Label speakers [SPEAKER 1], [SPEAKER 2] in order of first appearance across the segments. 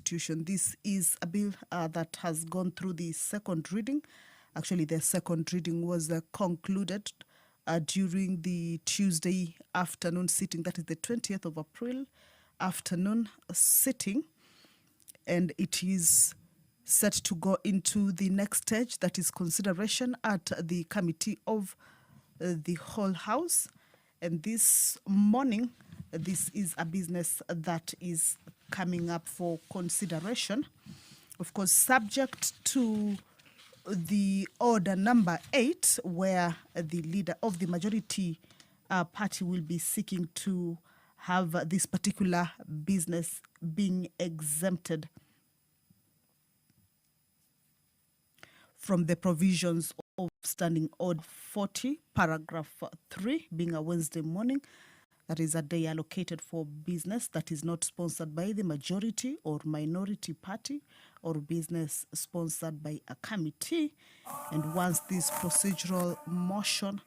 [SPEAKER 1] Constitution. This is a bill that has gone through the second reading. Actually, the second reading was concluded during the Tuesday afternoon sitting, that is the 20th of April afternoon sitting, and it is set to go into the next stage, that is consideration at the Committee of the whole House. And this morning, this is a business that is coming up for consideration, of course, subject to the order number 8, where the leader of the majority party will be seeking to have this particular business being exempted from the provisions of Standing Order 40, paragraph 3, being a Wednesday morning. That is a day allocated for business that is not sponsored by the majority or minority party, or business sponsored by a committee. And once this procedural motion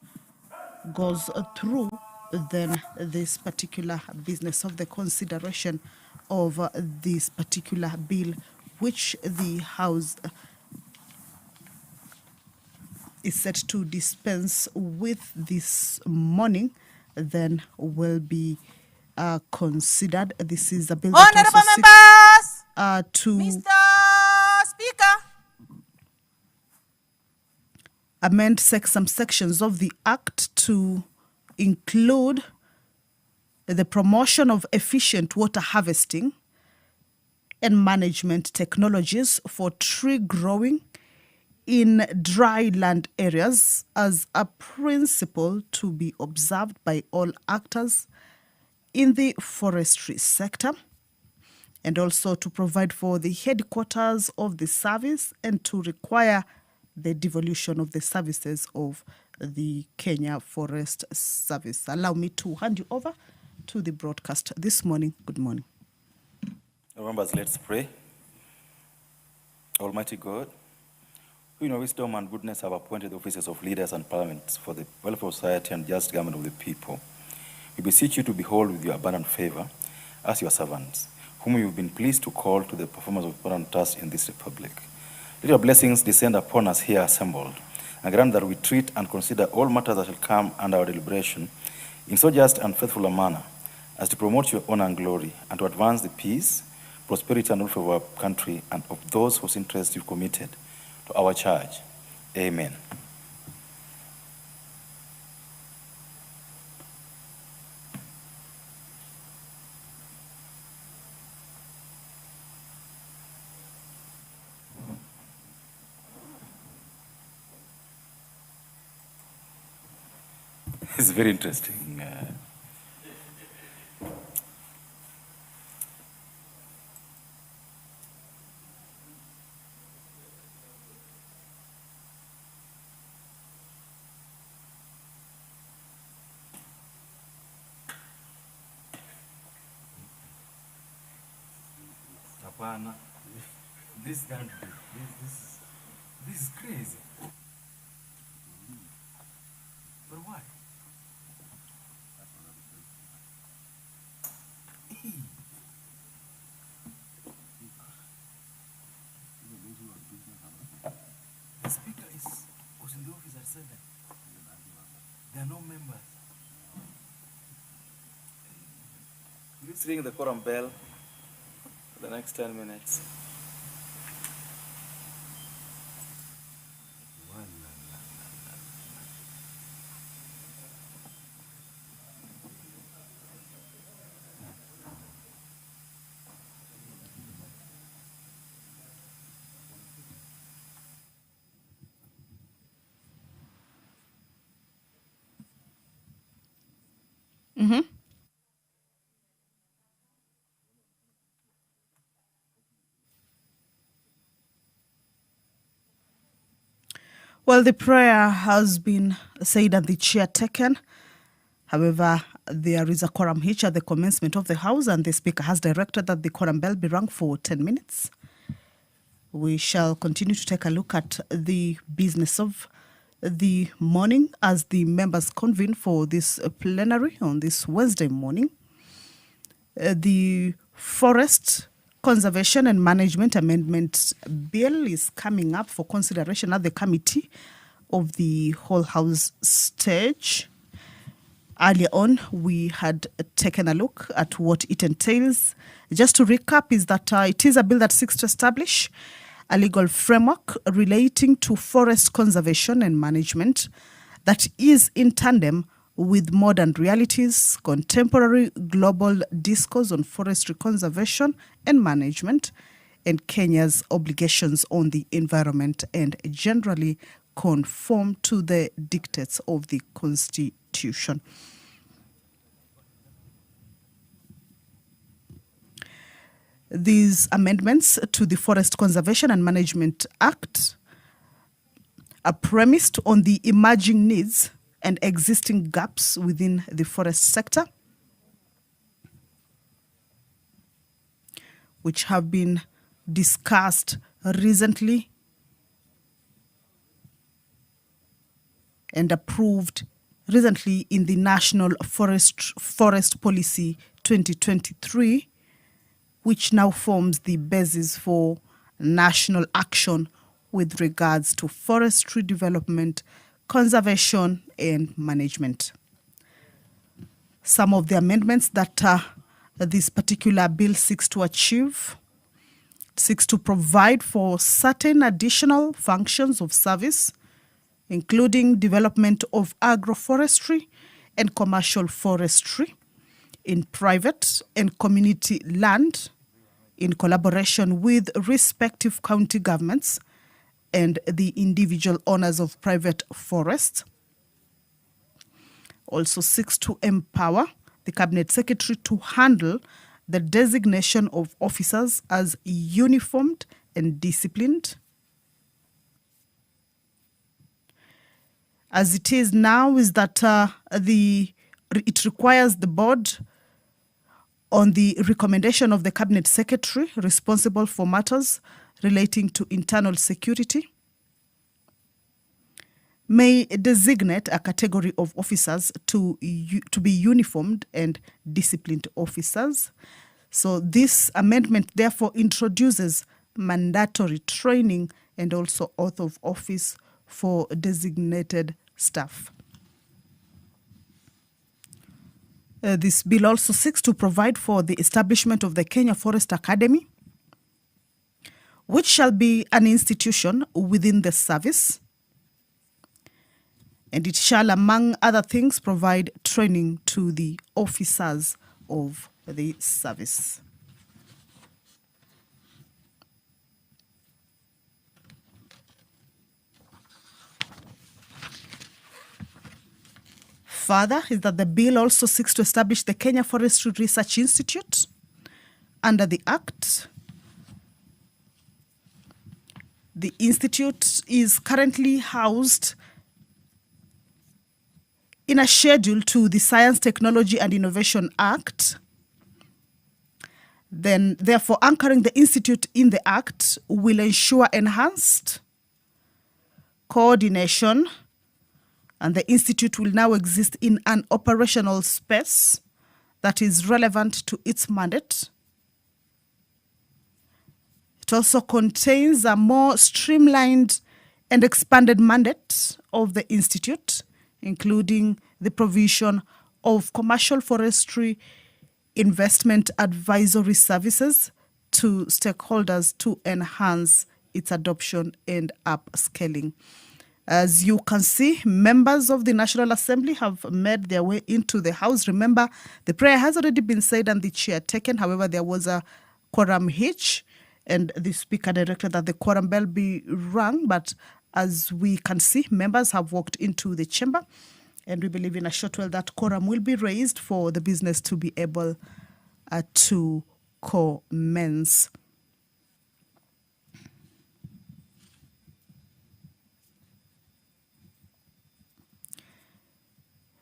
[SPEAKER 1] goes through, then this particular business of the consideration of this particular bill, which the House is set to dispense with this morning, then will be considered. This is a bill that
[SPEAKER 2] Honorable
[SPEAKER 1] members, to
[SPEAKER 2] Mr. Speaker,
[SPEAKER 1] amend some sections of the Act to include the promotion of efficient water harvesting and management technologies for tree growing in dry land areas as a principle to be observed by all actors in the forestry sector, and also to provide for the headquarters of the service and to require the devolution of the services of the Kenya Forest Service. Allow me to hand you over to the broadcast this morning. Good morning.
[SPEAKER 3] Members, let's pray. Almighty God, who in your wisdom and goodness have appointed the offices of leaders and parliaments for the welfare of society and just government of the people, we beseech you to behold with your abundant favor as your servants, whom you've been pleased to call to the performance of important tasks in this republic. Let your blessings descend upon us here assembled, and grant that we treat and consider all matters that shall come under our deliberation in so just and faithful a manner as to promote your honor and glory, and to advance the peace, prosperity, and welfare of our country and of those whose interests you've committed to our charge. Amen. It's very interesting. This can't be. This is crazy. But why? The speaker was in the office at 7. There are no members. Please ring the quorum bell for the next 10 minutes.
[SPEAKER 1] Mm-hmm. Well, the prayer has been said and the chair taken. However, there is a quorum hitch at the commencement of the House, and the Speaker has directed that the quorum bell be rung for 10 minutes. We shall continue to take a look at the business of the morning as the members convene for this plenary on this Wednesday morning. The Forest Conservation and Management Amendment Bill is coming up for consideration at the committee of the whole house stage. Earlier on, we had taken a look at what it entails. Just to recap, is that it is a bill that seeks to establish a legal framework relating to forest conservation and management that is in tandem with modern realities, contemporary global discourse on forestry conservation and management, and Kenya's obligations on the environment, and generally conform to the dictates of the Constitution. These amendments to the Forest Conservation and Management Act are premised on the emerging needs and existing gaps within the forest sector, which have been discussed recently and approved recently in the National Forest Policy 2023, which now forms the basis for national action with regards to forestry development, conservation, and management. Some of the amendments that this particular bill seeks to achieve: seeks to provide for certain additional functions of service, including development of agroforestry and commercial forestry in private and community land in collaboration with respective county governments and the individual owners of private forests. Also seeks to empower the Cabinet Secretary to handle the designation of officers as uniformed and disciplined. As it is now, is that it requires the board, on the recommendation of the Cabinet Secretary responsible for matters relating to internal security, may designate a category of officers to be uniformed and disciplined officers. So this amendment therefore introduces mandatory training and also oath of office for designated staff. This bill also seeks to provide for the establishment of the Kenya Forest Academy, which shall be an institution within the service, and it shall, among other things, provide training to the officers of the service. Further, is that the bill also seeks to establish the Kenya Forestry Research Institute under the Act. The institute is currently housed in a schedule to the Science, Technology and Innovation Act. Then, therefore, anchoring the institute in the Act will ensure enhanced coordination, and the institute will now exist in an operational space that is relevant to its mandate. It also contains a more streamlined and expanded mandate of the institute, including the provision of commercial forestry investment advisory services to stakeholders to enhance its adoption and upscaling. As you can see, members of the National Assembly have made their way into the House. Remember, the prayer has already been said and the chair taken. However, there was a quorum hitch, and the Speaker directed that the quorum bell be rung. But as we can see, members have walked into the chamber, and we believe in a short while that quorum will be raised for the business to be able to commence.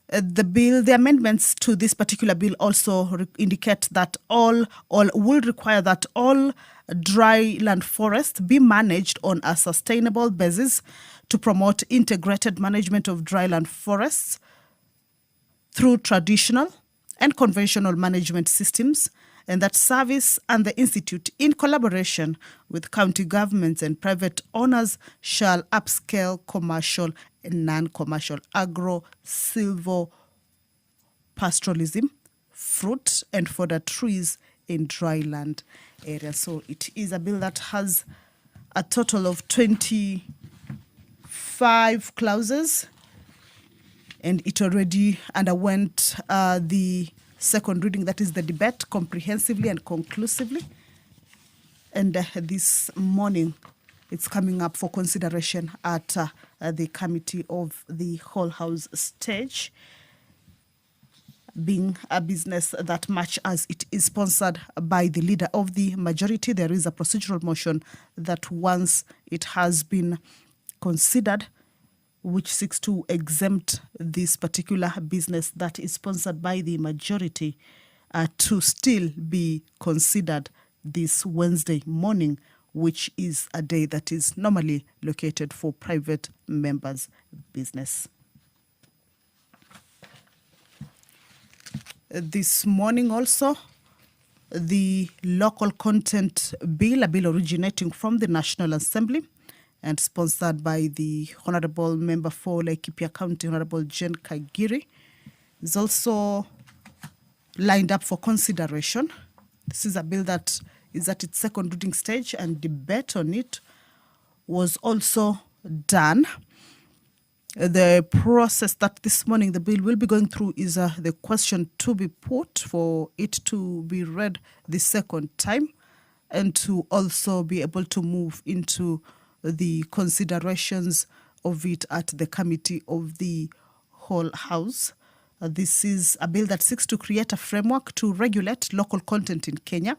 [SPEAKER 1] The amendments to this particular bill also indicate that all will require that all dry land forests be managed on a sustainable basis to promote integrated management of dry land forests through traditional and conventional management systems and that service and the institute, in collaboration with county governments and private owners, shall upscale commercial and non-commercial agro, silvo, pastoralism, fruit and fodder trees in dry land areas. So it is a bill that has a total of 25 clauses, and it already underwent the second reading, that is the debate, comprehensively and conclusively. And this morning, it's coming up for consideration at the committee of the whole house stage, being a business that much as it is sponsored by the leader of the majority, there is a procedural motion that once it has been considered, which seeks to exempt this particular business that is sponsored by the majority to still be considered this Wednesday morning, which is a day that is normally located for private members' business. This morning also, the local content bill, a bill originating from the National Assembly and sponsored by the Honourable Member for Laikipia County, Honourable Jen Kagiri, is also lined up for consideration. This is a bill that is at its second reading stage, and debate on it was also done. The process that this morning the bill will be going through is the question to be put for it to be read the second time, and to also be able to move into the considerations of it at the committee of the whole house. This is a bill that seeks to create a framework to regulate local content in Kenya.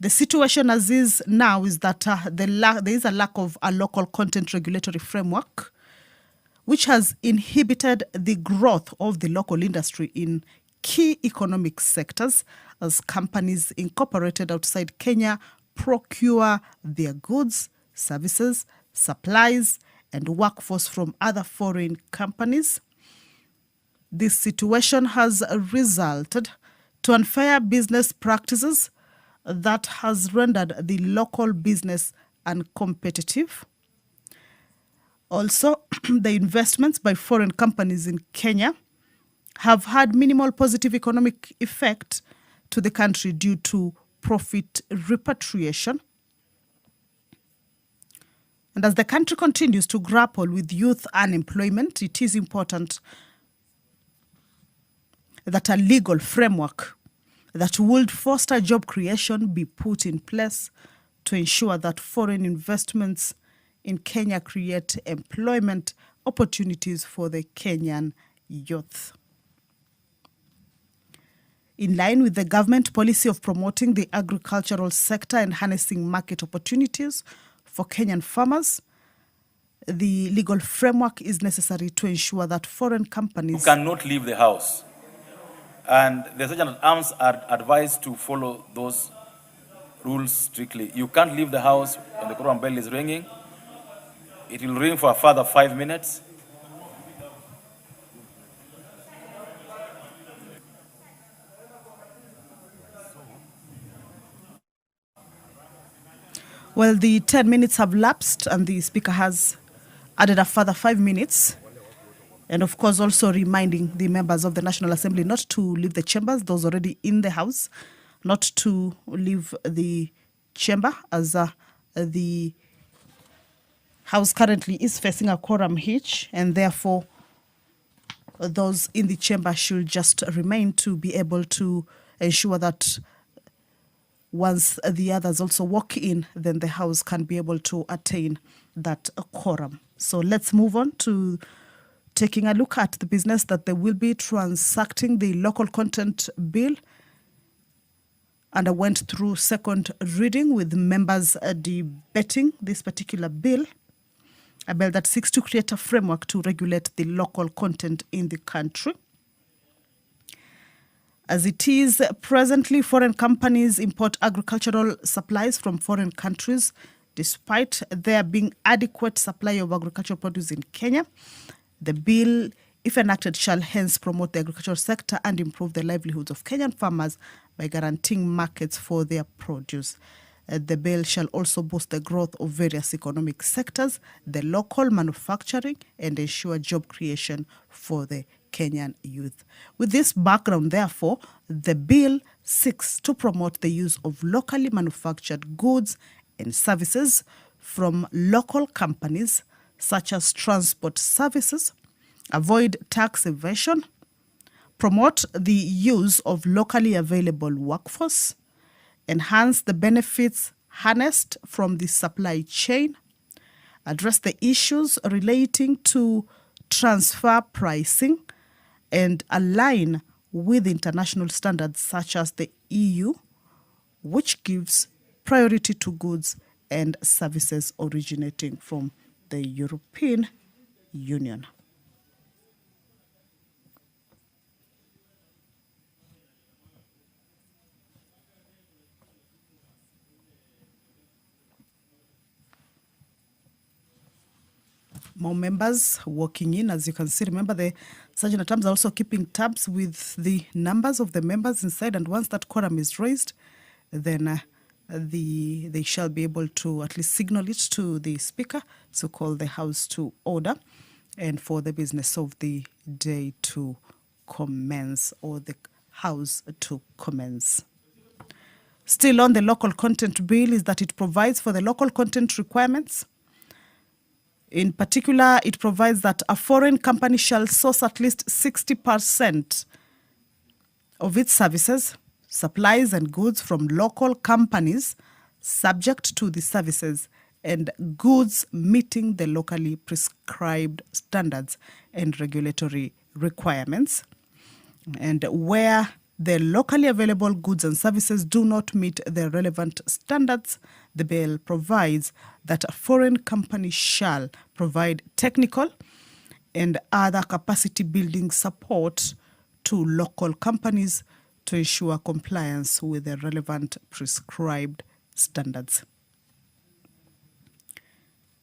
[SPEAKER 1] The situation as is now is that there is a lack of a local content regulatory framework, which has inhibited the growth of the local industry in key economic sectors as companies incorporated outside Kenya procure their goods, services, supplies, and workforce from other foreign companies. This situation has resulted to unfair business practices that has rendered the local business uncompetitive. Also, the investments by foreign companies in Kenya have had minimal positive economic effect to the country due to profit repatriation. And as the country continues to grapple with youth unemployment, it is important that a legal framework that would foster job creation be put in place to ensure that foreign investments in Kenya create employment opportunities for the Kenyan youth. In line with the government policy of promoting the agricultural sector and harnessing market opportunities for Kenyan farmers, the legal framework is necessary to ensure that foreign companies...
[SPEAKER 3] You cannot leave the house. And the sergeant at arms are advised to follow those rules strictly. You can't leave the house when the quorum bell is ringing. It will ring for a further 5 minutes.
[SPEAKER 1] Well, the 10 minutes have lapsed and the speaker has added a further 5 minutes. And of course, also reminding the members of the National Assembly not to leave the chambers, those already in the House, not to leave the chamber, as the House currently is facing a quorum hitch, and therefore those in the chamber should just remain to be able to ensure that once the others also walk in, then the House can be able to attain that quorum. So let's move on to taking a look at the business that they will be transacting. The local content bill underwent through second reading with members debating this particular bill, a bill that seeks to create a framework to regulate the local content in the country. As it is presently, foreign companies import agricultural supplies from foreign countries, despite there being adequate supply of agricultural produce in Kenya. The bill if enacted, shall hence promote the agricultural sector and improve the livelihoods of Kenyan farmers by guaranteeing markets for their produce. The bill shall also boost the growth of various economic sectors, the local manufacturing, and ensure job creation for the Kenyan youth. With this background, therefore, the bill seeks to promote the use of locally manufactured goods and services from local companies, such as transport services, avoid tax evasion, promote the use of locally available workforce, enhance the benefits harnessed from the supply chain, address the issues relating to transfer pricing, and align with international standards such as the EU, which gives priority to goods and services originating from the European Union. More members walking in, as you can see. Remember, the Sergeant at Arms are also keeping tabs with the numbers of the members inside, and once that quorum is raised, then they shall be able to at least signal it to the Speaker to call the House to order and for the business of the day to commence, or the House to commence. Still on the local content bill is that it provides for the local content requirements. In particular, it provides that a foreign company shall source at least 60% of its services, supplies, and goods from local companies, subject to the services and goods meeting the locally prescribed standards and regulatory requirements. And where the locally available goods and services do not meet the relevant standards, the bill provides that a foreign company shall provide technical and other capacity building support to local companies to ensure compliance with the relevant prescribed standards.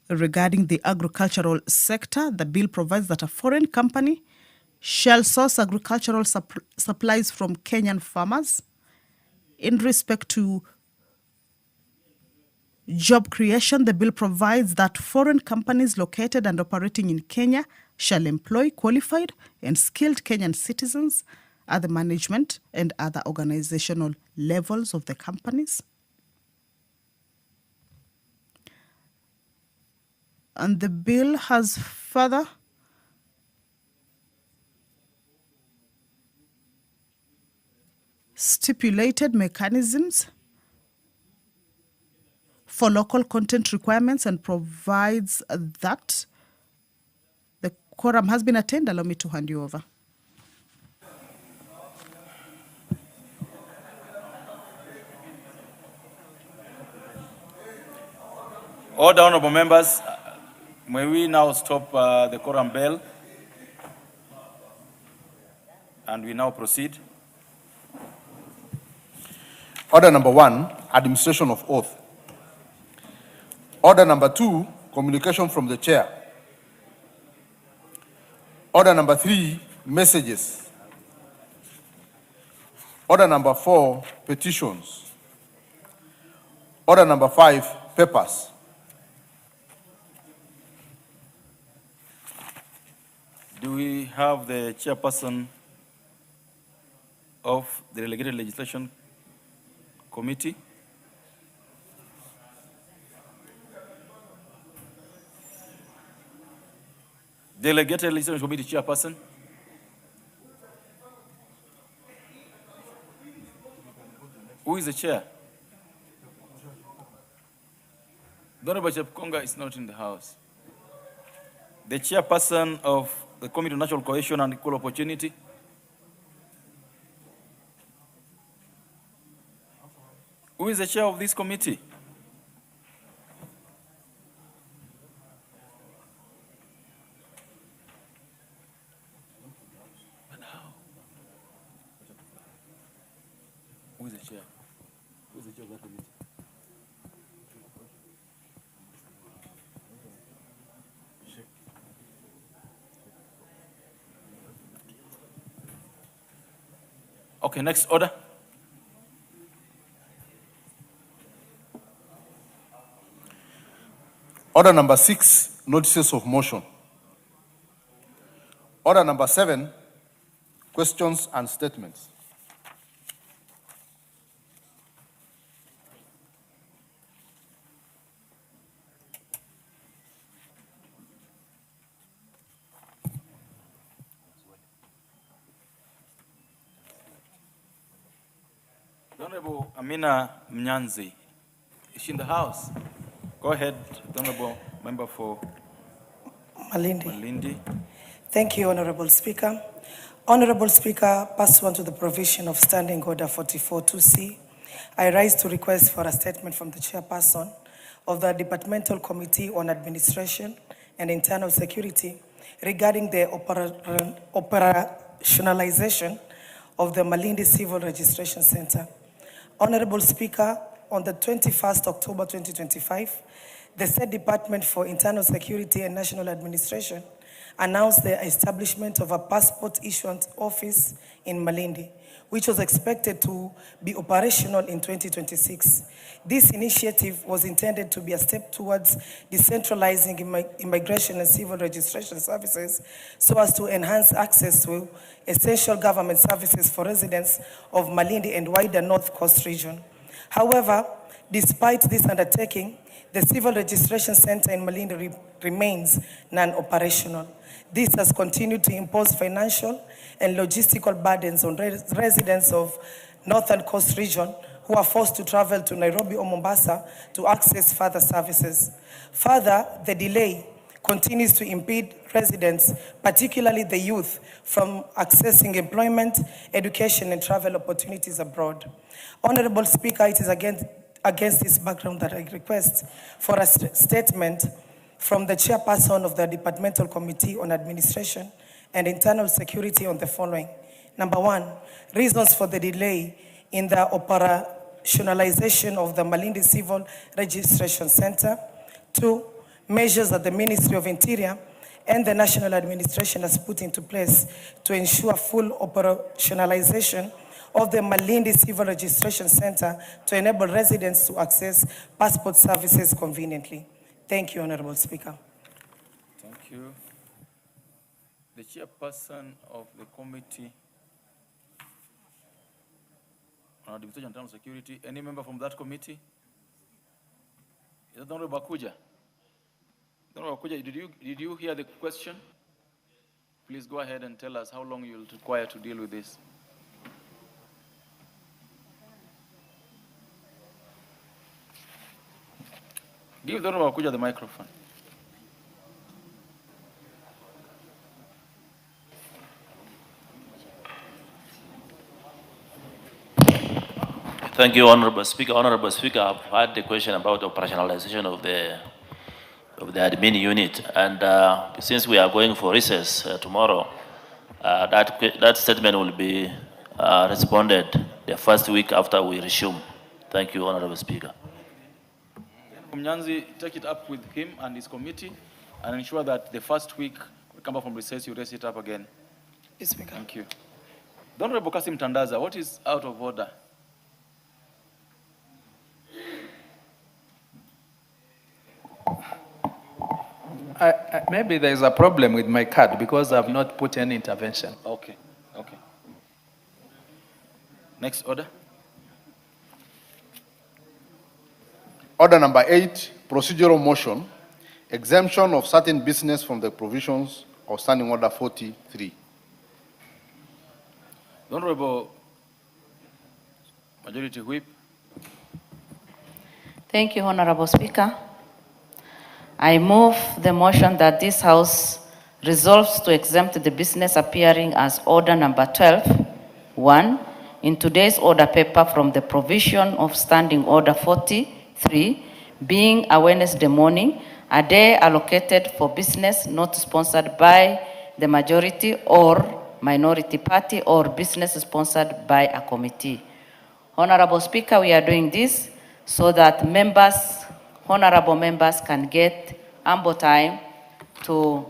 [SPEAKER 1] Regarding the agricultural sector, the bill provides that a foreign company shall source agricultural supplies from Kenyan farmers. In respect to job creation, the bill provides that foreign companies located and operating in Kenya shall employ qualified and skilled Kenyan citizens at the management and other organizational levels of the companies. And the bill has further stipulated mechanisms for local content requirements and provides that the quorum has been attained. Allow me to hand you over.
[SPEAKER 3] Order, honorable members. May we now stop the quorum bell and we now proceed.
[SPEAKER 4] Order number 1, administration of oath. Order number 2, communication from the chair. Order number 3, messages. Order number 4, petitions. Order number 5, papers.
[SPEAKER 3] Do we have the chairperson of the Delegated Legislation Committee? Delegated Legislation Committee chairperson? Who is the chair? Honorable Chepkonga is not in the house. The chairperson of the Committee on National Cohesion and Equal Opportunity? Who is the chair of this committee? And how? Who is the chair? Who is the chair of that committee? Okay, next order.
[SPEAKER 4] Order number 6, notices of motion. Order number 7, questions and statements.
[SPEAKER 3] The Honorable Amina Mnyanzi, is she in the house? Go ahead, the Honorable Member for
[SPEAKER 5] Malindi.
[SPEAKER 3] Malindi.
[SPEAKER 5] Thank you, Honorable Speaker. Honorable Speaker, pursuant to the provision of Standing Order 44-2C, I rise to request for a statement from the Chairperson of the Departmental Committee on Administration and Internal Security regarding the operationalization of the Malindi Civil Registration Center. Honorable Speaker, on the 21st October 2025, the State Department for Internal Security and National Administration announced the establishment of a passport issuance office in Malindi, which was expected to be operational in 2026. This initiative was intended to be a step towards decentralizing immigration and civil registration services so as to enhance access to essential government services for residents of Malindi and wider North Coast region. However, despite this undertaking, the Civil Registration Center in Malindi remains non-operational. This has continued to impose financial and logistical burdens on residents of Northern Coast region who are forced to travel to Nairobi or Mombasa to access further services. Further, the delay continues to impede residents, particularly the youth, from accessing employment, education, and travel opportunities abroad. Honorable Speaker, it is against this background that I request for a statement from the Chairperson of the Departmental Committee on Administration and Internal Security on the following. Number 1, reasons for the delay in the operationalization of the Malindi Civil Registration Center. 2, measures that the Ministry of Interior and the National Administration has put into place to ensure full operationalization of the Malindi Civil Registration Center to enable residents to access passport services conveniently. Thank you, Honorable Speaker.
[SPEAKER 3] Thank you. The Chairperson of the Committee on Administration and Internal Security, any member from that committee? Is that Honorable Bakuja? Honorable Bakuja, did you hear the question? Please go ahead and tell us how long you'll require to deal with this. Give the Honorable Bakuja the microphone.
[SPEAKER 6] Thank you, Honorable Speaker. Honorable Speaker, I've had the question about operationalization of the admin unit, and since we are going for recess tomorrow, that statement will be responded the first week after we resume. Thank you, Honorable Speaker.
[SPEAKER 3] Mnyanzi, take it up with him and his committee and ensure that the first week we come back from recess, you raise it up again.
[SPEAKER 5] Yes, Speaker.
[SPEAKER 3] Thank you. The Honorable Kasim Tandaza, what is out of order?
[SPEAKER 7] Maybe there's a problem with my card because I've not put any intervention.
[SPEAKER 3] Okay, okay. Next order.
[SPEAKER 4] Order number 8, procedural motion, exemption of certain business from the provisions of Standing Order 43.
[SPEAKER 3] The Honorable Majority Whip.
[SPEAKER 8] Thank you, Honorable Speaker. I move the motion that this House resolves to exempt the business appearing as order number 12.1 in today's order paper from the provision of Standing Order 43, being a Wednesday morning, a day allocated for business not sponsored by the majority or minority party or business sponsored by a committee. Honorable Speaker, we are doing this so that members, honorable members, can get ample time to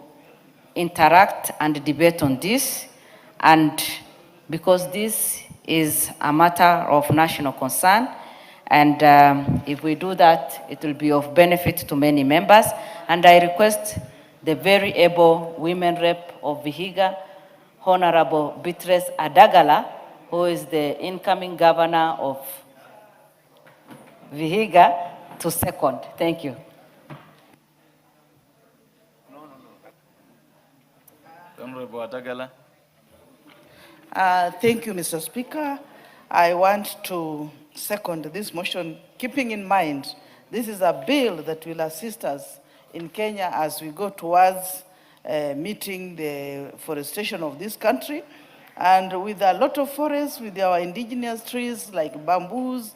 [SPEAKER 8] interact and debate on this, and because this is a matter of national concern. And if we do that, it will be of benefit to many members. And I request the very able women rep of Vihiga, Honorable Beatrice Adagala, who is the incoming governor of Vihiga, to second. Thank you.
[SPEAKER 6] Honorable Adagala.
[SPEAKER 9] Thank you, Mr. Speaker. I want to second this motion, keeping in mind this is a bill that will assist us in Kenya as we go towards meeting the forestation of this country. And with a lot of forests, with our indigenous trees like bamboos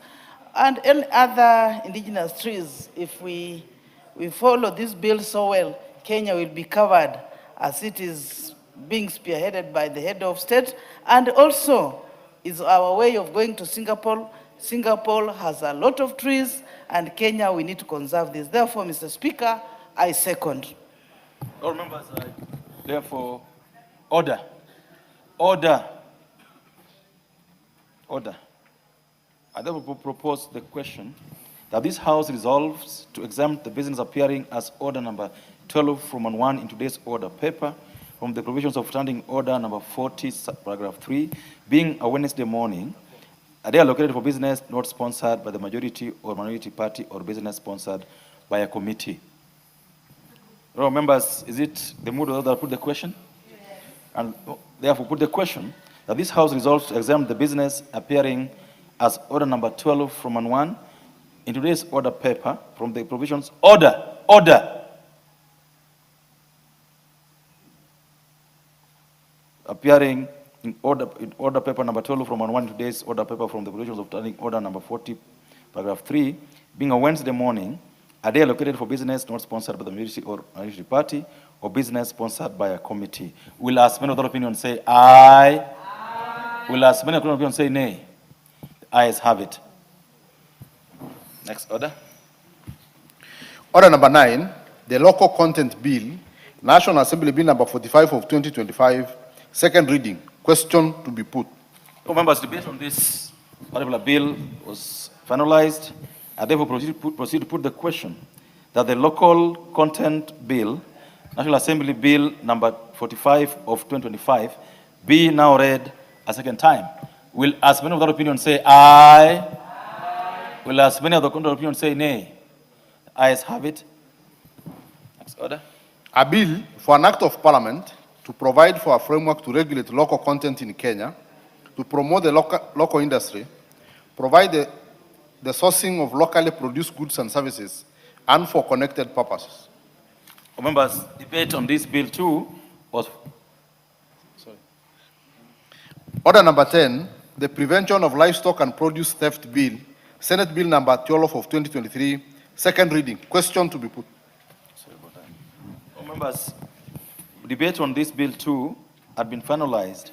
[SPEAKER 9] and any other indigenous trees, if we follow this bill so well, Kenya will be covered as it is being spearheaded by the head of state, and also is our way of going to Singapore. Singapore has a lot of trees, and Kenya, we need to conserve this. Therefore, Mr. Speaker, I second.
[SPEAKER 3] All members, therefore, order. Order. Order. I therefore propose the question that this House resolves to exempt the business appearing as order number 12 from 1 in today's order paper from the provisions of Standing Order number 40, paragraph 3, being a Wednesday morning, a day allocated for business not sponsored by the majority or minority party or business sponsored by a committee. Well, members, is it the mood of those that put the question? Yes. And therefore put the question that this House resolves to exempt the business appearing as order number 12 from 1 in today's order paper from the provisions. Order. Appearing in order paper number 12 from 1 in today's order paper from the provisions of Standing Order number 40, paragraph 3, being a Wednesday morning, a day allocated for business not sponsored by the majority or minority party or business sponsored by a committee. Will as many of the opinion say aye? Aye. Will as many of the opinion say nay? The ayes have it. Next order.
[SPEAKER 4] Order number 9, the Local Content Bill, National Assembly Bill number 45 of 2025, second reading. Question to be put.
[SPEAKER 3] So members, debate on this particular bill was finalized. I therefore proceed to put the question that the Local Content Bill, National Assembly Bill number 45 of 2025, be now read a second time. Will as many of that opinion say aye? Aye. Will as many of the contrary opinion say nay? The ayes have it. Next order.
[SPEAKER 4] A bill for an act of parliament to provide for a framework to regulate local content in Kenya, to promote the local industry, provide the sourcing of locally produced goods and services, and for connected purposes.
[SPEAKER 3] Members, debate on this bill too was. Sorry.
[SPEAKER 4] Order number 10, the Prevention of Livestock and Produce Theft Bill, Senate Bill number 12 of 2023, second reading. Question to be put.
[SPEAKER 3] Sorry about that. Members, debate on this bill too had been finalized,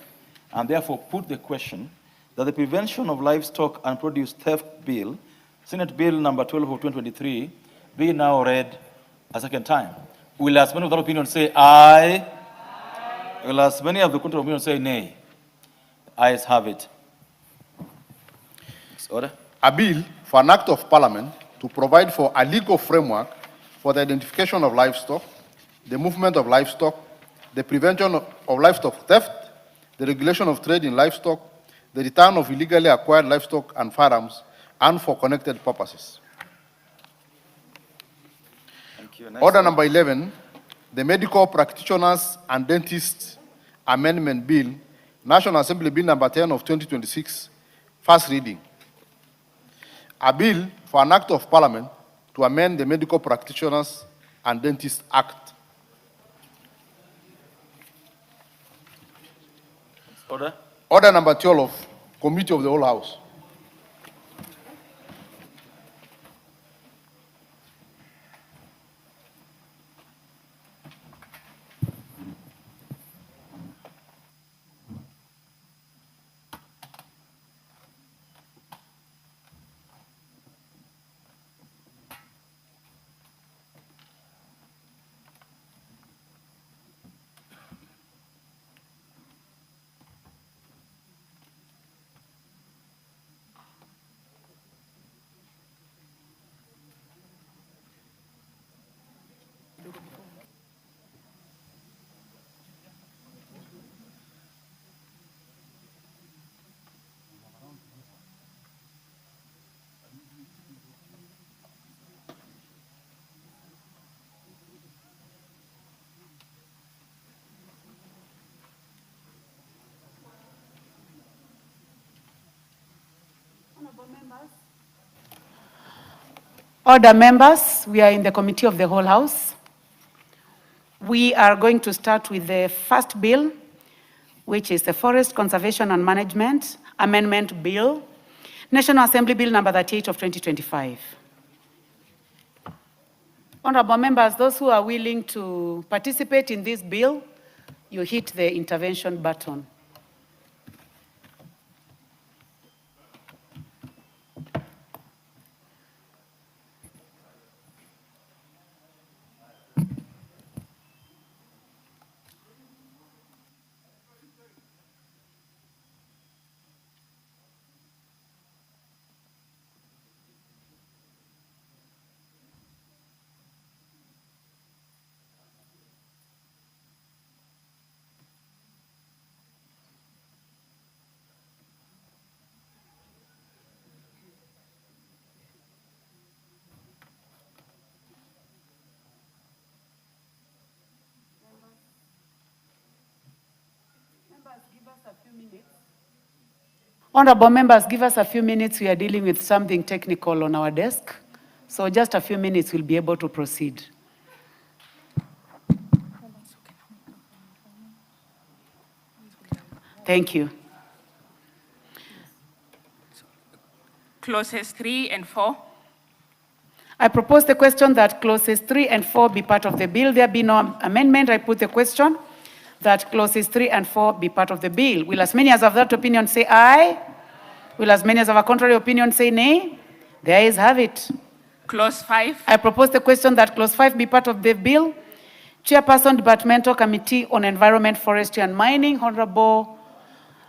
[SPEAKER 3] and therefore put the question that the Prevention of Livestock and Produce Theft Bill, Senate Bill number 12 of 2023, be now read a second time. Will as many of the opinion say aye? Aye. Will as many of the contrary opinion say nay? The ayes have it. Next order.
[SPEAKER 4] A bill for an act of parliament to provide for a legal framework for the identification of livestock, the movement of livestock, the prevention of livestock theft, the regulation of trade in livestock, the return of illegally acquired livestock and firearms, and for connected purposes.
[SPEAKER 3] Thank you. Next
[SPEAKER 4] Order number 11, the Medical Practitioners and Dentists Amendment Bill, National Assembly Bill number 10 of 2026, first reading. A bill for an act of parliament to amend the Medical Practitioners and Dentists Act.
[SPEAKER 3] Order.
[SPEAKER 4] Order number 12, Committee of the Whole House.
[SPEAKER 10] Order, members. We are in the Committee of the Whole House. We are going to start with the first bill, which is the Forest Conservation and Management Amendment Bill, National Assembly Bill number 38 of 2025. Honorable members, those who are willing to participate in this bill, you hit the intervention button. Honorable members, give us a few minutes. We are dealing with something technical on our desk. So just a few minutes, we'll be able to proceed. Thank you.
[SPEAKER 2] Clauses 3 and 4.
[SPEAKER 10] I propose the question that clauses 3 and 4 be part of the bill. There be no amendment. I put the question that clauses 3 and 4 be part of the bill. Will as many as have that opinion say aye? Will as many as have a contrary opinion say nay? The ayes have it.
[SPEAKER 2] Clause 5.
[SPEAKER 10] I propose the question that clause 5 be part of the bill. Chairperson, Departmental Committee on Environment, Forestry and Mining, Honorable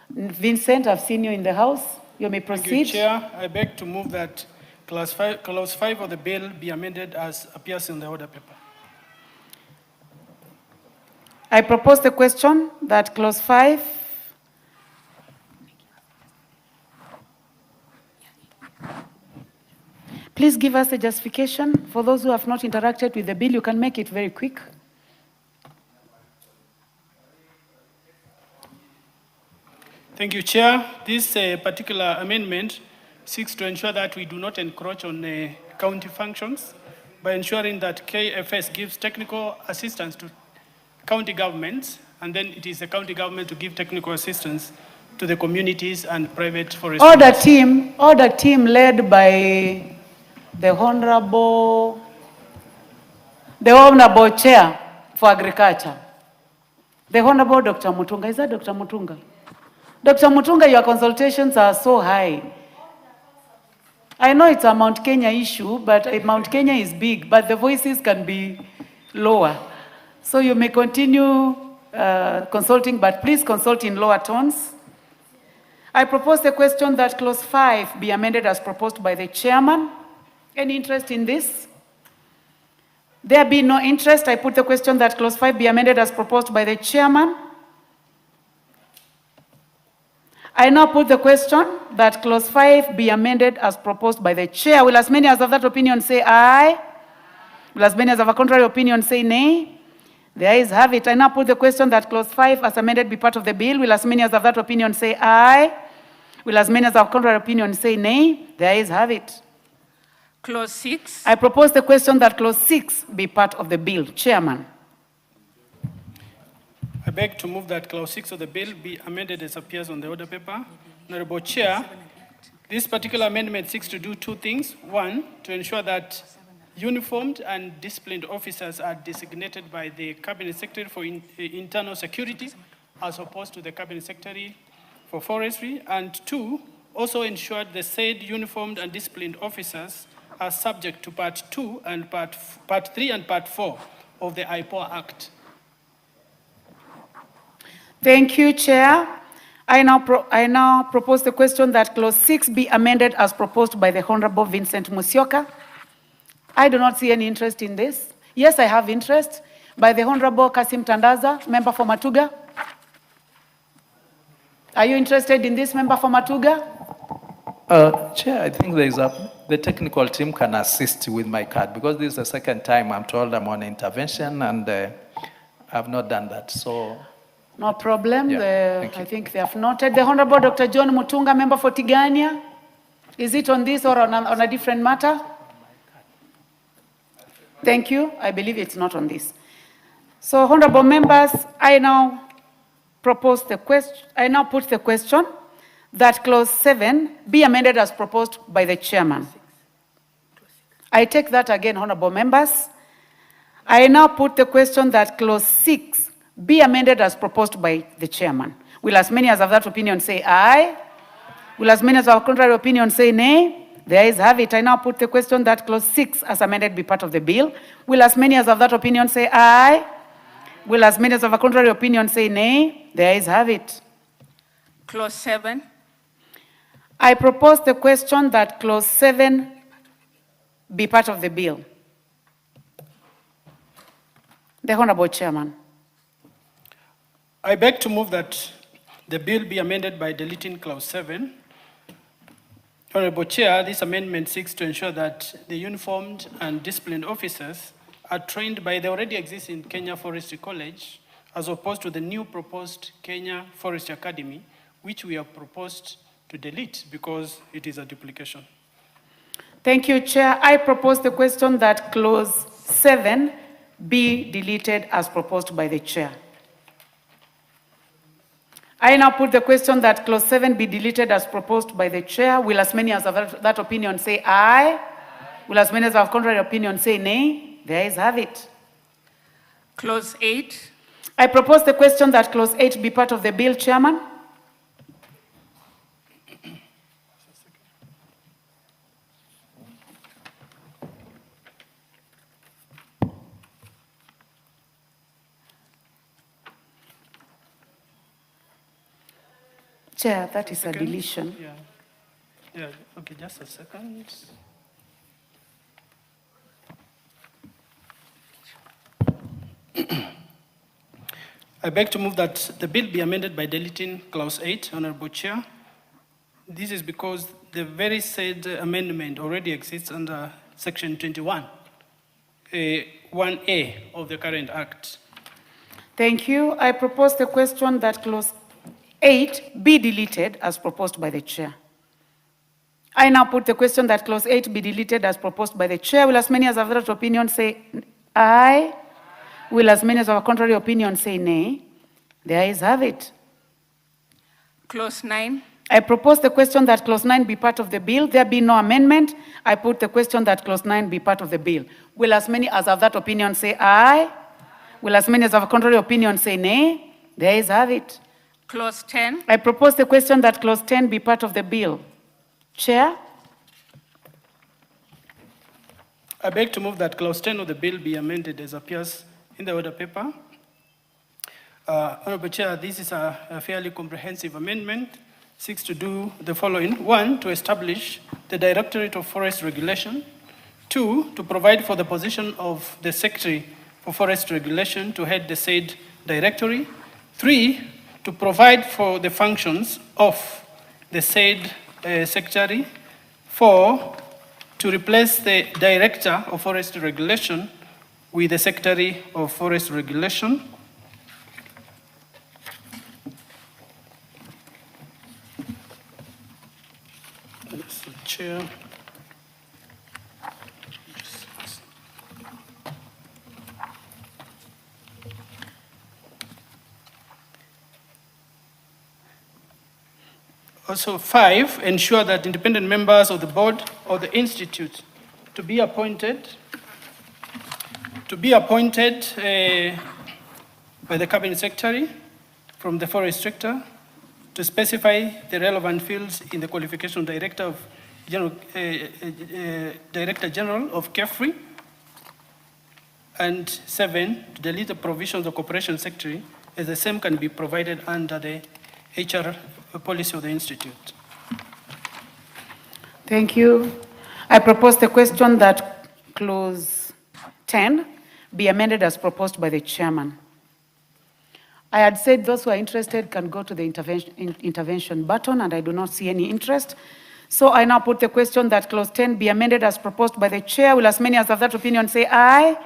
[SPEAKER 10] Vincent, I've seen you in the House. You may proceed.
[SPEAKER 11] Thank you, Chair. I beg to move that clause 5 of the bill be amended as appears in the order paper.
[SPEAKER 10] I propose the question that clause 5 please give us the justification. For those who have not interacted with the bill, you can make it very quick.
[SPEAKER 11] Thank you, Chair. This particular amendment seeks to ensure that we do not encroach on county functions by ensuring that KFS gives technical assistance to county governments, and then it is the county government to give technical assistance to the communities and private forest.
[SPEAKER 10] Order team led by the Honorable Chair for Agriculture, the Honorable Dr. Mutunga. Is that Dr. Mutunga? Dr. Mutunga, your consultations are so high. I know it's a Mount Kenya issue, but Mount Kenya is big, but the voices can be lower. So you may continue consulting, but please consult in lower tones. I propose the question that clause 5 be amended as proposed by the chairman. Any interest in this? There be no interest. I put the question that clause 5 be amended as proposed by the chairman. I now put the question that clause 5 be amended as proposed by the chair. Will as many as have that opinion say aye? Will as many as have a contrary opinion say nay? The ayes have it. I now put the question that clause 5 as amended be part of the bill. Will as many as have that opinion say aye? Will as many as have contrary opinion say nay? The ayes have it.
[SPEAKER 2] Clause 6.
[SPEAKER 10] I propose the question that clause 6 be part of the bill. Chairman.
[SPEAKER 11] I beg to move that clause 6 of the bill be amended as appears on the order paper. Honorable Chair, this particular amendment seeks to do two things. One, to ensure that uniformed and disciplined officers are designated by the Cabinet Secretary for Internal Security as opposed to the Cabinet Secretary for Forestry. And two, also ensure the said uniformed and disciplined officers are subject to Part 2 and Part 3 and Part 4 of the IPOA Act.
[SPEAKER 10] Thank you, Chair. I now propose the question that clause 6 be amended as proposed by the Honorable Vincent Musyoka. I do not see any interest in this. Yes, I have interest. By the Honorable Kasim Tandaza, member for Matuga. Are you interested in this, member for Matuga?
[SPEAKER 7] Chair, I think the technical team can assist with my card because this is the second time I'm told I'm on intervention and I've not done that. So.
[SPEAKER 10] No problem.
[SPEAKER 7] Yeah,
[SPEAKER 10] I think they have noted. The Honorable Dr. John Mutunga, member for Tigania. Is it on this or on a different matter? Thank you. I believe it's not on this. So, honorable members, I now propose the question. I now put the question that clause 7 be amended as proposed by the chairman. I take that again, honorable members. I now put the question that clause 6 be amended as proposed by the chairman. Will as many as have that opinion say aye? Will as many as have contrary opinion say nay? The ayes have it. I now put the question that clause 6 as amended be part of the bill. Will as many as have that opinion say aye? Will as many as have a contrary opinion say nay? The ayes have it.
[SPEAKER 2] Clause 7.
[SPEAKER 10] I propose the question that clause 7 be part of the bill. The Honorable Chairman.
[SPEAKER 11] I beg to move that the bill be amended by deleting clause 7. Honorable Chair, this amendment seeks to ensure that the uniformed and disciplined officers are trained by the already existing Kenya Forestry College, as opposed to the new proposed Kenya Forestry Academy, which we have proposed to delete because it is a duplication.
[SPEAKER 10] Thank you, Chair. I propose the question that clause 7 be deleted as proposed by the Chair. I now put the question that clause 7 be deleted as proposed by the Chair. Will as many as have that opinion say aye? Will as many as have contrary opinion say nay? The ayes have it.
[SPEAKER 2] Clause 8.
[SPEAKER 10] I propose the question that clause 8 be part of the bill, Chairman. Chair, that is a deletion.
[SPEAKER 11] Yeah, okay, just a second. I beg to move that the bill be amended by deleting clause 8, Honorable Chair. This is because the very said amendment already exists under section 21, 1A of the current act.
[SPEAKER 10] Thank you. I propose the question that clause 8 be deleted as proposed by the Chair. I now put the question that clause 8 be deleted as proposed by the Chair. Will as many as have that opinion say aye? Will as many as have a contrary opinion say nay? The ayes have it.
[SPEAKER 2] Clause 9.
[SPEAKER 10] I propose the question that clause 9 be part of the bill. There be no amendment. I put the question that clause 9 be part of the bill. Will as many as have that opinion say aye? Will as many as have a contrary opinion say nay? The ayes have it.
[SPEAKER 2] Clause 10.
[SPEAKER 10] I propose the question that clause 10 be part of the bill. Chair?
[SPEAKER 11] I beg to move that clause 10 of the bill be amended as appears in the order paper. Honorable Chair, this is a fairly comprehensive amendment. Seeks to do the following. 1, to establish the Directorate of Forest Regulation. 2, to provide for the position of the Secretary for Forest Regulation to head the said directory. 3, to provide for the functions of the said secretary. 4, to replace the Director of Forest Regulation with the Secretary of Forest Regulation. Mr. Chair. Also 5, ensure that independent members of the board or the institute to be appointed by the cabinet secretary from the forest sector to specify the relevant fields in the qualification director of Director General of KEFRI. And 7, to delete the provisions of Corporation Secretary as the same can be provided under the HR policy of the institute.
[SPEAKER 10] Thank you. I propose the question that clause 10 be amended as proposed by the chairman. I had said those who are interested can go to the intervention button, and I do not see any interest. So I now put the question that clause 10 be amended as proposed by the chair. Will as many as have that opinion say aye?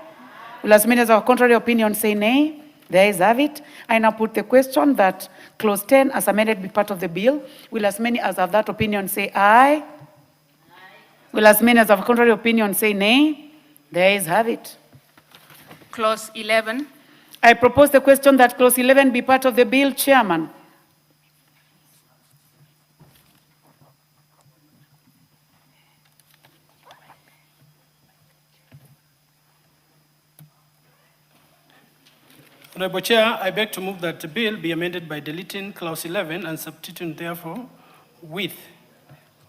[SPEAKER 10] Will as many as have contrary opinion say nay? The ayes have it. I now put the question that clause 10 as amended be part of the bill. Will as many as have that opinion say aye? Will as many as have a contrary opinion say nay? The ayes have it.
[SPEAKER 2] Clause 11.
[SPEAKER 10] I propose the question that clause 11 be part of the bill, Chairman.
[SPEAKER 11] Honorable Chair, I beg to move that the bill be amended by deleting clause 11 and substituting therefore with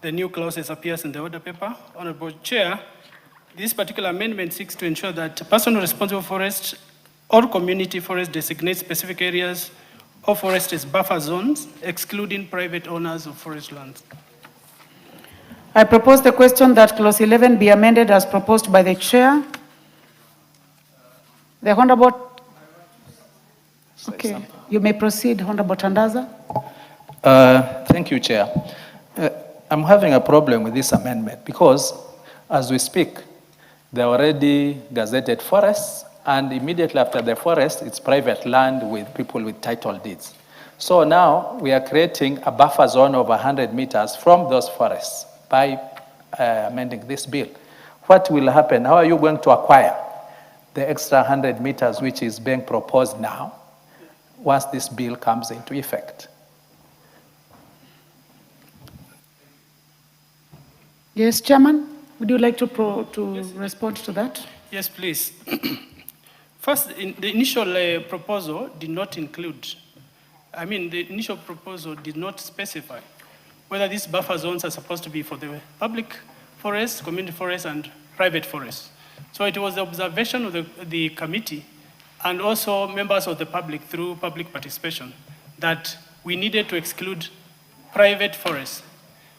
[SPEAKER 11] the new clauses appears in the order paper. Honorable Chair, this particular amendment seeks to ensure that a person responsible for forest or community forest designates specific areas of forest as buffer zones, excluding private owners of forest lands.
[SPEAKER 10] I propose the question that clause 11 be amended as proposed by the chair. The Honorable. Okay, you may proceed, Honorable Tandaza.
[SPEAKER 7] Thank you, Chair. I'm having a problem with this amendment because, as we speak, they already gazetted forests, and immediately after the forest, it's private land with people with title deeds. So now we are creating a buffer zone of 100 meters from those forests by amending this bill. What will happen? How are you going to acquire the extra 100 meters which is being proposed now once this bill comes into effect?
[SPEAKER 10] Yes, Chairman, would you like to respond to that?
[SPEAKER 11] Yes, please. First, the initial proposal did not include, the initial proposal did not specify whether these buffer zones are supposed to be for the public forests, community forests, and private forests. So it was the observation of the committee and also members of the public through public participation that we needed to exclude private forests.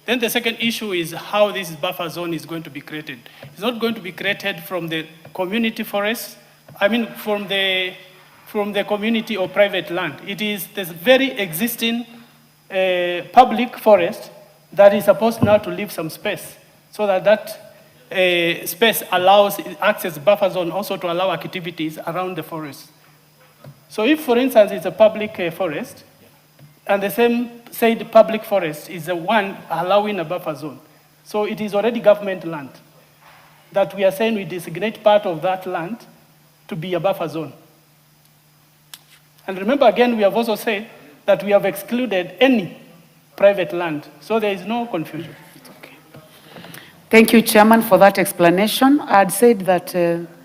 [SPEAKER 11] Then the second issue is how this buffer zone is going to be created. It's not going to be created from the community forest, from the community or private land. It is this very existing public forest that is supposed now to leave some space so that space acts as buffer zone also to allow activities around the forest. So if, for instance, it's a public forest, and the same said public forest is the one allowing a buffer zone. So it is already government land that we are saying we designate part of that land to be a buffer zone. And remember again, we have also said that we have excluded any private land. So there is no confusion.
[SPEAKER 10] Okay. Thank you, Chairman, for that explanation. I had said that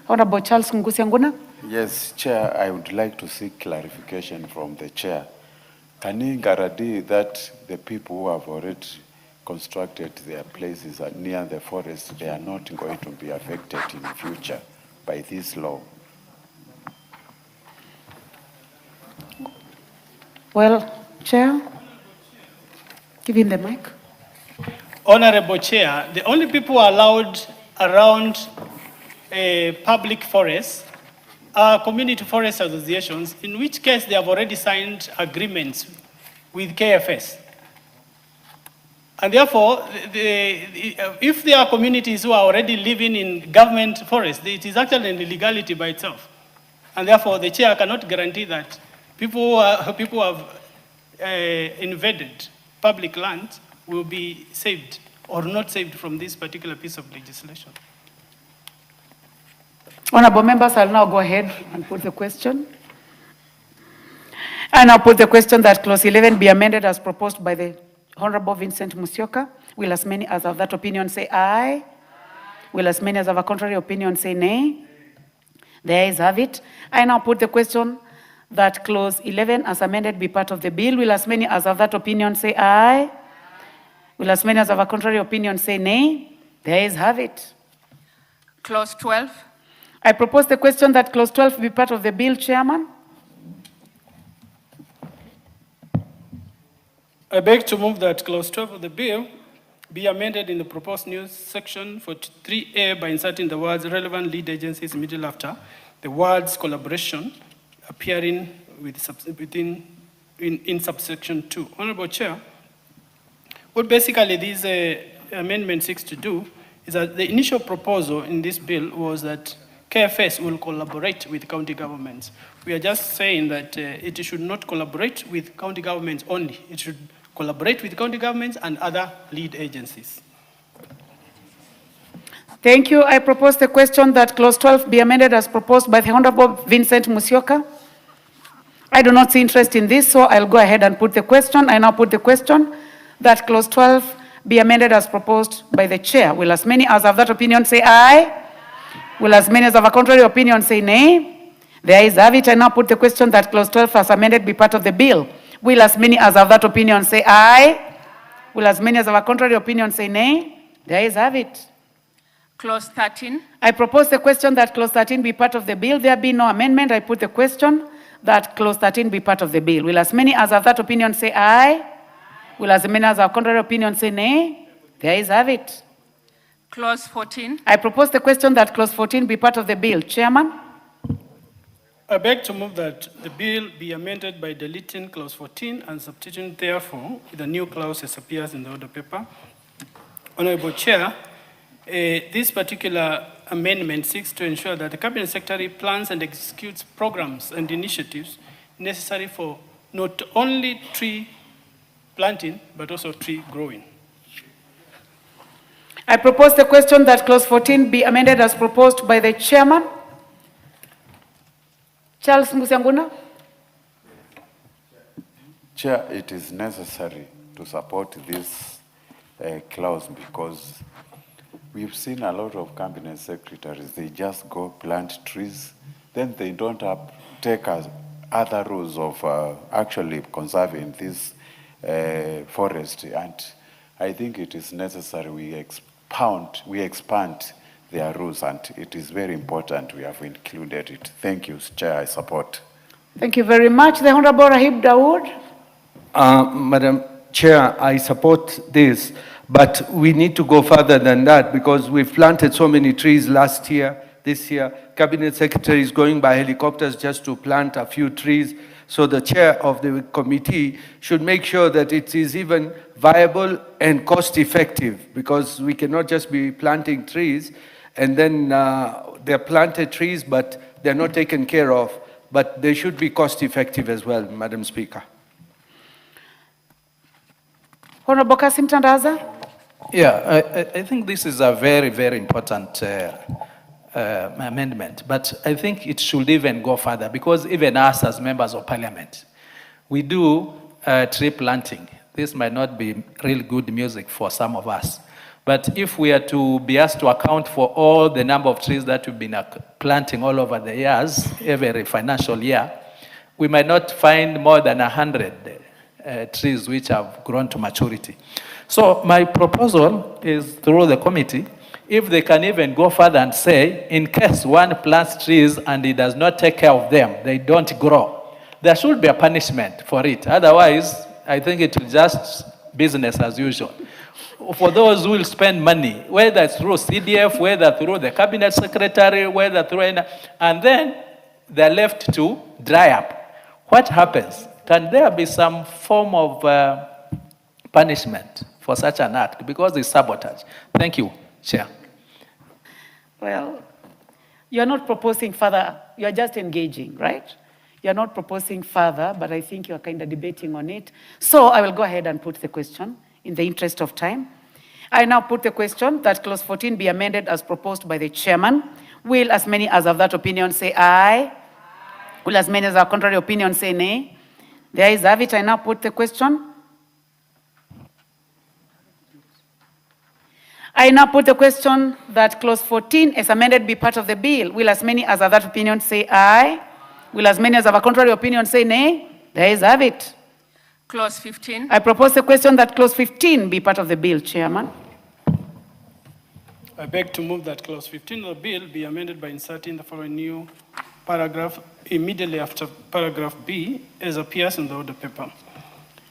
[SPEAKER 10] Honorable Charles Ngusianguna.
[SPEAKER 12] Yes, Chair, I would like to seek clarification from the Chair. Can you guarantee that the people who have already constructed their places near the forest, they are not going to be affected in the future by this law?
[SPEAKER 10] Well, Chair, give him the mic.
[SPEAKER 11] Honorable Chair, the only people allowed around public forests are community forest associations, in which case they have already signed agreements with KFS. And therefore, if there are communities who are already living in government forests, it is actually an illegality by itself. And therefore, the chair cannot guarantee that people who have invaded public land will be saved or not saved from this particular piece of legislation.
[SPEAKER 10] Honorable members, I'll now go ahead and put the question. And I'll put the question that clause 11 be amended as proposed by the Honorable Vincent Musyoka. Will as many as have that opinion say aye? Will as many as have a contrary opinion say nay? The ayes have it. I now put the question that clause 11 as amended be part of the bill. Will as many as have that opinion say aye? Will as many as have a contrary opinion say nay? The ayes have it.
[SPEAKER 2] Clause 12.
[SPEAKER 10] I propose the question that clause 12 be part of the bill, Chairman.
[SPEAKER 11] I beg to move that clause 12 of the bill be amended in the proposed new section for 3A by inserting the words relevant lead agencies immediately after the words collaboration appearing in subsection 2. Honorable Chair, what basically this amendment seeks to do is that the initial proposal in this bill was that KFS will collaborate with county governments. We are just saying that it should not collaborate with county governments only. It should collaborate with county governments and other lead agencies.
[SPEAKER 10] Thank you. I propose the question that clause 12 be amended as proposed by the Honorable Vincent Musyoka. I do not see interest in this, so I'll go ahead and put the question. I now put the question that clause 12 be amended as proposed by the chair. Will as many as have that opinion say aye? Will as many as have a contrary opinion say nay? The ayes have it. I now put the question that clause 12 as amended be part of the bill. Will as many as have that opinion say aye? Will as many as have a contrary opinion say nay? The ayes have it.
[SPEAKER 2] Clause 13.
[SPEAKER 10] I propose the question that clause 13 be part of the bill. There be no amendment. I put the question that clause 13 be part of the bill. Will as many as have that opinion say aye? Will as many as have contrary opinion say nay? The ayes have it.
[SPEAKER 2] Clause 14.
[SPEAKER 10] I propose the question that clause 14 be part of the bill. Chairman?
[SPEAKER 11] I beg to move that the bill be amended by deleting clause 14 and substituting therefore with a new clause as appears in the order paper. Honorable Chair, this particular amendment seeks to ensure that the Cabinet Secretary plans and executes programs and initiatives necessary for not only tree planting, but also tree growing.
[SPEAKER 10] I propose the question that clause 14 be amended as proposed by the chairman. Charles Musanguna.
[SPEAKER 12] Chair, it is necessary to support this clause because we've seen a lot of cabinet secretaries, they just go plant trees, then they don't take other rules of actually conserving this forest. And I think it is necessary we expand their rules, and it is very important we have included it. Thank you, Chair, I support.
[SPEAKER 10] Thank you very much. The Honorable Rahib Dawood.
[SPEAKER 13] Madam Chair, I support this, but we need to go further than that because we've planted so many trees last year, this year. Cabinet Secretary is going by helicopters just to plant a few trees. So the chair of the committee should make sure that it is even viable and cost effective because we cannot just be planting trees and then they're planted trees but they're not taken care of. But they should be cost effective as well, Madam Speaker.
[SPEAKER 10] Honorable Kasim Tandaza.
[SPEAKER 7] Yeah, I think this is a very, very important amendment, but I think it should even go further because even us as members of parliament, we do tree planting. This might not be real good music for some of us, but if we are to be asked to account for all the number of trees that we've been planting all over the years, every financial year, we might not find more than 100 trees which have grown to maturity. So my proposal is through the committee, if they can even go further and say, in case one plants trees and he does not take care of them, they don't grow, there should be a punishment for it. Otherwise, I think it will just business as usual. For those who will spend money, whether it's through CDF, whether through the cabinet secretary, whether through any, and then they're left to dry up. What happens? Can there be some form of punishment for such an act? Because it's sabotage. Thank you, Chair.
[SPEAKER 10] Well, you're not proposing further, you're just engaging, right? You're not proposing further, but I think you're kind of debating on it. So I will go ahead and put the question in the interest of time. I now put the question that clause 14 be amended as proposed by the chairman. Will as many as have that opinion say aye? Will as many as have contrary opinion say nay? The ayes have it. I now put the question. I now put the question that clause 14 as amended be part of the bill. Will as many as have that opinion say aye? Will as many as have a contrary opinion say nay? The ayes have it.
[SPEAKER 2] Clause 15.
[SPEAKER 10] I propose the question that clause 15 be part of the bill, Chairman.
[SPEAKER 11] I beg to move that clause 15 of the bill be amended by inserting the following new paragraph immediately after paragraph B as appears in the order paper.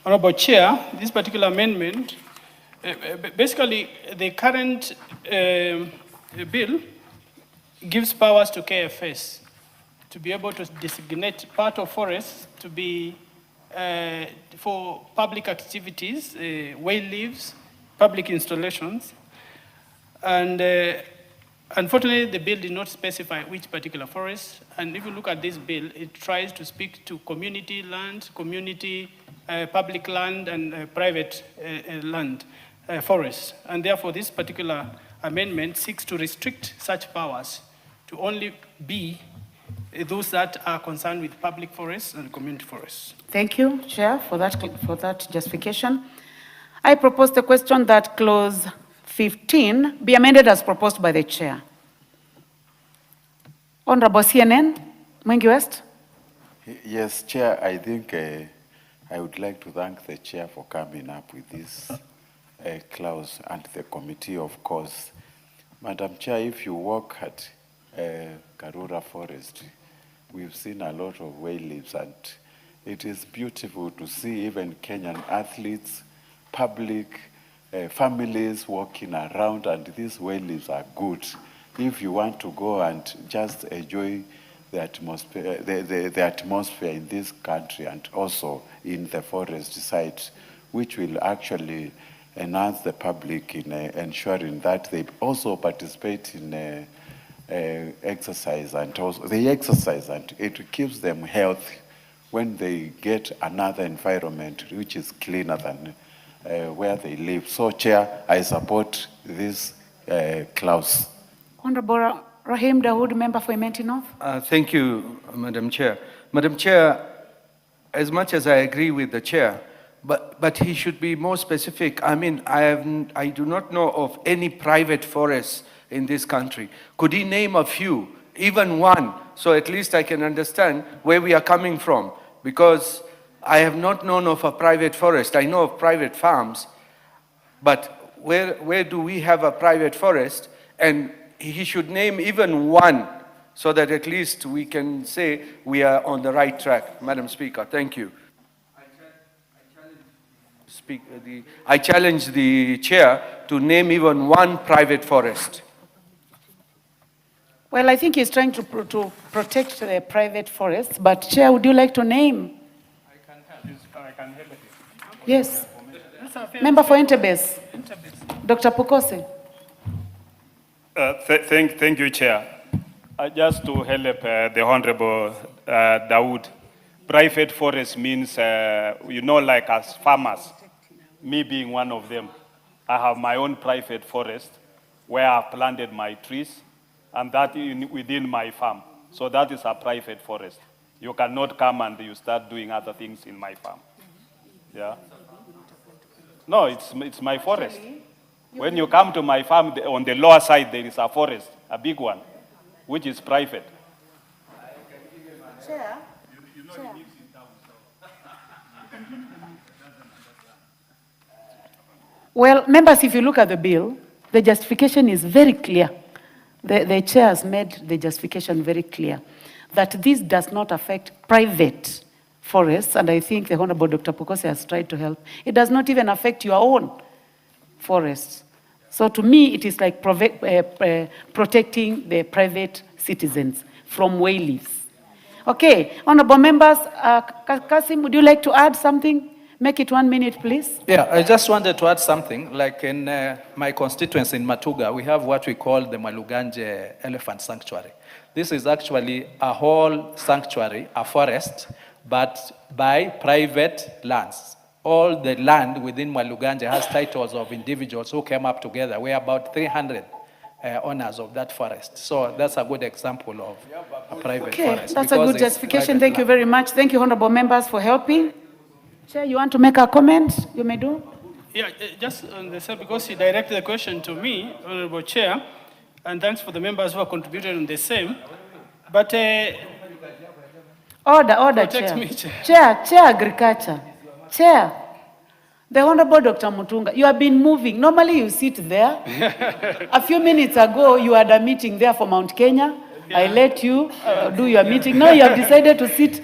[SPEAKER 11] Honorable Chair, this particular amendment, basically the current bill gives powers to KFS to be able to designate part of forests to be for public activities, way leaves, public installations. And unfortunately, the bill did not specify which particular forest. And if you look at this bill, it tries to speak to community land, community public land, and private land, forests. And therefore, this particular amendment seeks to restrict such powers to only be those that are concerned with public forests and community forests.
[SPEAKER 10] Thank you, Chair, for that justification. I propose the question that clause 15 be amended as proposed by the Chair. Honorable CNN, Mwingi West.
[SPEAKER 12] Yes, Chair, I think I would like to thank the Chair for coming up with this clause and the committee, of course. Madam Chair, if you walk at Karura Forestry, we've seen a lot of whale-lives, and it is beautiful to see even Kenyan athletes, public, families walking around, and these whale-lives are good. If you want to go and just enjoy the atmosphere, the atmosphere in this country and also in the forest sites, which will actually enhance the public in ensuring that they also participate in exercise, and also they exercise, and it keeps them healthy when they get another environment which is cleaner than where they live. So, Chair, I support this clause.
[SPEAKER 10] Honorable Rahim Dawood, member for Imenti North.
[SPEAKER 13] Thank you, Madam Chair. Madam Chair, as much as I agree with the Chair, but he should be more specific. I mean, I do not know of any private forests in this country. Could he name a few, even one, so at least I can understand where we are coming from? Because I have not known of a private forest. I know of private farms, but where do we have a private forest? And he should name even one, so that at least we can say we are on the right track. Madam Speaker, thank you. I challenge the Chair to name even one private forest.
[SPEAKER 10] Well, I think he's trying to protect the private forests, but Chair, would you like to name?
[SPEAKER 11] I can help it.
[SPEAKER 10] Yes. Member for Entebes, Dr. Pukose.
[SPEAKER 14] Thank you, Chair. Just to help the Honorable Dawood, private forest means, like as farmers, me being one of them, I have my own private forest where I've planted my trees, and that within my farm. So that is a private forest. You cannot come and you start doing other things in my farm. Yeah. No, it's my forest. When you come to my farm, on the lower side, there is a forest, a big one, which is private.
[SPEAKER 10] Chair. Well, members, if you look at the bill, the justification is very clear. The Chair has made the justification very clear that this does not affect private forests, and I think the Honorable Dr. Pukose has tried to help. It does not even affect your own forests. So to me, it is like protecting the private citizens from whale-lives. Okay, honorable members, Kasim, would you like to add something? Make it 1 minute, please.
[SPEAKER 7] Yeah, I just wanted to add something. Like in my constituency in Matuga, we have what we call the Maluganje Elephant Sanctuary. This is actually a whole sanctuary, a forest, but by private lands. All the land within Maluganje has titles of individuals who came up together. We're about 300 owners of that forest. So that's a good example of a private forest.
[SPEAKER 10] That's a good justification. Thank you very much. Thank you, honorable members, for helping. Chair, you want to make a comment? You may do.
[SPEAKER 11] Yeah, just on the same, because you directed the question to me, Honorable Chair, and thanks for the members who have contributed on the same. But
[SPEAKER 10] order, Chair. Chair, agriculture. Chair, the Honorable Dr. Mutunga, you have been moving. Normally you sit there. A few minutes ago, you had a meeting there for Mount Kenya. Yeah. I let you do your meeting. Now you have decided to sit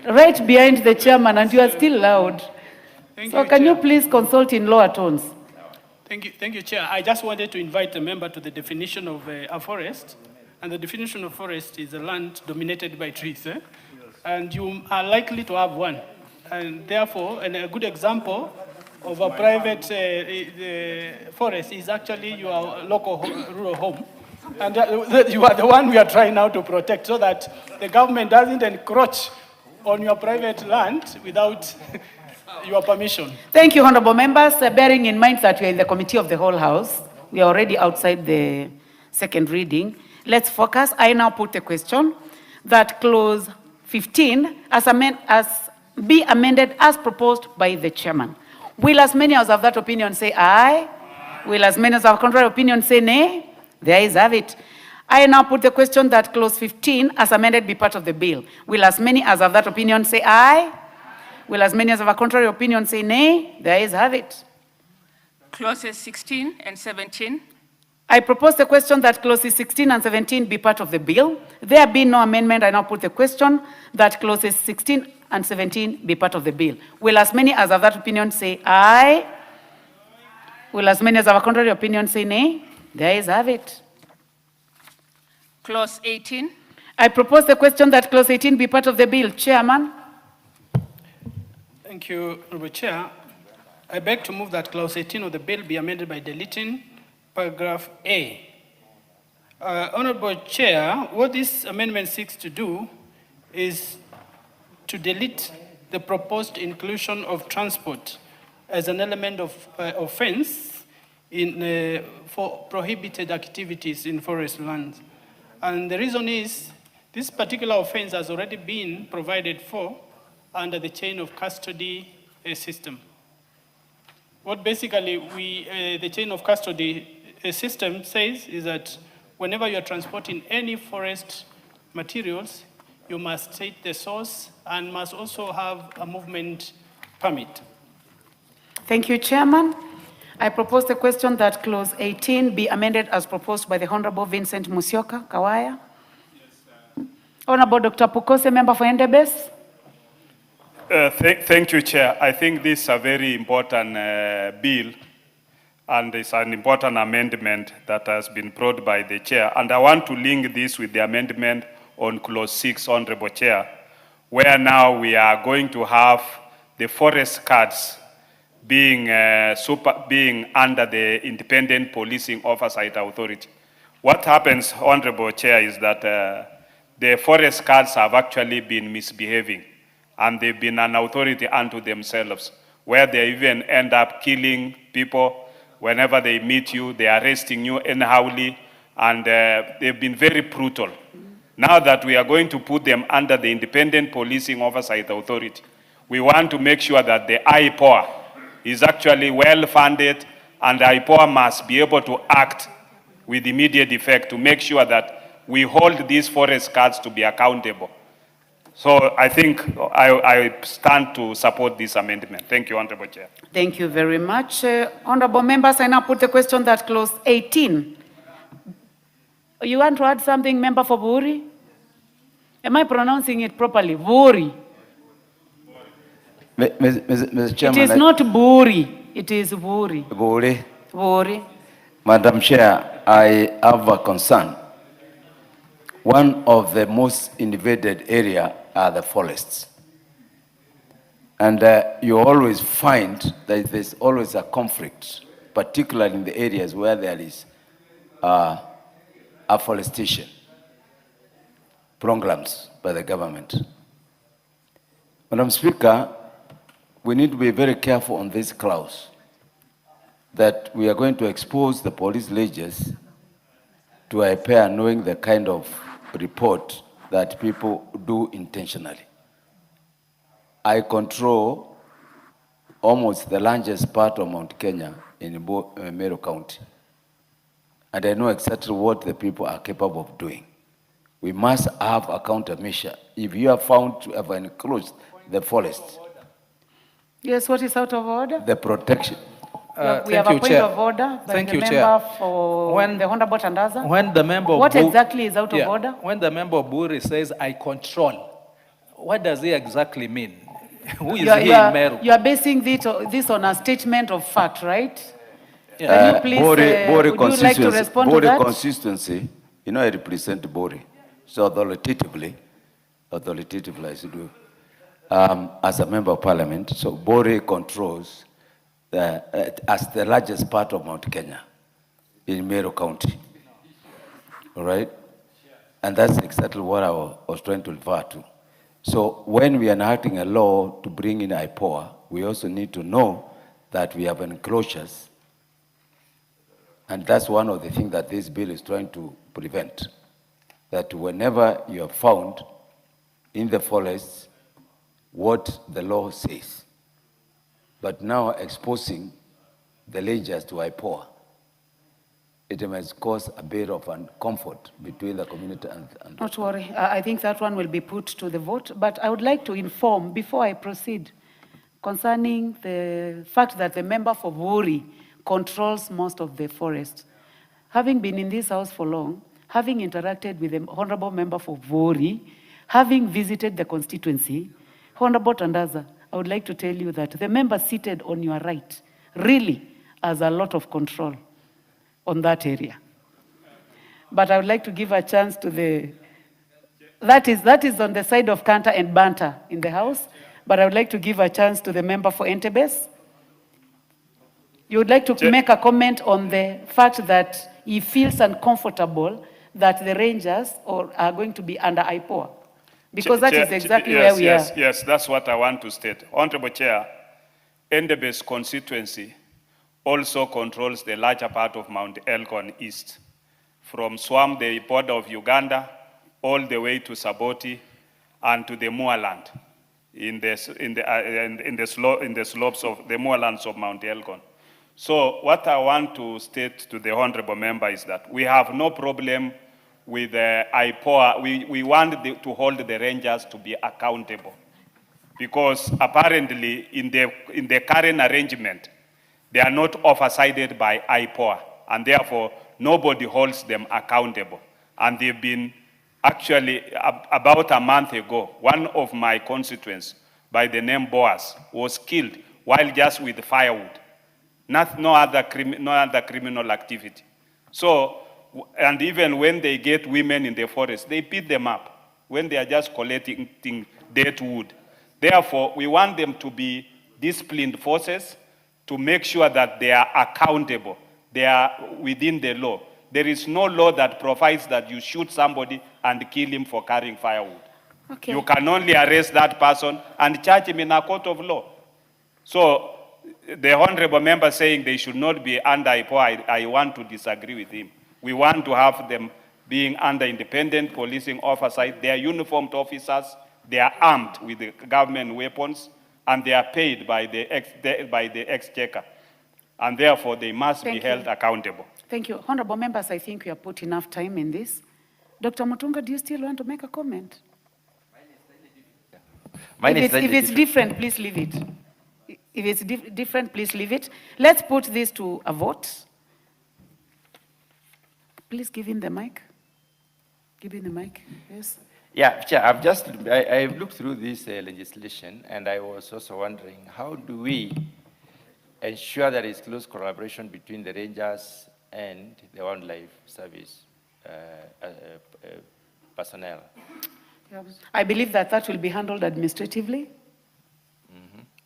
[SPEAKER 10] right behind the chairman, and you are still loud. Can you please consult in lower tones?
[SPEAKER 11] Thank you, Chair. I just wanted to invite the member to the definition of a forest. And the definition of forest is a land dominated by trees. Yes. And you are likely to have one. And therefore, a good example of a private forest is actually your local rural home. And you are the one we are trying now to protect, so that the government doesn't encroach on your private land without your permission.
[SPEAKER 10] Thank you, honorable members. Bearing in mind that we are in the committee of the whole house, we are already outside the second reading. Let's focus. I now put the question that clause 15 be amended as proposed by the chairman. Will as many as of that opinion say aye? Will as many as of contrary opinion say nay? The ayes have it. I now put the question that clause 15 as amended be part of the bill. Will as many as of that opinion say aye? Will as many as of a contrary opinion say nay? The ayes have it.
[SPEAKER 2] Clauses 16 and 17.
[SPEAKER 10] I propose the question that clauses 16 and 17 be part of the bill. There being no amendment, I now put the question that clauses 16 and 17 be part of the bill. Will as many as of that opinion say aye? Will as many as of a contrary opinion say nay? The ayes have it.
[SPEAKER 2] Clause 18.
[SPEAKER 10] I propose the question that clause 18 be part of the bill. Chairman.
[SPEAKER 11] Thank you, Honorable Chair. I beg to move that clause 18 of the bill be amended by deleting paragraph A. Honorable Chair, what this amendment seeks to do is to delete the proposed inclusion of transport as an element of offense for prohibited activities in forest lands. And the reason is this particular offense has already been provided for under the chain of custody system. What basically the chain of custody system says is that whenever you're transporting any forest materials, you must state the source and must also have a movement permit.
[SPEAKER 10] Thank you, Chairman. I propose the question that clause 18 be amended as proposed by the Honorable Vincent Musyoka Kawaya. Yes, Honorable Dr. Pukose, member for Endebess.
[SPEAKER 14] Thank you, Chair. I think this is a very important bill, and it's an important amendment that has been brought by the Chair. And I want to link this with the amendment on clause 6, Honorable Chair, where now we are going to have the forest cards being under the Independent Policing Oversight Authority. What happens, Honorable Chair, is that the forest cards have actually been misbehaving, and they've been an authority unto themselves, where they even end up killing people. Whenever they meet you, they are arresting you anyhowly, and they've been very brutal. Now that we are going to put them under the Independent Policing Oversight Authority, we want to make sure that the IPOA is actually well-funded, and the IPOA must be able to act with immediate effect to make sure that we hold these forest cards to be accountable. So I think I stand to support this amendment. Thank you, Honorable Chair.
[SPEAKER 10] Thank you very much. Honorable members, I now put the question that clause 18. You want to add something, member for Buri? Am I pronouncing it properly? Buri.
[SPEAKER 15] Mr. Chairman,
[SPEAKER 10] it is not Buri, it is Buri.
[SPEAKER 15] Buri.
[SPEAKER 10] Buri.
[SPEAKER 15] Madam Chair, I have a concern. One of the most invaded areas are the forests. And you always find that there's always a conflict, particularly in the areas where there is afforestation programs by the government. Madam Speaker, we need to be very careful on this clause that we are going to expose the police leaders to a pair knowing the kind of report that people do intentionally. I control almost the largest part of Mount Kenya in Meru County. And I know exactly what the people are capable of doing. We must have a countermeasure. If you are found to have encroached the forest.
[SPEAKER 10] Yes, what is out of order?
[SPEAKER 15] The protection.
[SPEAKER 10] We have a point of order by the member for the Honorable Tandaza.
[SPEAKER 7] When the member
[SPEAKER 10] what exactly is out of order?
[SPEAKER 7] When the member of Buri says, I control, what does he exactly mean? Who is he in Meru?
[SPEAKER 10] You are basing this on a statement of fact, right?
[SPEAKER 15] Yeah.
[SPEAKER 10] Can you please, would you like to respond to that?
[SPEAKER 15] Consistency, you know, I represent Bori. So authoritatively I should do, as a member of parliament, so Bori controls as the largest part of Mount Kenya in Meru County. All right? And that's exactly what I was trying to refer to. So when we are enacting a law to bring in IPOA, we also need to know that we have enclosures And that's one of the things that this bill is trying to prevent. That whenever you are found in the forest, what the law says, but now exposing the rangers to IPOA, it must cause a bit of uncomfort between the community and
[SPEAKER 10] Not worry, I think that one will be put to the vote, but I would like to inform, before I proceed, concerning the fact that the member for Vuri controls most of the forest. Having been in this house for long, having interacted with the honorable member for Vuri, having visited the constituency, Honorable Tandaza, I would like to tell you that the member seated on your right really has a lot of control on that area. But I would like to give a chance to the, that is on the side of Kanta and Banta in the house, but I would like to give a chance to the member for Entebes. You would like to make a comment on the fact that he feels uncomfortable that the rangers are going to be under IPOA. Because that is exactly where we are.
[SPEAKER 14] Yes, that's what I want to state. Honorable Chair, Entebes constituency also controls the larger part of Mount Elgon East, from Swam, the border of Uganda, all the way to Saboti and to the moorland in the slopes of the moorlands of Mount Elgon. So what I want to state to the honorable member is that we have no problem with IPOA. We want to hold the rangers to be accountable, because apparently in the current arrangement, they are not oversighted by IPOA, and therefore nobody holds them accountable. And they've been actually, about a month ago, one of my constituents by the name Boaz was killed while just with firewood. No other criminal activity. So, and even when they get women in the forest, they beat them up when they are just collecting dead wood. Therefore, we want them to be disciplined forces to make sure that they are accountable. They are within the law. There is no law that provides that you shoot somebody and kill him for carrying firewood.
[SPEAKER 10] Okay.
[SPEAKER 14] You can only arrest that person and charge him in a court of law. So, the honorable member saying they should not be under IPOA, I want to disagree with him. We want to have them being under independent policing oversight. They are uniformed officers, they are armed with the government weapons, and they are paid by the exchequer. And therefore, they must be held accountable.
[SPEAKER 10] Thank you. Honorable members, I think we have put enough time in this. Dr. Mutunga, do you still want to make a comment? If it's different, please leave it. If it's different, please leave it. Let's put this to a vote. Please give him the mic. Give him the mic, yes.
[SPEAKER 16] Yeah, Chair, I've looked through this legislation, and I was also wondering, how do we ensure there is close collaboration between the rangers and the wildlife service personnel?
[SPEAKER 10] I believe that will be handled administratively.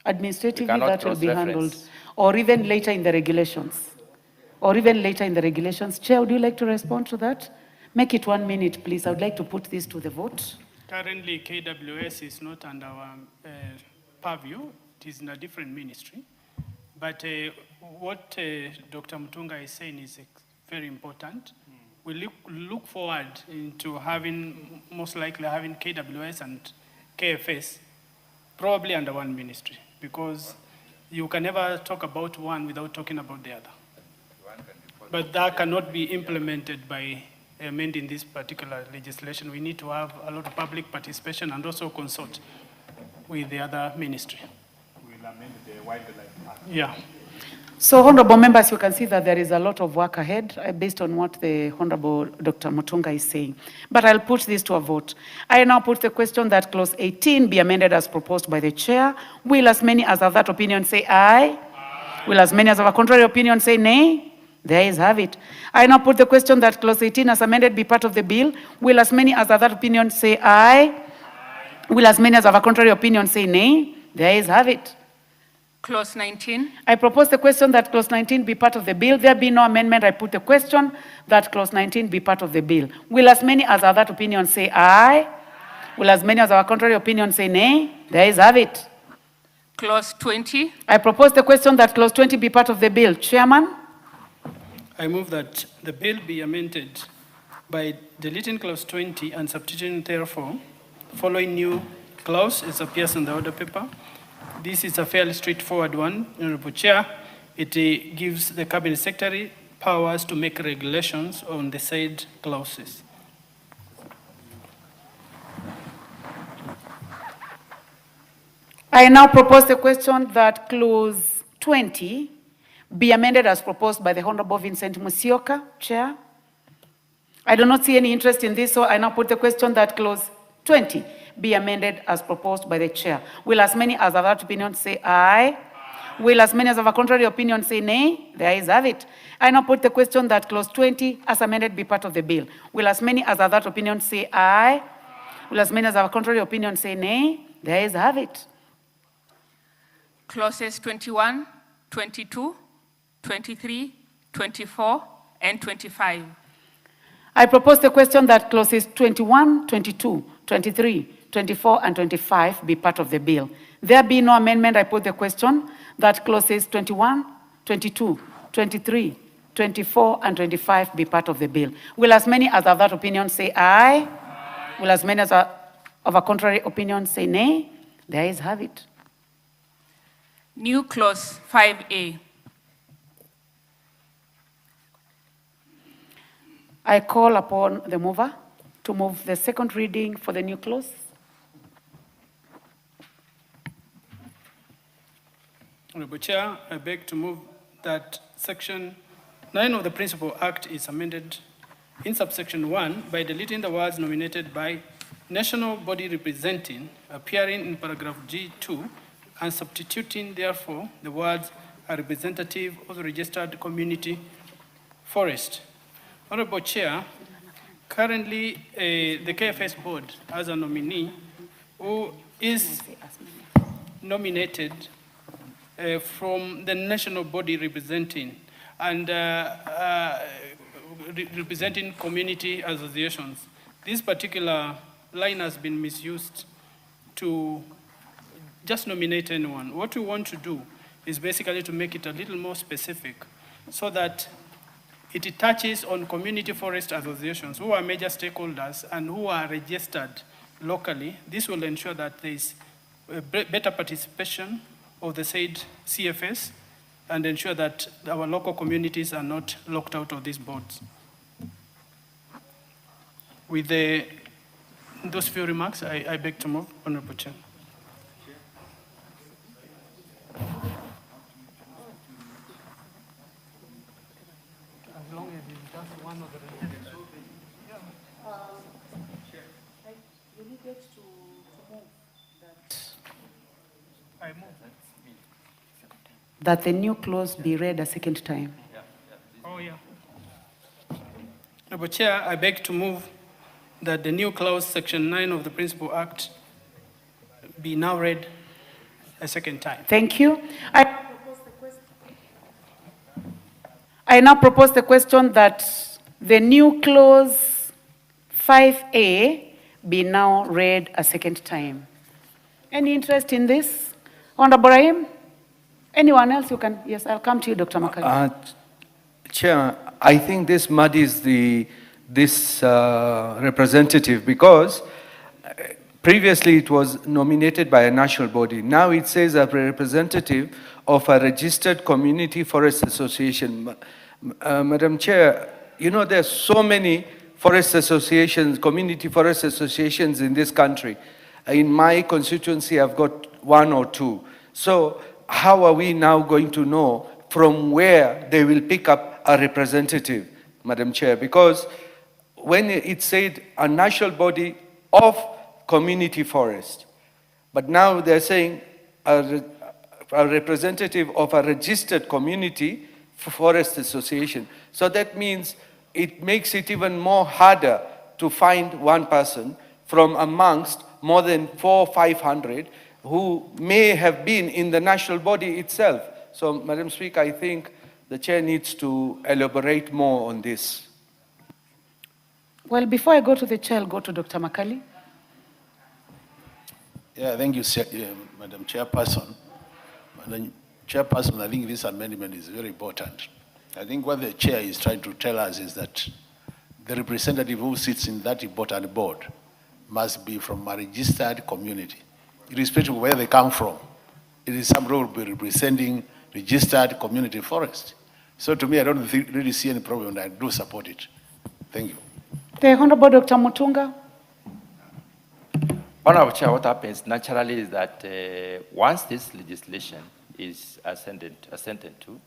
[SPEAKER 10] Administratively, that will be handled, or even later in the regulations. Chair, would you like to respond to that? Make it 1 minute, please. I would like to put this to the vote.
[SPEAKER 11] Currently, KWS is not under our purview. It is in a different ministry. But what Dr. Mutunga is saying is very important. We look forward into having, most likely having KWS and KFS probably under one ministry, because you can never talk about one without talking about the other. But that cannot be implemented by amending this particular legislation. We need to have a lot of public participation and also consult with the other ministry.
[SPEAKER 14] We'll amend the Wildlife Act.
[SPEAKER 11] Yeah.
[SPEAKER 10] So, honorable members, you can see that there is a lot of work ahead based on what the Honorable Dr. Mutunga is saying. But I'll put this to a vote. I now put the question that clause 18 be amended as proposed by the chair. Will as many as have that opinion say aye? Aye. Will as many as have a contrary opinion say nay? The ayes have it. I now put the question that clause 18 as amended be part of the bill. Will as many as have that opinion say aye? Aye. Will as many as have a contrary opinion say nay? The ayes have it.
[SPEAKER 2] Clause 19.
[SPEAKER 10] I propose the question that clause 19 be part of the bill. There be no amendment. I put the question that clause 19 be part of the bill. Will as many as have that opinion say aye? Aye. Will as many as have a contrary opinion say nay? The ayes have it.
[SPEAKER 2] Clause 20.
[SPEAKER 10] I propose the question that clause 20 be part of the bill. Chairman?
[SPEAKER 11] I move that the bill be amended by deleting clause 20 and substituting therefore, following new clause as appears on the order paper. This is a fairly straightforward one, Honorable Chair. It gives the Cabinet Secretary powers to make regulations on the said clauses.
[SPEAKER 10] I now propose the question that clause 20 be amended as proposed by the Honorable Vincent Musyoka, Chair. I do not see any interest in this, so I now put the question that clause 20 be amended as proposed by the Chair. Will as many as have that opinion say aye? Will as many as have a contrary opinion say nay? The ayes have it. I now put the question that clause 20 as amended be part of the bill. Will as many as have that opinion say aye? Will as many as have a contrary opinion say nay? The ayes have it.
[SPEAKER 2] Clauses 21, 22, 23, 24, and 25.
[SPEAKER 10] I propose the question that clauses 21, 22, 23, 24, and 25 be part of the bill. There be no amendment, I put the question that clauses 21, 22, 23, 24, and 25 be part of the bill. Will as many as have that opinion say aye? Aye. Will as many as of a contrary opinion say nay? The ayes have it.
[SPEAKER 2] New clause 5A.
[SPEAKER 10] I call upon the mover to move the second reading for the new clause.
[SPEAKER 11] Honorable Chair, I beg to move that Section 9 of the Principal Act is amended in subsection 1 by deleting the words nominated by national body representing appearing in paragraph G2 and substituting, therefore, the words a representative of the registered community forest. Honorable Chair, currently the KFS board has a nominee who is nominated from the national body representing and representing community associations. This particular line has been misused to just nominate anyone. What we want to do is basically to make it a little more specific so that it touches on community forest associations who are major stakeholders and who are registered locally. This will ensure that there is better participation of the said CFS and ensure that our local communities are not locked out of these boards. With those few remarks, I beg to move, Honorable Chair. As long as it's just one of the
[SPEAKER 10] You needed to move that. I move that the new clause be read a second time.
[SPEAKER 11] Oh, yeah. Honorable Chair, I beg to move that the new clause, Section 9 of the Principal Act, be now read a second time.
[SPEAKER 10] Thank you. I now propose the question that the new clause 5A be now read a second time. Any interest in this? Honorable Rahim? Anyone else you can? Yes, I'll come to you, Dr. Makali.
[SPEAKER 13] Chair, I think this muddies this representative because previously it was nominated by a national body. Now it says a representative of a registered community forest association. Madam Chair, you know there's so many forest associations, community forest associations in this country. In my constituency, I've got one or two. So how are we now going to know from where they will pick up a representative, Madam Chair? Because when it said a national body of community forest, but now they're saying a representative of a registered community forest association. So that means it makes it even more harder to find one person from amongst more than 400 or 500 who may have been in the national body itself. So, Madam Speaker, I think the chair needs to elaborate more on this.
[SPEAKER 10] Well, before I go to the chair, I'll go to Dr. Makali.
[SPEAKER 17] Yeah, thank you, Madam Chairperson. Madam Chairperson, I think this amendment is very important. I think what the chair is trying to tell us is that the representative who sits in that important board must be from a registered community, irrespective of where they come from. It is some role be representing registered community forest. So to me, I don't really see any problem, and I do support it. Thank you.
[SPEAKER 10] The Honorable Dr. Mutunga.
[SPEAKER 16] Honorable Chair, what happens naturally is that once this legislation is assented to,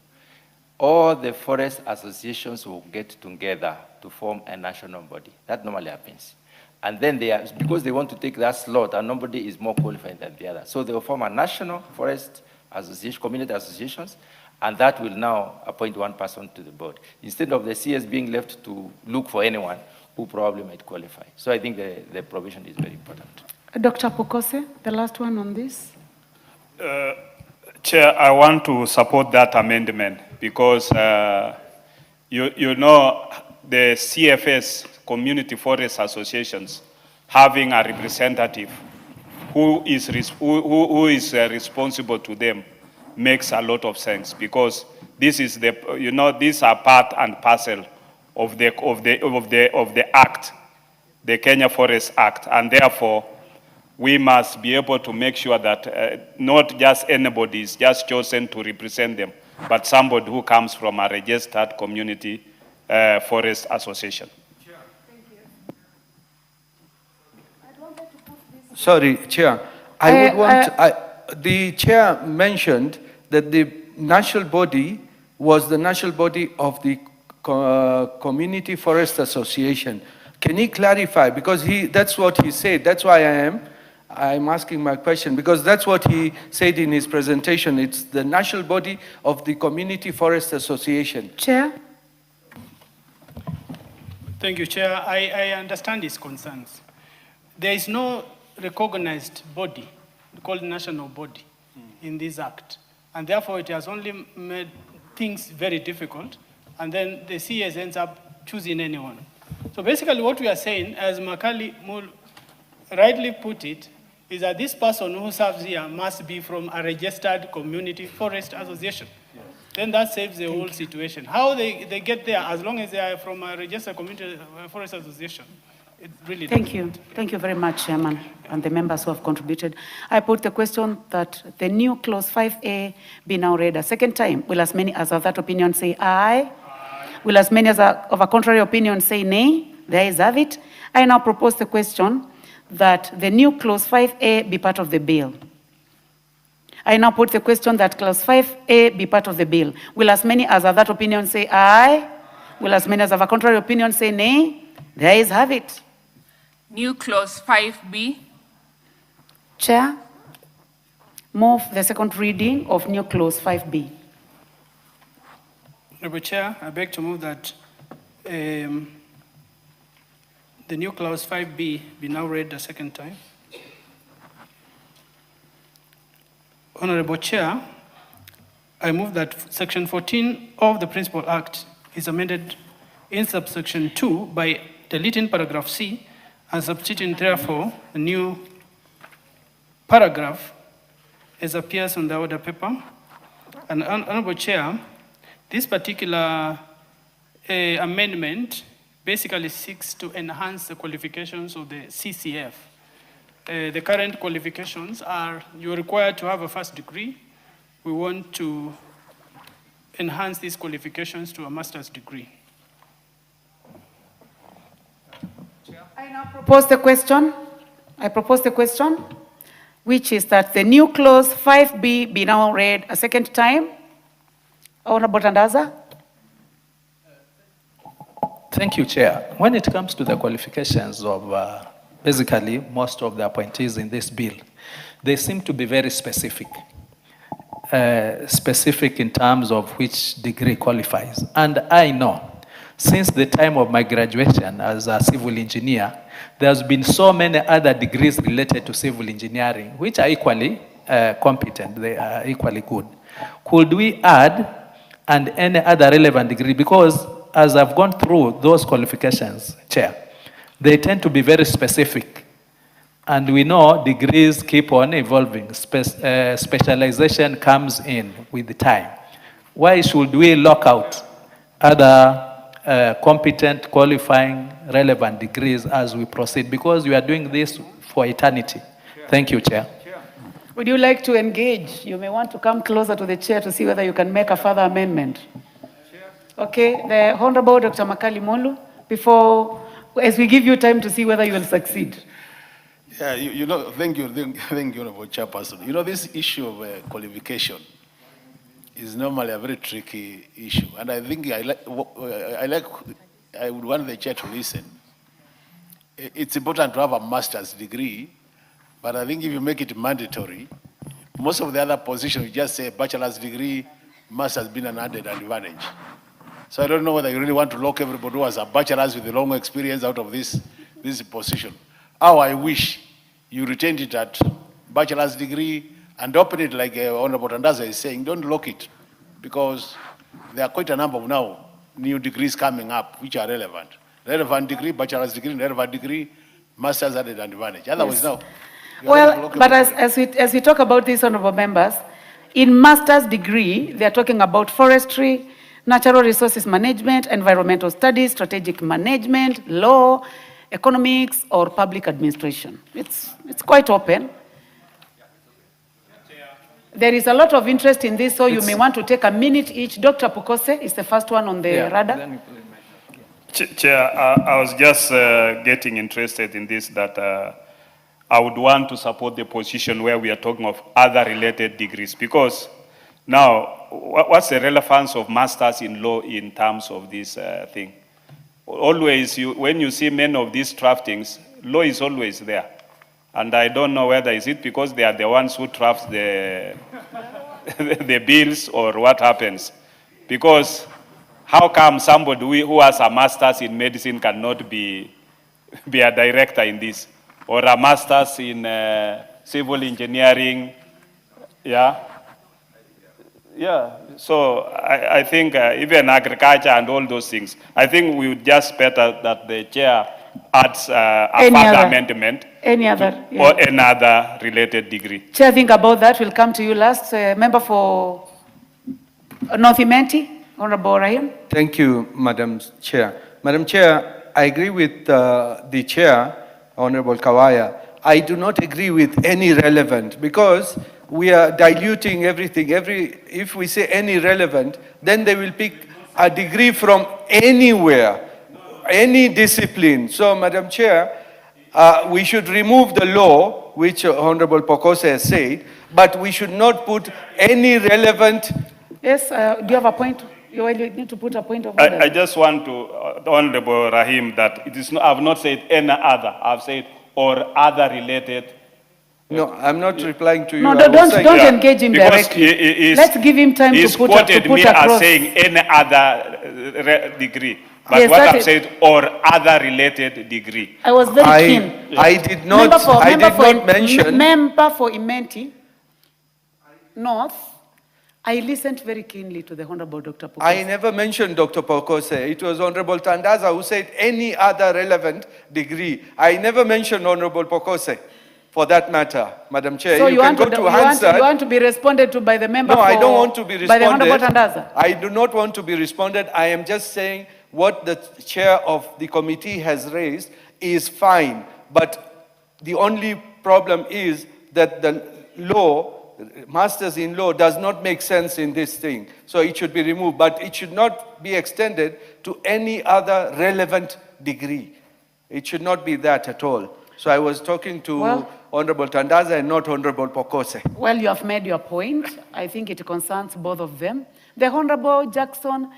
[SPEAKER 16] all the forest associations will get together to form a national body. That normally happens. And then because they want to take that slot and nobody is more qualified than the other. So they will form a national forest association, community associations, and that will now appoint one person to the board, instead of the CS being left to look for anyone who probably might qualify. So I think the provision is very important.
[SPEAKER 10] Dr. Pokose, the last one on this.
[SPEAKER 14] Chair, I want to support that amendment because you know the CFS, Community Forest Associations, having a representative who is responsible to them makes a lot of sense, because this is these are part and parcel of the Act, the Kenya Forest Act, and therefore we must be able to make sure that not just anybody is just chosen to represent them, but somebody who comes from a registered community forest association.
[SPEAKER 13] Sorry, Chair. The Chair mentioned that the national body was the national body of the Community Forest Association. Can he clarify? Because that's what he said. That's why I'm asking my question, because that's what he said in his presentation. It's the national body of the Community Forest Association.
[SPEAKER 10] Chair?
[SPEAKER 11] Thank you, Chair. I understand his concerns. There is no recognized body called national body in this act, and therefore it has only made things very difficult, and then the CS ends up choosing anyone. So basically what we are saying, as Makali Mul rightly put it, is that this person who serves here must be from a registered community forest association. Yes. Then that saves the whole situation. How they get there, as long as they are from a registered community forest association, it really
[SPEAKER 10] Thank you. Thank you very much, Chairman, and the members who have contributed. I put the question that the new clause 5A be now read a second time. Will as many as of that opinion say aye? Will as many as of a contrary opinion say nay? The ayes have it. I now propose the question that the new clause 5A be part of the bill. I now put the question that clause 5A be part of the bill. Will as many as of that opinion say aye? Will as many as of a contrary opinion say nay? The ayes have it.
[SPEAKER 2] New clause 5B.
[SPEAKER 10] Chair, move the second reading of new clause 5B.
[SPEAKER 11] Honorable Chair, I beg to move that the new clause 5B be now read a second time. Honorable Chair, I move that section 14 of the Principal Act is amended in subsection 2 by deleting paragraph C and substituting therefore a new paragraph as appears on the order paper. And Honorable Chair, this particular amendment basically seeks to enhance the qualifications of the CCF. The current qualifications are you're required to have a first degree. We want to enhance these qualifications to a master's degree.
[SPEAKER 10] I now propose the question. I propose the question, which is that the new clause 5B be now read a second time. Honorable Tandaza.
[SPEAKER 7] Thank you, Chair. When it comes to the qualifications of basically most of the appointees in this bill, they seem to be very specific. Specific in terms of which degree qualifies. And I know, since the time of my graduation as a civil engineer, there's been so many other degrees related to civil engineering, which are equally competent, they are equally good. Could we add and any other relevant degree? Because as I've gone through those qualifications, Chair, they tend to be very specific. And we know degrees keep on evolving. Specialization comes in with the time. Why should we lock out other competent, qualifying, relevant degrees as we proceed, because we are doing this for eternity. Thank you, Chair.
[SPEAKER 10] Would you like to engage? You may want to come closer to the chair to see whether you can make a further amendment. Okay, the Honorable Dr. Makali Molu, before, as we give you time to see whether you will succeed.
[SPEAKER 17] Yeah, you know, thank you, Honorable Chairperson. You know, this issue of qualification is normally a very tricky issue, and I think I would want the chair to listen. It's important to have a master's degree, but I think if you make it mandatory, most of the other positions, you just say bachelor's degree must have been an added advantage. So I don't know whether you really want to lock everybody who has a bachelor's with a long experience out of this position. How I wish you retained it at bachelor's degree and open it like Honorable Tandaza is saying. Don't lock it, because there are quite a number of now new degrees coming up which are relevant. Relevant degree, bachelor's degree, relevant degree, master's added advantage. Otherwise,
[SPEAKER 10] Yes.
[SPEAKER 17] now.
[SPEAKER 10] Well, but as we talk about this, honorable members, in master's degree, they are talking about forestry, natural resources management, environmental studies, strategic management, law, economics, or public administration. It's quite open. There is a lot of interest in this, so you may want to take a minute each. Dr. Pukose is the first one on the radar.
[SPEAKER 14] Chair, I was just getting interested in this, that I would want to support the position where we are talking of other related degrees, because now, what's the relevance of masters in law in terms of this thing? Always, when you see many of these draftings, law is always there. And I don't know whether is it because they are the ones who draft the bills, or what happens. Because how come somebody who has a master's in medicine cannot be a director in this? Or a master's in civil engineering, yeah? Yeah, so I think even agriculture and all those things, I think we would just better that the chair adds a further amendment.
[SPEAKER 10] Any other? Yeah.
[SPEAKER 14] Or another related degree.
[SPEAKER 10] Chair, think about that. We'll come to you last. Member for North Imenti, Honorable Rahim.
[SPEAKER 13] Thank you, Madam Chair. Madam Chair, I agree with the Chair, Honorable Kawaya. I do not agree with any relevant, because we are diluting everything. If we say any relevant, then they will pick a degree from anywhere, any discipline. So, Madam Chair, we should remove the law, which Honorable Pokose has said, but we should not put any relevant.
[SPEAKER 10] Yes, do you have a point? You need to put a point of
[SPEAKER 14] I just want to, Honorable Rahim, that it is not, I have not said any other. I have said or other related.
[SPEAKER 13] No, I'm not replying to you.
[SPEAKER 10] No, don't engage him directly. Let's give him time to put across. He quoted me
[SPEAKER 14] as saying any other degree. But yes, what I've said, or other related degree.
[SPEAKER 10] I was very keen.
[SPEAKER 13] I did not mention.
[SPEAKER 10] Member for Imenti North, I listened very keenly to the Honorable Dr. Pokose.
[SPEAKER 13] I never mentioned Dr. Pokose. It was Honorable Tandaza who said any other relevant degree. I never mentioned Honorable Pokose, for that matter, Madam Chair.
[SPEAKER 10] So you want to be responded to by the member?
[SPEAKER 13] No, I don't want to be responded.
[SPEAKER 10] By the Honorable Tandaza?
[SPEAKER 13] I do not want to be responded. I am just saying what the chair of the committee has raised is fine. But the only problem is that the law, masters in law, does not make sense in this thing. So it should be removed, but it should not be extended to any other relevant degree. It should not be that at all. So I was talking to Honorable Tandaza and not Honorable Pokose.
[SPEAKER 10] Well, you have made your point. I think it concerns both of them. The Honorable Jackson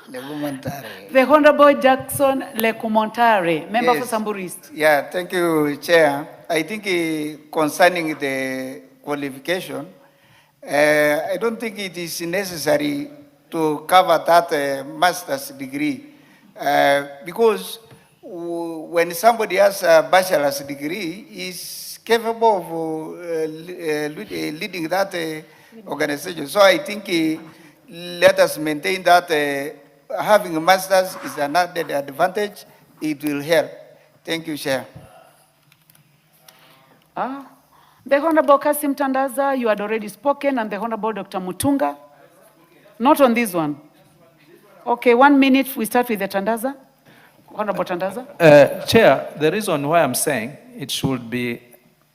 [SPEAKER 10] The Honorable Jackson Lekumontare, member for Samburu East.
[SPEAKER 18] Yeah, thank you, Chair. I think concerning the qualification, I don't think it is necessary to cover that master's degree because when somebody has a bachelor's degree, is capable of leading that organization. So I think let us maintain that having a master's is an added advantage. It will help. Thank you, Chair.
[SPEAKER 10] The Honorable Kasim Tandaza, you had already spoken, and the Honorable Dr. Mutunga. Not on this one. Okay, 1 minute, we start with the Tandaza. Honorable Tandaza.
[SPEAKER 7] Chair, the reason why I'm saying it should be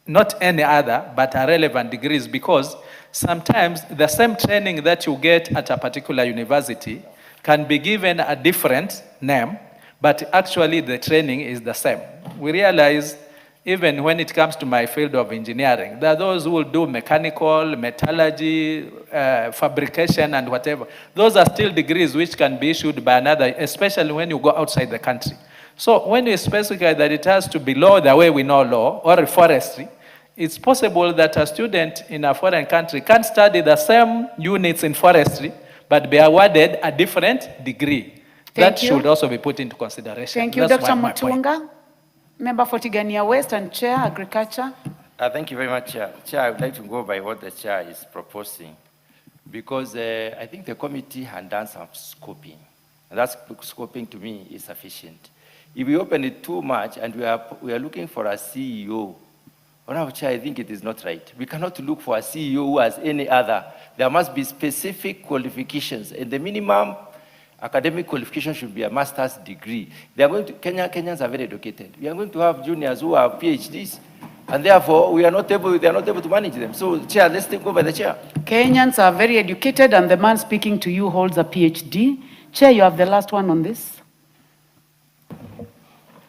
[SPEAKER 7] not any other, but a relevant degrees, because sometimes the same training that you get at a particular university can be given a different name, but actually the training is the same. We realize, even when it comes to my field of engineering, there are those who will do mechanical, metallurgy, fabrication, and whatever. Those are still degrees which can be issued by another, especially when you go outside the country. So when you specify that it has to be law the way we know law, or forestry, it's possible that a student in a foreign country can study the same units in forestry, but be awarded a different degree. That should also be put into consideration.
[SPEAKER 10] Thank you, Dr. Mutunga. Member for Tigania West and Chair, Agriculture.
[SPEAKER 16] Thank you very much, Chair. Chair, I would like to go by what the Chair is proposing, because I think the committee had done some scoping, and that scoping to me is sufficient. If we open it too much and we are looking for a CEO, Honorable Chair, I think it is not right. We cannot look for a CEO who has any other. There must be specific qualifications, and the minimum academic qualification should be a master's degree. They are going to, Kenyans are very educated. We are going to have juniors who have PhDs, and therefore they are not able to manage them. So, Chair, let's take over the Chair.
[SPEAKER 10] Kenyans are very educated, and the man speaking to you holds a PhD. Chair, you have the last one on this.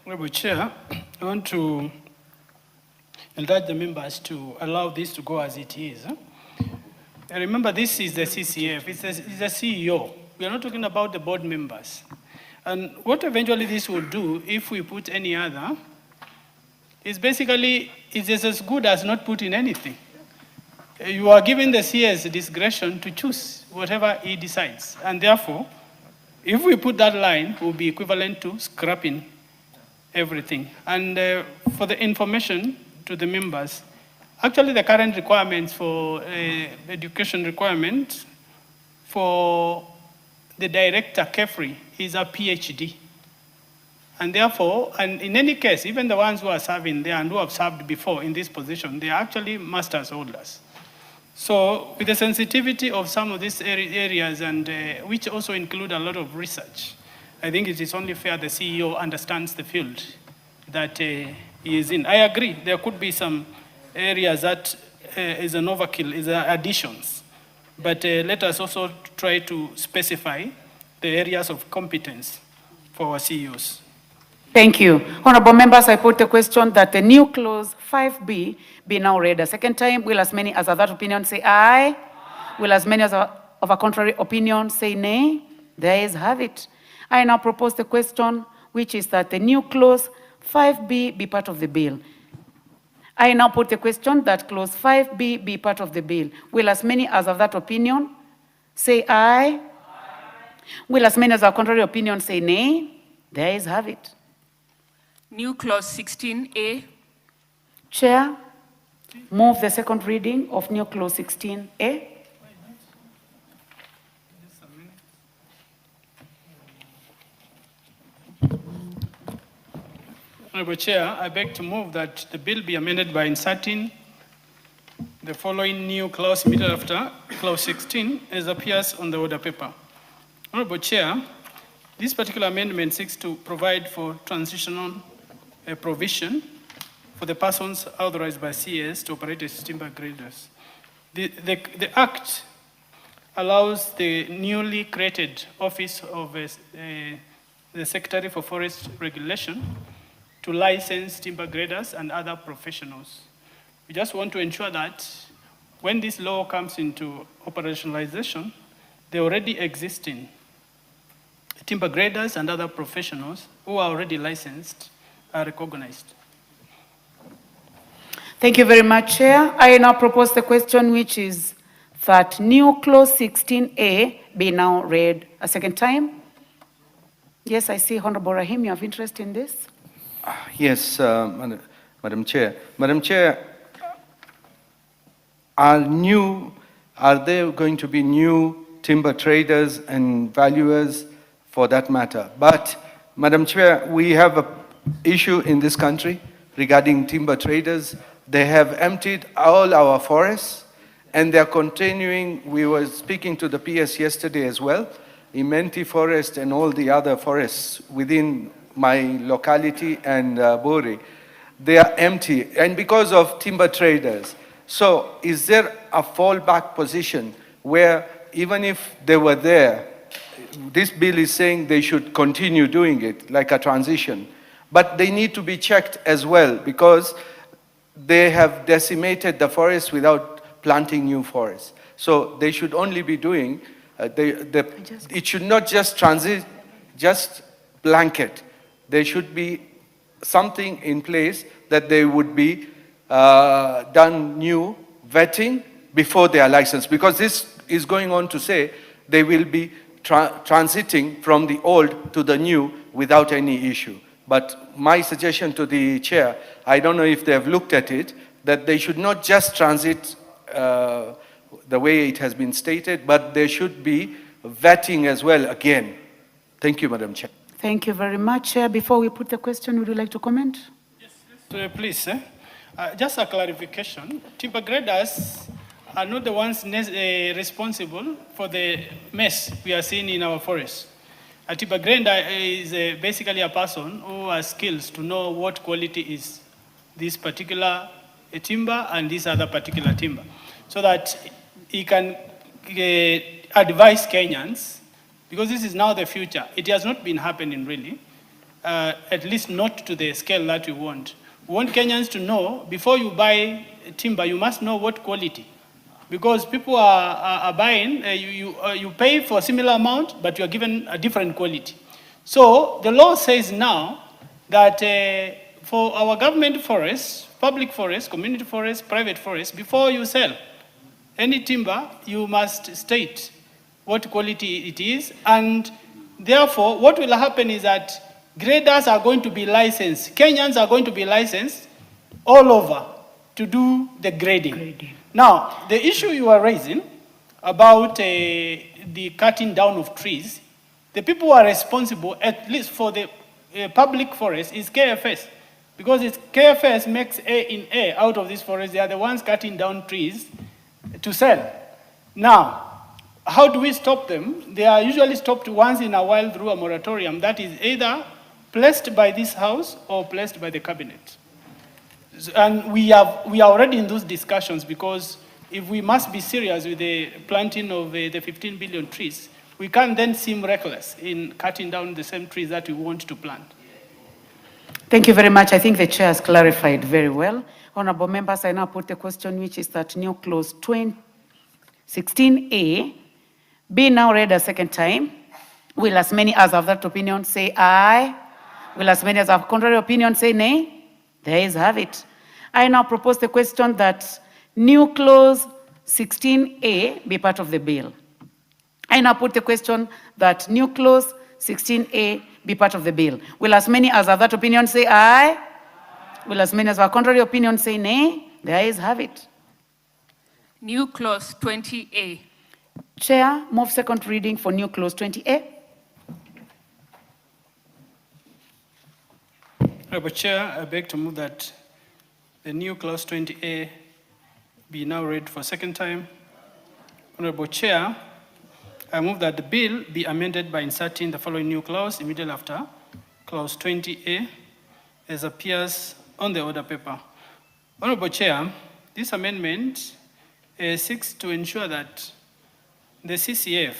[SPEAKER 11] Honorable Chair, I want to encourage the members to allow this to go as it is. Remember, this is the CCF, it's the CEO. We are not talking about the board members. And what eventually this will do, if we put any other, is basically, it's just as good as not putting anything. You are giving the CS discretion to choose whatever he decides. And therefore, if we put that line, it will be equivalent to scrapping everything. And for the information to the members, actually the current requirements for education requirement for the director, Kefri, is a PhD. And therefore, and in any case, even the ones who are serving there and who have served before in this position, they are actually master's holders. So with the sensitivity of some of these areas, and which also include a lot of research, I think it is only fair the CEO understands the field that he is in. I agree, there could be some areas that is an overkill, is additions. But let us also try to specify the areas of competence for our CEOs.
[SPEAKER 10] Thank you. Honorable members, I put the question that the new clause 5B be now read a second time. Will as many as of that opinion say aye? Will as many as of a contrary opinion say nay? There is have it. I now propose the question, which is that the new clause 5B be part of the bill. I now put the question that clause 5B be part of the bill. Will as many as of that opinion say aye? Will as many as of contrary opinion say nay? There is have it.
[SPEAKER 2] New clause 16A.
[SPEAKER 10] Chair, move the second reading of new clause 16A.
[SPEAKER 11] Honorable Chair, I beg to move that the bill be amended by inserting the following new clause immediately after clause 16 as appears on the order paper. Honorable Chair, this particular amendment seeks to provide for transitional provision for the persons authorized by CS to operate as timber graders. The Act allows the newly created Office of the Secretary for Forest Regulation to license timber graders and other professionals. We just want to ensure that when this law comes into operationalization, the already existing timber graders and other professionals who are already licensed are recognized.
[SPEAKER 10] Thank you very much, Chair. I now propose the question, which is that new clause 16A be now read a second time. Yes, I see Honorable Rahim, you have interest in this?
[SPEAKER 13] Yes, Madam Chair. Madam Chair, are there going to be new timber traders and valuers for that matter? But, Madam Chair, we have an issue in this country regarding timber traders. They have emptied all our forests, and they're continuing. We were speaking to the PS yesterday as well, Imenti Forest and all the other forests within my locality and Bori, they are empty, and because of timber traders. So is there a fallback position where even if they were there, this bill is saying they should continue doing it like a transition, but they need to be checked as well because they have decimated the forest without planting new forests. So they should only be doing, it should not just transit, just blanket. There should be something in place that they would be done new vetting before they are licensed, because this is going on to say they will be transiting from the old to the new without any issue. But my suggestion to the chair, I don't know if they have looked at it, that they should not just transit the way it has been stated, but there should be vetting as well again. Thank you, Madam Chair.
[SPEAKER 10] Thank you very much. Chair, before we put the question, would you like to comment?
[SPEAKER 11] Yes, please. Just a clarification. Timber graders are not the ones responsible for the mess we are seeing in our forests. A timber grader is basically a person who has skills to know what quality is this particular timber and this other particular timber, so that he can advise Kenyans, because this is now the future. It has not been happening really, at least not to the scale that we want. We want Kenyans to know, before you buy timber, you must know what quality. Because people are buying, you pay for a similar amount, but you are given a different quality. So the law says now that for our government forests, public forests, community forests, private forests, before you sell any timber, you must state what quality it is. And therefore, what will happen is that graders are going to be licensed. Kenyans are going to be licensed all over to do the grading. Now, the issue you are raising about the cutting down of trees, the people who are responsible, at least for the public forest, is KFS. Because KFS makes A in A out of this forest. They are the ones cutting down trees to sell. Now, how do we stop them? They are usually stopped once in a while through a moratorium that is either placed by this house or placed by the cabinet. And we are already in those discussions, because if we must be serious with the planting of the 15 billion trees, we can't then seem reckless in cutting down the same trees that we want to plant.
[SPEAKER 10] Thank you very much. I think the chair has clarified very well. Honorable members, I now put the question, which is that new clause 16A be now read a second time. Will as many as have that opinion say aye? Will as many as have contrary opinion say nay? There is have it. I now propose the question that new clause 16A be part of the bill. I now put the question that new clause 16A be part of the bill. Will as many as have that opinion say aye? Will as many as have contrary opinion say nay? There is have it.
[SPEAKER 2] New clause 20A.
[SPEAKER 10] Chair, move second reading for new clause 20A.
[SPEAKER 11] Honorable Chair, I beg to move that the new clause 20A be now read for a second time. Honorable Chair, I move that the bill be amended by inserting the following new clause immediately after clause 20A as appears on the order paper. Honorable Chair, this amendment seeks to ensure that the CCF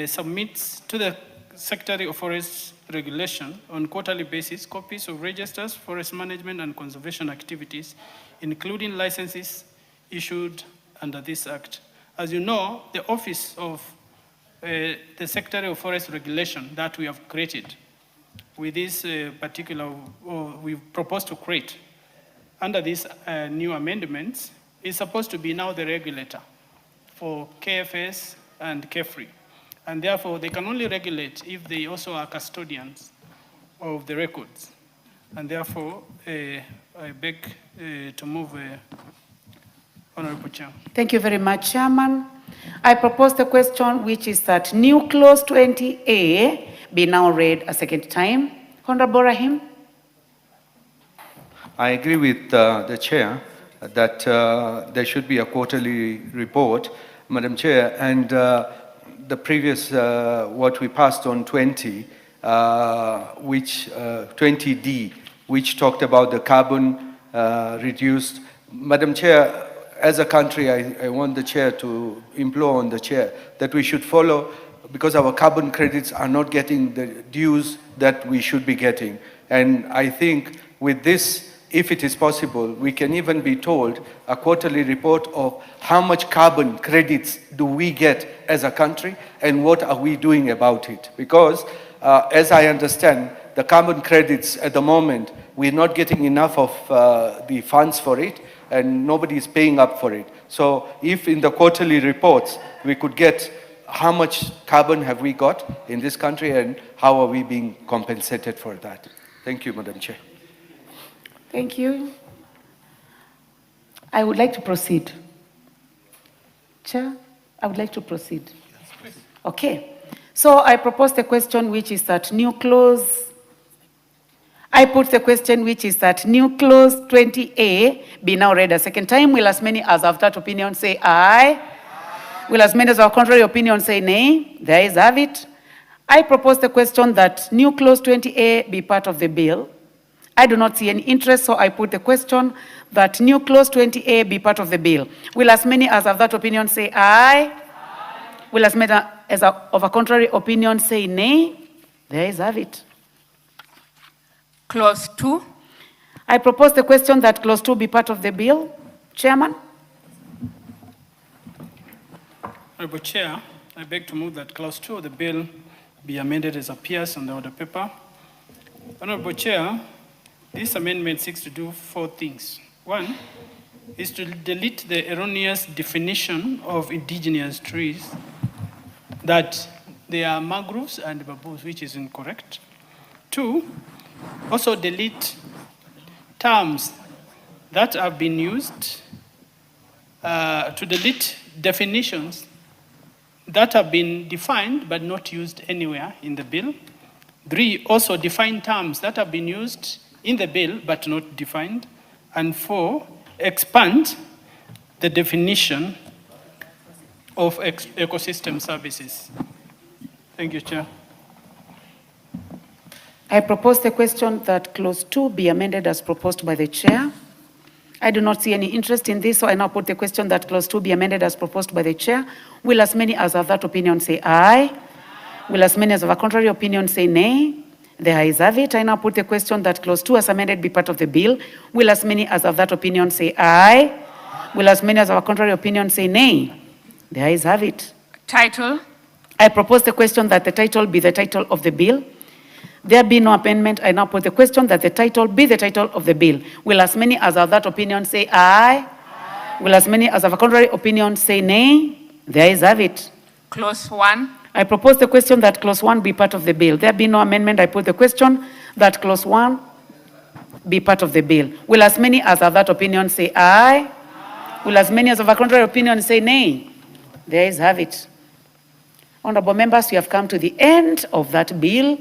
[SPEAKER 11] submits to the Secretary of Forest Regulation on quarterly basis copies of registers, forest management and conservation activities, including licenses issued under this act. As you know, the office of the Secretary of Forest Regulation that we have created with this we propose to create under these new amendments is supposed to be now the regulator for KFS and KFRI. And therefore, they can only regulate if they also are custodians of the records. And therefore, I beg to move, Honorable Chair.
[SPEAKER 10] Thank you very much, Chairman. I propose the question, which is that new clause 20A be now read a second time. Honorable Rahim.
[SPEAKER 13] I agree with the chair. that there should be a quarterly report, Madam Chair, and the previous, what we passed on 20, which 20D, which talked about the carbon reduced. Madam Chair, as a country, I want the Chair to implore on the Chair that we should follow, because our carbon credits are not getting the dues that we should be getting. And I think with this, if it is possible, we can even be told a quarterly report of how much carbon credits do we get as a country and what are we doing about it. Because as I understand, the carbon credits at the moment, we're not getting enough of the funds for it and nobody is paying up for it. So if in the quarterly reports, we could get how much carbon have we got in this country and how are we being compensated for that? Thank you, Madam Chair.
[SPEAKER 10] Thank you. I would like to proceed. Chair, I would like to proceed. Okay. So I propose the question which is that new clause. I put the question which is that new clause 20A be now read a second time. Will as many as have that opinion say aye? Will as many as have contrary opinion say nay? The ayes have it. I propose the question that new clause 20A be part of the bill. I do not see any interest, so I put the question that new clause 20A be part of the bill. Will as many as have that opinion say aye? Aye. Will as many as of a contrary opinion say nay? The ayes have it.
[SPEAKER 2] Clause 2.
[SPEAKER 10] I propose the question that clause 2 be part of the bill. Chairman?
[SPEAKER 11] Honorable Chair, I beg to move that clause 2 of the bill be amended as appears on the order paper. Honorable Chair, this amendment seeks to do 4 things. 1 is to delete the erroneous definition of indigenous trees, that they are mangroves and bamboos, which is incorrect. 2, also delete terms that have been used, to delete definitions that have been defined but not used anywhere in the bill. 3, also define terms that have been used in the bill but not defined. And 4, expand the definition of ecosystem services. Thank you, Chair.
[SPEAKER 10] I propose the question that clause 2 be amended as proposed by the Chair. I do not see any interest in this, so I now put the question that clause 2 be amended as proposed by the Chair. Will as many as have that opinion say aye? Will as many as have a contrary opinion say nay? The ayes have it. I now put the question that clause 2 as amended be part of the bill. Will as many as have that opinion say aye? Will as many as have a contrary opinion say nay? The ayes have it.
[SPEAKER 2] Title.
[SPEAKER 10] I propose the question that the title be the title of the bill. There be no amendment. I now put the question that the title be the title of the bill. Will as many as have that opinion say aye? Aye. Will as many as have a contrary opinion say nay? The ayes have it.
[SPEAKER 2] Clause 1.
[SPEAKER 10] I propose the question that clause 1 be part of the bill. There be no amendment. I put the question that clause 1 be part of the bill. Will as many as have that opinion say aye? Aye. Will as many as have a contrary opinion say nay? The ayes have it. Honorable members, we have come to the end of that bill,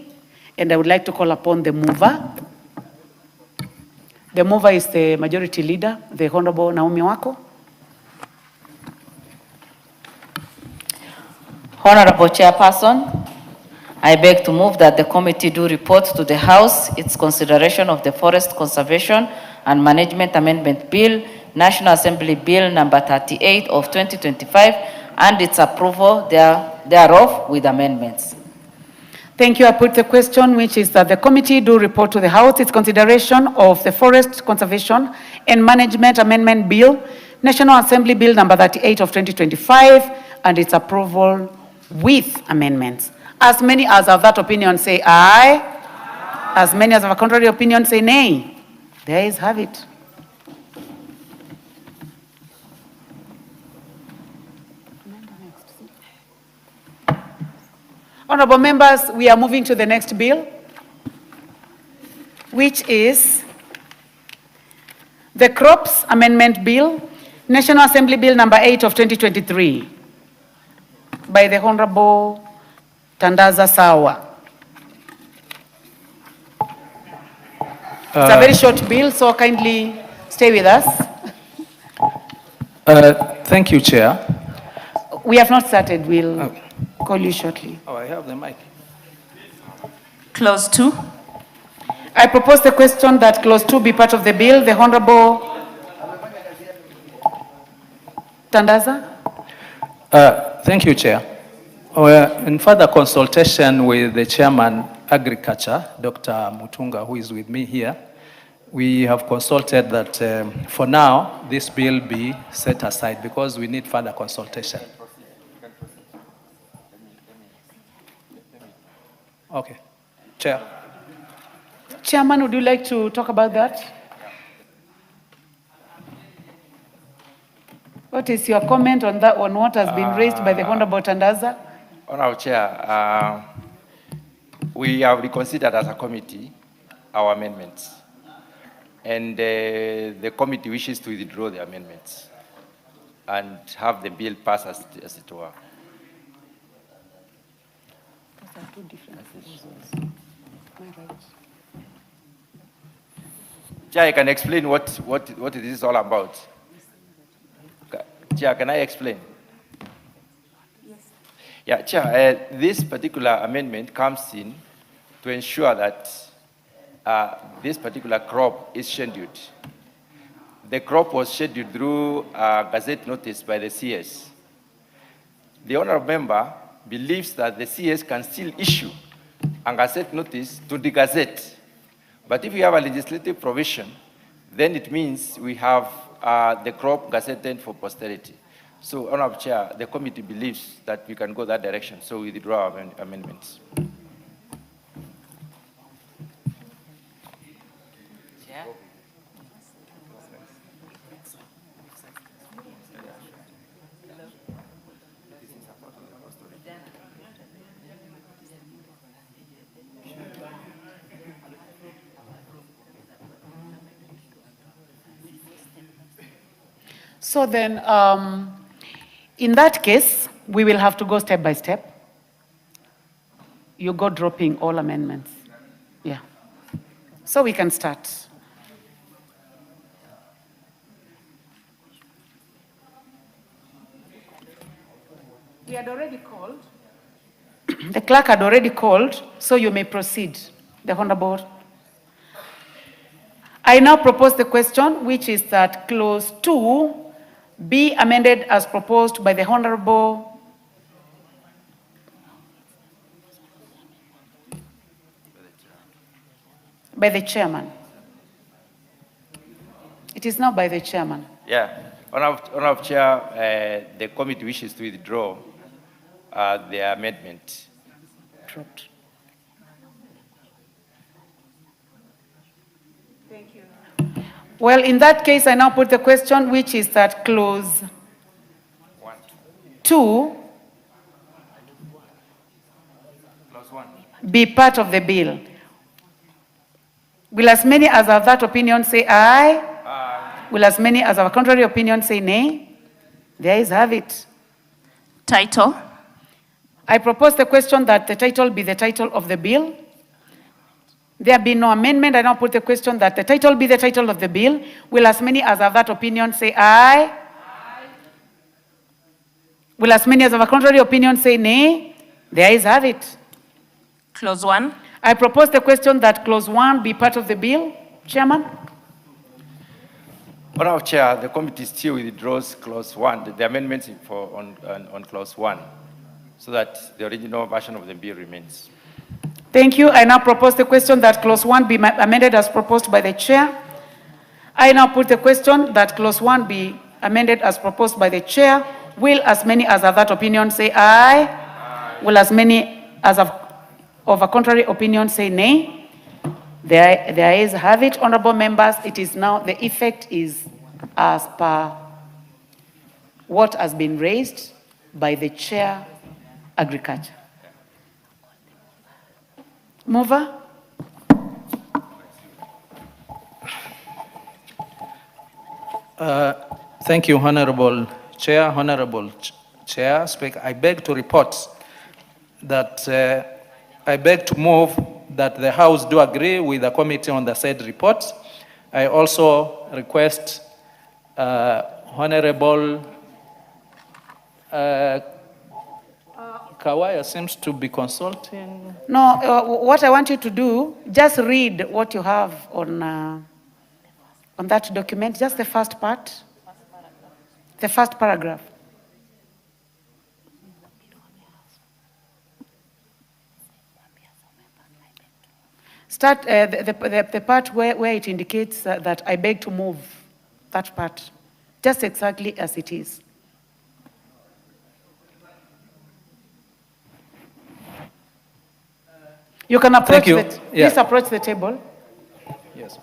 [SPEAKER 10] and I would like to call upon the mover. The mover is the majority leader, the Honorable Naomi Wako.
[SPEAKER 8] Honorable Chairperson, I beg to move that the committee do report to the House its consideration of the Forest Conservation and Management Amendment Bill, National Assembly Bill number 38 of 2025, and its approval thereof with amendments.
[SPEAKER 10] Thank you. I put the question, which is that the committee do report to the House its consideration of the Forest Conservation and Management Amendment Bill, National Assembly Bill number 38 of 2025, and its approval with amendments. As many as have that opinion say aye. Aye. As many as have a contrary opinion say nay. The ayes have it. Honorable members, we are moving to the next bill, which is the Crops Amendment Bill, National Assembly Bill number 8 of 2023, by the Honorable Tandaza Sawa. It's a very short bill, so kindly stay with us.
[SPEAKER 7] Thank you, Chair.
[SPEAKER 10] We have not started. We'll call you shortly.
[SPEAKER 7] Oh, I have the mic.
[SPEAKER 2] Clause 2.
[SPEAKER 10] I propose the question that clause 2 be part of the bill. The Honorable Tandaza.
[SPEAKER 7] Thank you, Chair. In further consultation with the Chairman Agriculture, Dr. Mutunga, who is with me here, we have consulted that for now, this bill be set aside because we need further consultation. Okay. Chair.
[SPEAKER 10] Chairman, would you like to talk about that? What is your comment on that, on what has been raised by the Honorable Tandaza?
[SPEAKER 16] Honorable Chair, we have reconsidered as a committee our amendments. And the committee wishes to withdraw the amendments and have the bill pass as it were. Chair, I can explain what it is all about. Chair, can I explain? Yes. Yeah, Chair, this particular amendment comes in to ensure that this particular crop is scheduled. The crop was scheduled through a gazette notice by the CS. The honourable member believes that the CS can still issue a gazette notice to the gazette. But if we have a legislative provision, then it means we have the crop gazetted for posterity. So, Honourable Chair, the committee believes that we can go that direction, so we withdraw our amendments.
[SPEAKER 10] So then, in that case, we will have to go step by step. You go dropping all amendments. Yeah. So we can start. We had already called. The clerk had already called, so you may proceed. The Honorable. I now propose the question, which is that clause 2 be amended as proposed by the Honorable by the Chairman. It is now by the Chairman.
[SPEAKER 16] Yeah. Honourable Chair, the committee wishes to withdraw the amendment.
[SPEAKER 10] Dropped. Thank you. Well, in that case, I now put the question, which is that clause 2 be part of the bill. Will as many as have that opinion say aye? Aye. Will as many as have a contrary opinion say nay? The ayes have it.
[SPEAKER 2] Title.
[SPEAKER 10] I propose the question that the title be the title of the bill. There be no amendment. I now put the question that the title be the title of the bill. Will as many as have that opinion say aye? Aye. Will as many as have a contrary opinion say nay? The ayes have it.
[SPEAKER 2] Clause 1.
[SPEAKER 10] I propose the question that clause 1 be part of the bill. Chairman?
[SPEAKER 16] Honourable Chair, the committee still withdraws clause 1, the amendments on clause 1, so that the original version of the bill remains.
[SPEAKER 10] Thank you. I now propose the question that clause 1 be amended as proposed by the chair. I now put the question that clause 1 be amended as proposed by the chair. Will as many as have that opinion say aye? Aye. Will as many as have of a contrary opinion say nay? The ayes have it. Honourable members, it is now, the effect is as per what has been raised by the chair, Agriculture. Mover.
[SPEAKER 7] Thank you, Honorable Chair. Honorable Chair, Speaker, I beg to report that I beg to move that the House do agree with the committee on the said report. I also request Honorable Kawaya seems to be consulting.
[SPEAKER 10] No, what I want you to do, just read what you have on that document, just the first part, the first paragraph. Start the part where it indicates that I beg to move, that part, just exactly as it is. You can approach please approach the table.
[SPEAKER 7] Yes.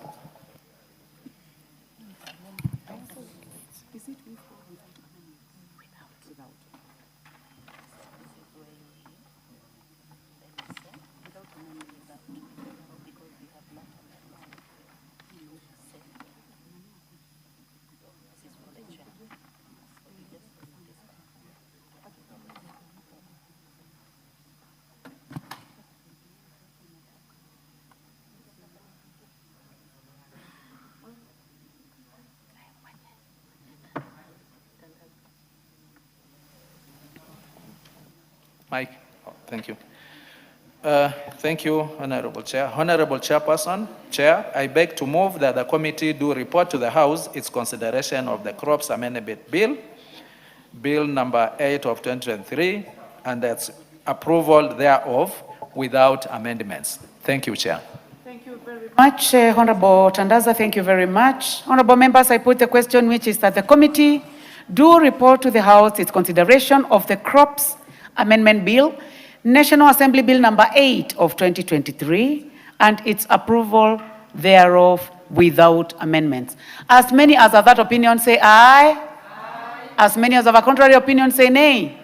[SPEAKER 7] Mike, thank you. Thank you, Honorable Chair. Honorable Chairperson, Chair, I beg to move that the committee do report to the House its consideration of the Crops Amendment Bill, Bill number 8 of 2023, and its approval thereof without amendments. Thank you, Chair.
[SPEAKER 10] Thank you very much, Honorable Tandaza. Thank you very much. Honorable members, I put the question, which is that the committee do report to the House its consideration of the Crops Amendment Bill, National Assembly Bill number 8 of 2023, and its approval thereof without amendments. As many as of that opinion say aye. Aye. As many as of a contrary opinion say nay.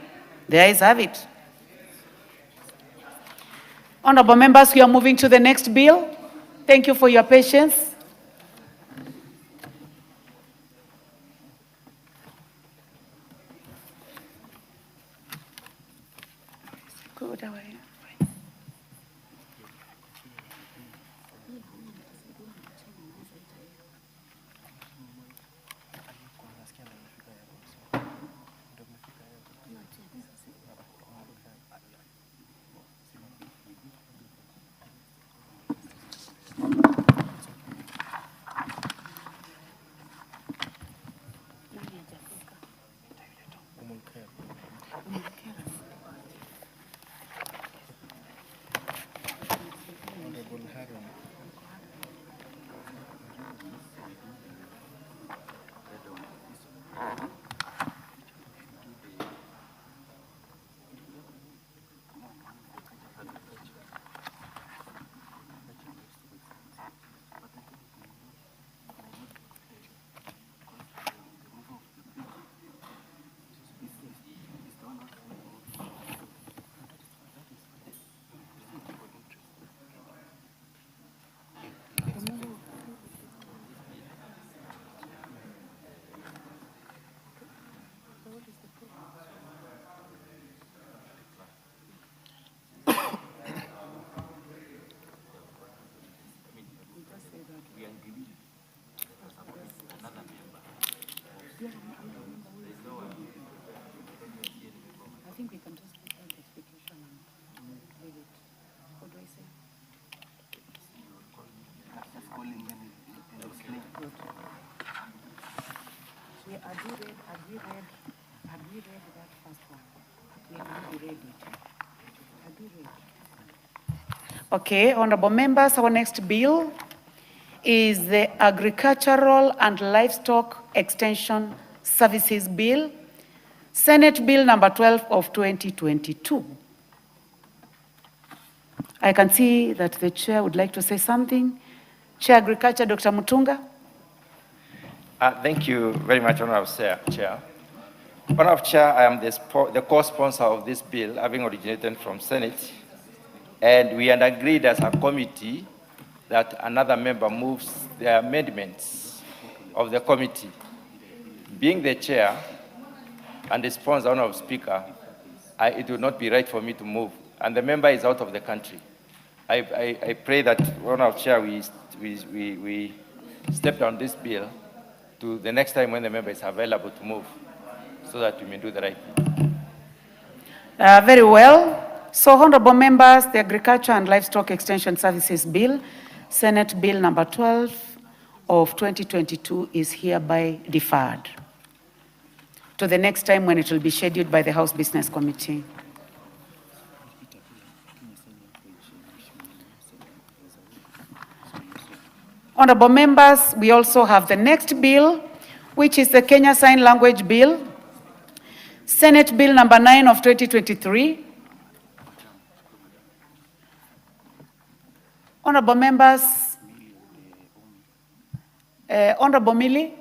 [SPEAKER 10] The ayes have it. Honorable members, we are moving to the next bill. Thank you for your patience. Good away. Have we read that first one? We have not read it. Have we read? Okay, honorable members, our next bill is the Agricultural and Livestock Extension Services Bill, Senate Bill number 12 of 2022. I can see that the chair would like to say something. Chair Agriculture, Dr. Mutunga.
[SPEAKER 16] Thank you very much, Honorable Chair. Honorable Chair, I am the co-sponsor of this bill, having originated from Senate, and we had agreed as a committee that another member moves the amendments of the committee. Being the chair and the sponsor, Honorable Speaker, it would not be right for me to move, and the member is out of the country. I pray that, Honorable Chair, we step down this bill to the next time when the member is available to move, so that we may do the right thing.
[SPEAKER 10] Very well. So, honorable members, the Agriculture and Livestock Extension Services Bill, Senate Bill number 12 of 2022 is hereby deferred to the next time when it will be scheduled by the House Business Committee. Honorable members, we also have the next bill, which is the Kenya Sign Language Bill, Senate Bill number 9 of 2023. Honorable members, Honorable Mili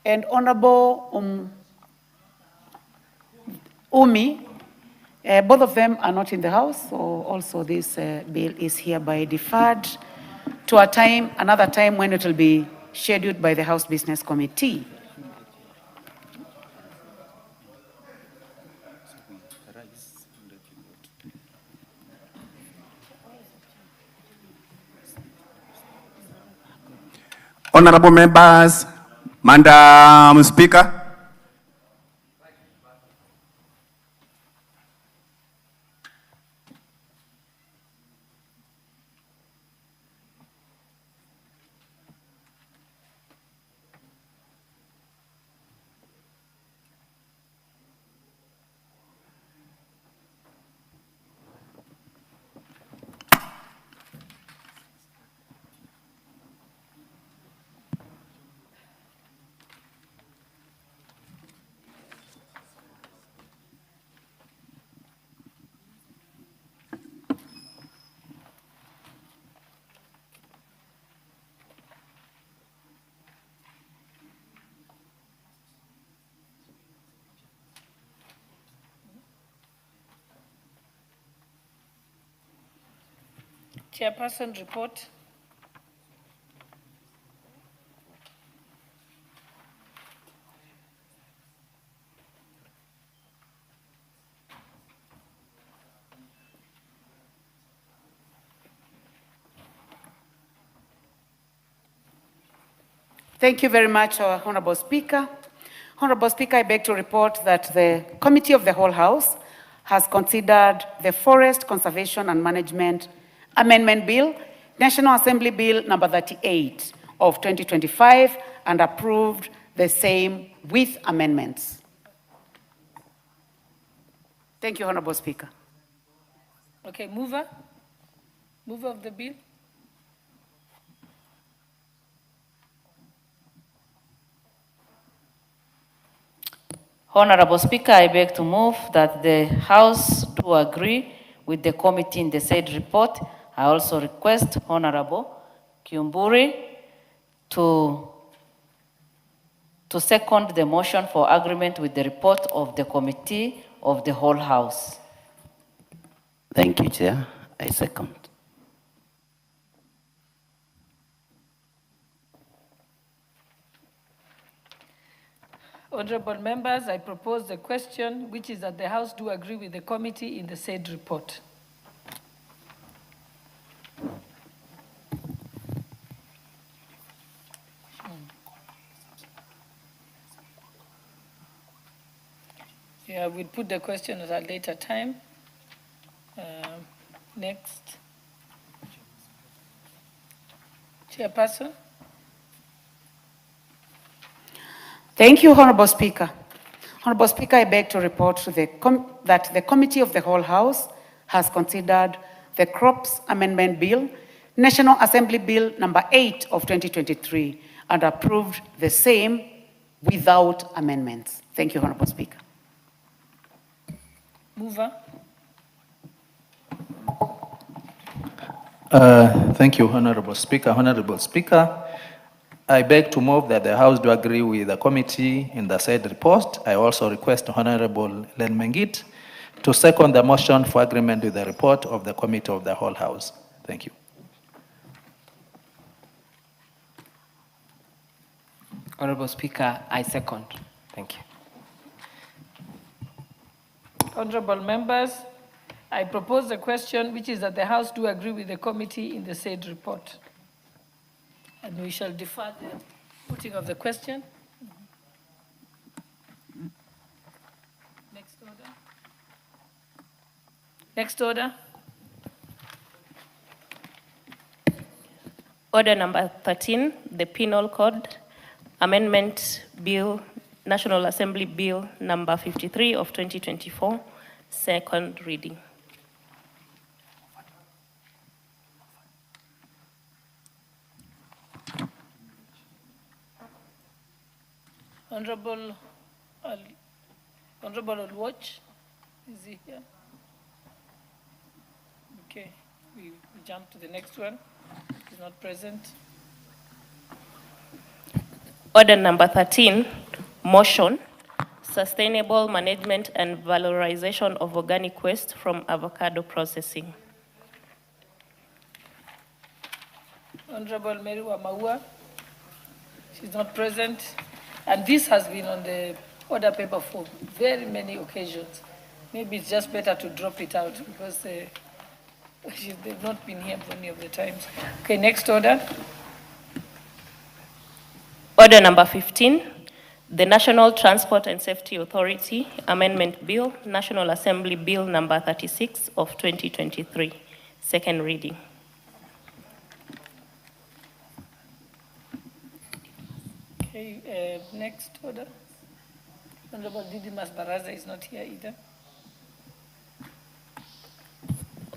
[SPEAKER 10] and Honorable Umi, both of them are not in the House, so also this bill is hereby deferred to another time when it will be scheduled by the House Business Committee.
[SPEAKER 19] Honorable members, Madam Speaker.
[SPEAKER 20] Chairperson report.
[SPEAKER 10] Thank you very much, Honorable Speaker. Honorable Speaker, I beg to report that the Committee of the Whole House has considered the Forest Conservation and Management Amendment Bill, National Assembly Bill number 38 of 2025, and approved the same with amendments. Thank you, Honorable Speaker.
[SPEAKER 20] Okay, mover of the bill.
[SPEAKER 8] Honorable Speaker, I beg to move that the House do agree with the committee in the said report. I also request Honorable Kiumburi to second the motion for agreement with the report of the Committee of the Whole House.
[SPEAKER 21] Thank you, Chair. I second.
[SPEAKER 20] Honorable members, I propose the question, which is that the House do agree with the committee in the said report. Yeah, we'll put the question at a later time. Next. Chairperson.
[SPEAKER 10] Thank you, Honorable Speaker. Honorable Speaker, I beg to report to that the Committee of the Whole House has considered the Crops Amendment Bill, National Assembly Bill number 8 of 2023, and approved the same without amendments. Thank you, Honorable Speaker.
[SPEAKER 20] Mover.
[SPEAKER 7] Thank you, Honorable Speaker. Honorable Speaker, I beg to move that the House do agree with the committee in the said report. I also request Honorable Len Mengit to second the motion for agreement with the report of the Committee of the Whole House. Thank you.
[SPEAKER 22] Honorable Speaker, I second. Thank you.
[SPEAKER 20] Honorable members, I propose the question, which is that the House do agree with the committee in the said report. And we shall defer the putting of the question. Next order.
[SPEAKER 2] Order number 13, the Penal Code Amendment Bill, National Assembly Bill number 53 of 2024, second reading.
[SPEAKER 20] Honorable Watch, is he here? Okay, we jump to the next one. He's not present.
[SPEAKER 2] Order number 13, motion, sustainable management and valorization of organic waste from avocado processing.
[SPEAKER 20] Honorable Mary Wamaua, she's not present. And this has been on the order paper for very many occasions. Maybe it's just better to drop it out because they've not been here many of the times. Okay, next order.
[SPEAKER 2] Order number 15, the National Transport and Safety Authority Amendment Bill, National Assembly Bill number 36 of 2023, second reading.
[SPEAKER 20] Okay, next order. Honorable Didimas Baraza is not here either.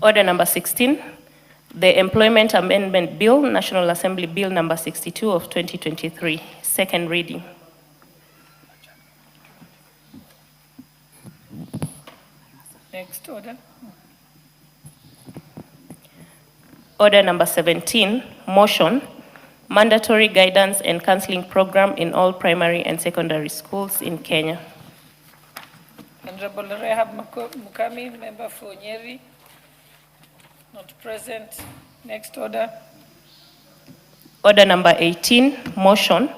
[SPEAKER 2] Order number 16, the Employment Amendment Bill, National Assembly Bill number 62 of 2023, second reading.
[SPEAKER 20] Next order.
[SPEAKER 2] Order number 17, motion, mandatory guidance and counseling program in all primary and secondary schools in Kenya.
[SPEAKER 20] Honorable Rehab Mukami, member for Nyeri, not present. Next order.
[SPEAKER 2] Order number 18, motion,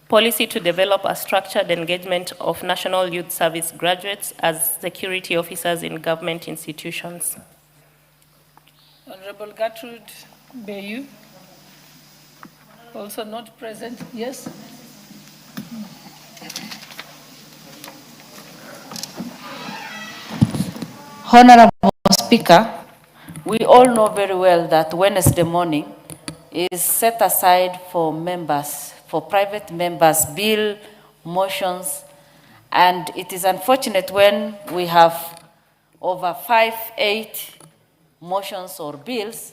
[SPEAKER 2] policy to develop a structured engagement of National Youth Service graduates as security officers in government institutions.
[SPEAKER 20] Honorable Gertrude Bayu, also not present. Yes?
[SPEAKER 8] Honorable Speaker, we all know very well that Wednesday morning is set aside for members, for private members, bill motions, and it is unfortunate when we have over 5-8 motions or bills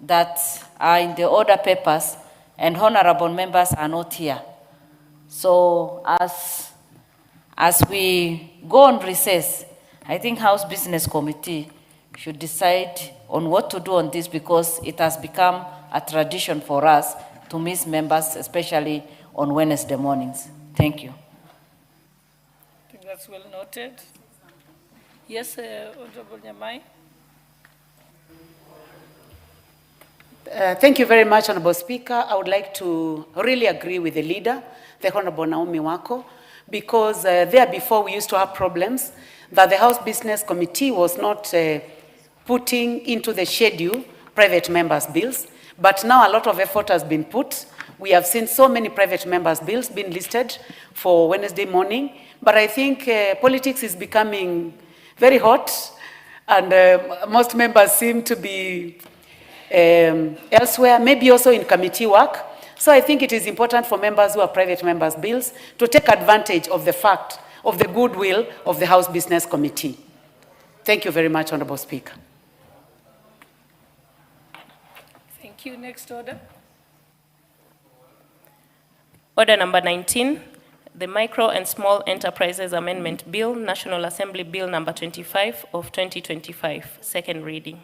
[SPEAKER 8] that are in the order papers and honorable members are not here. So as we go on recess, I think House Business Committee should decide on what to do on this because it has become a tradition for us to miss members, especially on Wednesday mornings. Thank you.
[SPEAKER 20] I think that's well noted. Yes, Honorable Nyamai.
[SPEAKER 10] Thank you very much, Honorable Speaker. I would like to really agree with the leader, the Honorable Naomi Wako, because there before we used to have problems that the House Business Committee was not putting into the schedule private members' bills. But now a lot of effort has been put. We have seen so many private members' bills being listed for Wednesday morning. But I think politics is becoming very hot, and most members seem to be elsewhere, maybe also in committee work. So I think it is important for members who are private members' bills to take advantage of the fact of the goodwill of the House Business Committee. Thank you very much, Honorable Speaker.
[SPEAKER 20] Thank you. Next order.
[SPEAKER 2] Order number 19, the Micro and Small Enterprises Amendment Bill, National Assembly Bill number 25 of 2025, second reading.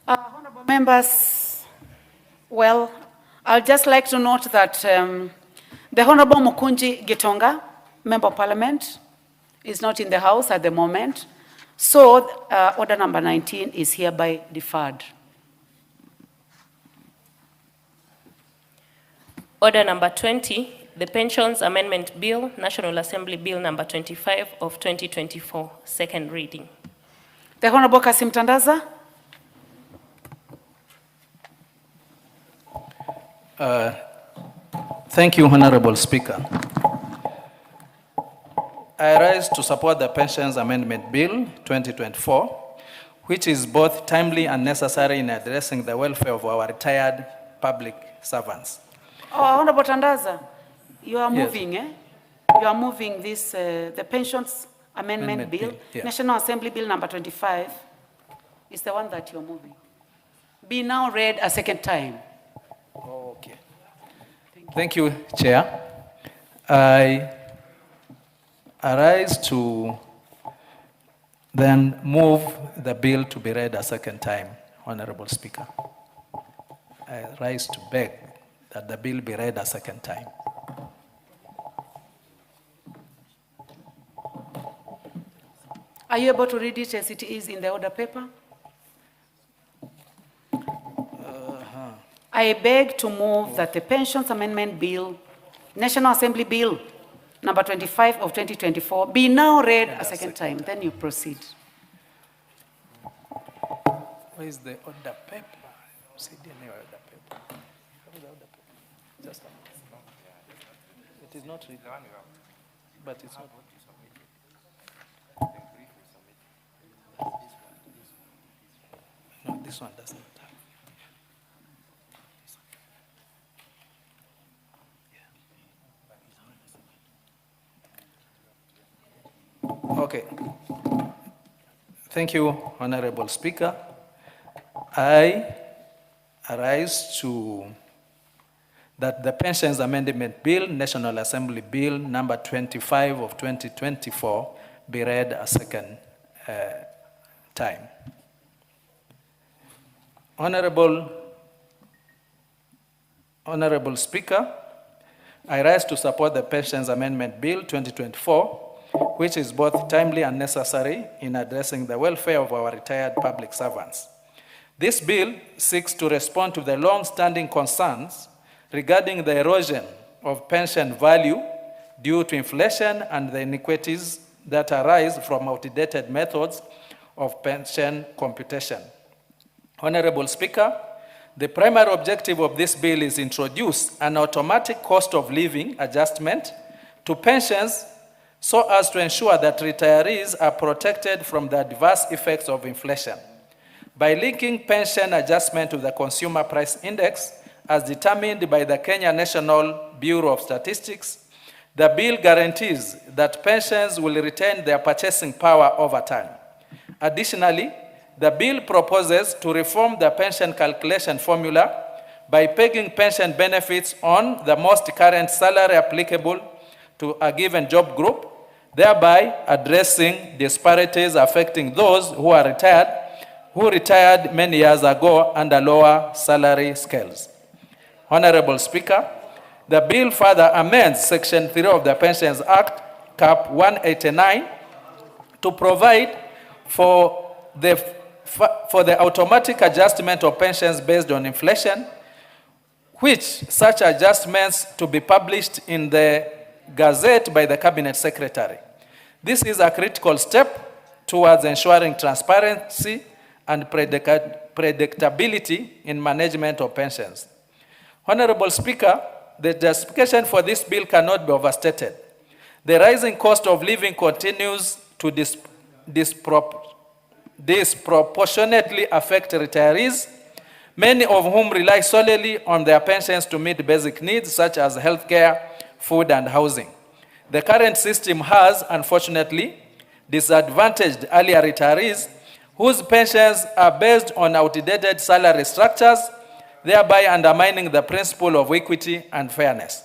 [SPEAKER 10] Honorable members, well, I'd just like to note that the Honorable Mukunji Gitonga, Member of Parliament, is not in the House at the moment. So order number 19 is hereby deferred.
[SPEAKER 2] Order number 20, The Pensions Amendment Bill, National Assembly Bill number 25 of 2024, second reading.
[SPEAKER 10] The Honorable Kasim Tandaza.
[SPEAKER 7] Thank you, Honorable Speaker. I rise to support the Pensions Amendment Bill 2024, which is both timely and necessary in addressing the welfare of our retired public servants.
[SPEAKER 10] Oh, Honorable Tandaza, you are
[SPEAKER 7] Yes.
[SPEAKER 10] moving, eh? You are moving this, the Pensions Amendment Bill,
[SPEAKER 7] yeah.
[SPEAKER 10] National Assembly Bill number 25, is the one that you're moving. Be now read a second time.
[SPEAKER 7] Okay. Thank you, Chair. I arise to then move the bill to be read a second time, Honorable Speaker. I rise to beg that the bill be read a second time.
[SPEAKER 10] Are you able to read it as it is in the order paper? I beg to move that the Pensions Amendment Bill, National Assembly Bill number 25 of 2024, be now read a second time. Then you proceed.
[SPEAKER 7] Where is the order paper? See the order paper. Where is the order paper? Just a minute. It is not read, but it's not. No, this one doesn't have. Okay. Thank you, Honorable Speaker. I arise to that the Pensions Amendment Bill, National Assembly Bill number 25 of 2024, be read a second time. Honorable Speaker, I rise to support the Pensions Amendment Bill 2024, which is both timely and necessary in addressing the welfare of our retired public servants. This bill seeks to respond to the long-standing concerns regarding the erosion of pension value due to inflation and the inequities that arise from outdated methods of pension computation. Honorable Speaker, the primary objective of this bill is to introduce an automatic cost of living adjustment to pensions so as to ensure that retirees are protected from the adverse effects of inflation. By linking pension adjustment to the Consumer Price Index, as determined by the Kenya National Bureau of Statistics, the bill guarantees that pensions will retain their purchasing power over time. Additionally, the bill proposes to reform the pension calculation formula by pegging pension benefits on the most current salary applicable to a given job group, thereby addressing disparities affecting those who retired many years ago under lower salary scales. Honorable Speaker, the bill further amends Section 3 of the Pensions Act, Cap 189, to provide for the automatic adjustment of pensions based on inflation, which such adjustments to be published in the Gazette by the Cabinet Secretary. This is a critical step towards ensuring transparency and predictability in management of pensions. Honorable Speaker, the justification for this bill cannot be overstated. The rising cost of living continues to disproportionately affect retirees, many of whom rely solely on their pensions to meet basic needs such as healthcare, food, and housing. The current system has, unfortunately, disadvantaged earlier retirees whose pensions are based on outdated salary structures, thereby undermining the principle of equity and fairness.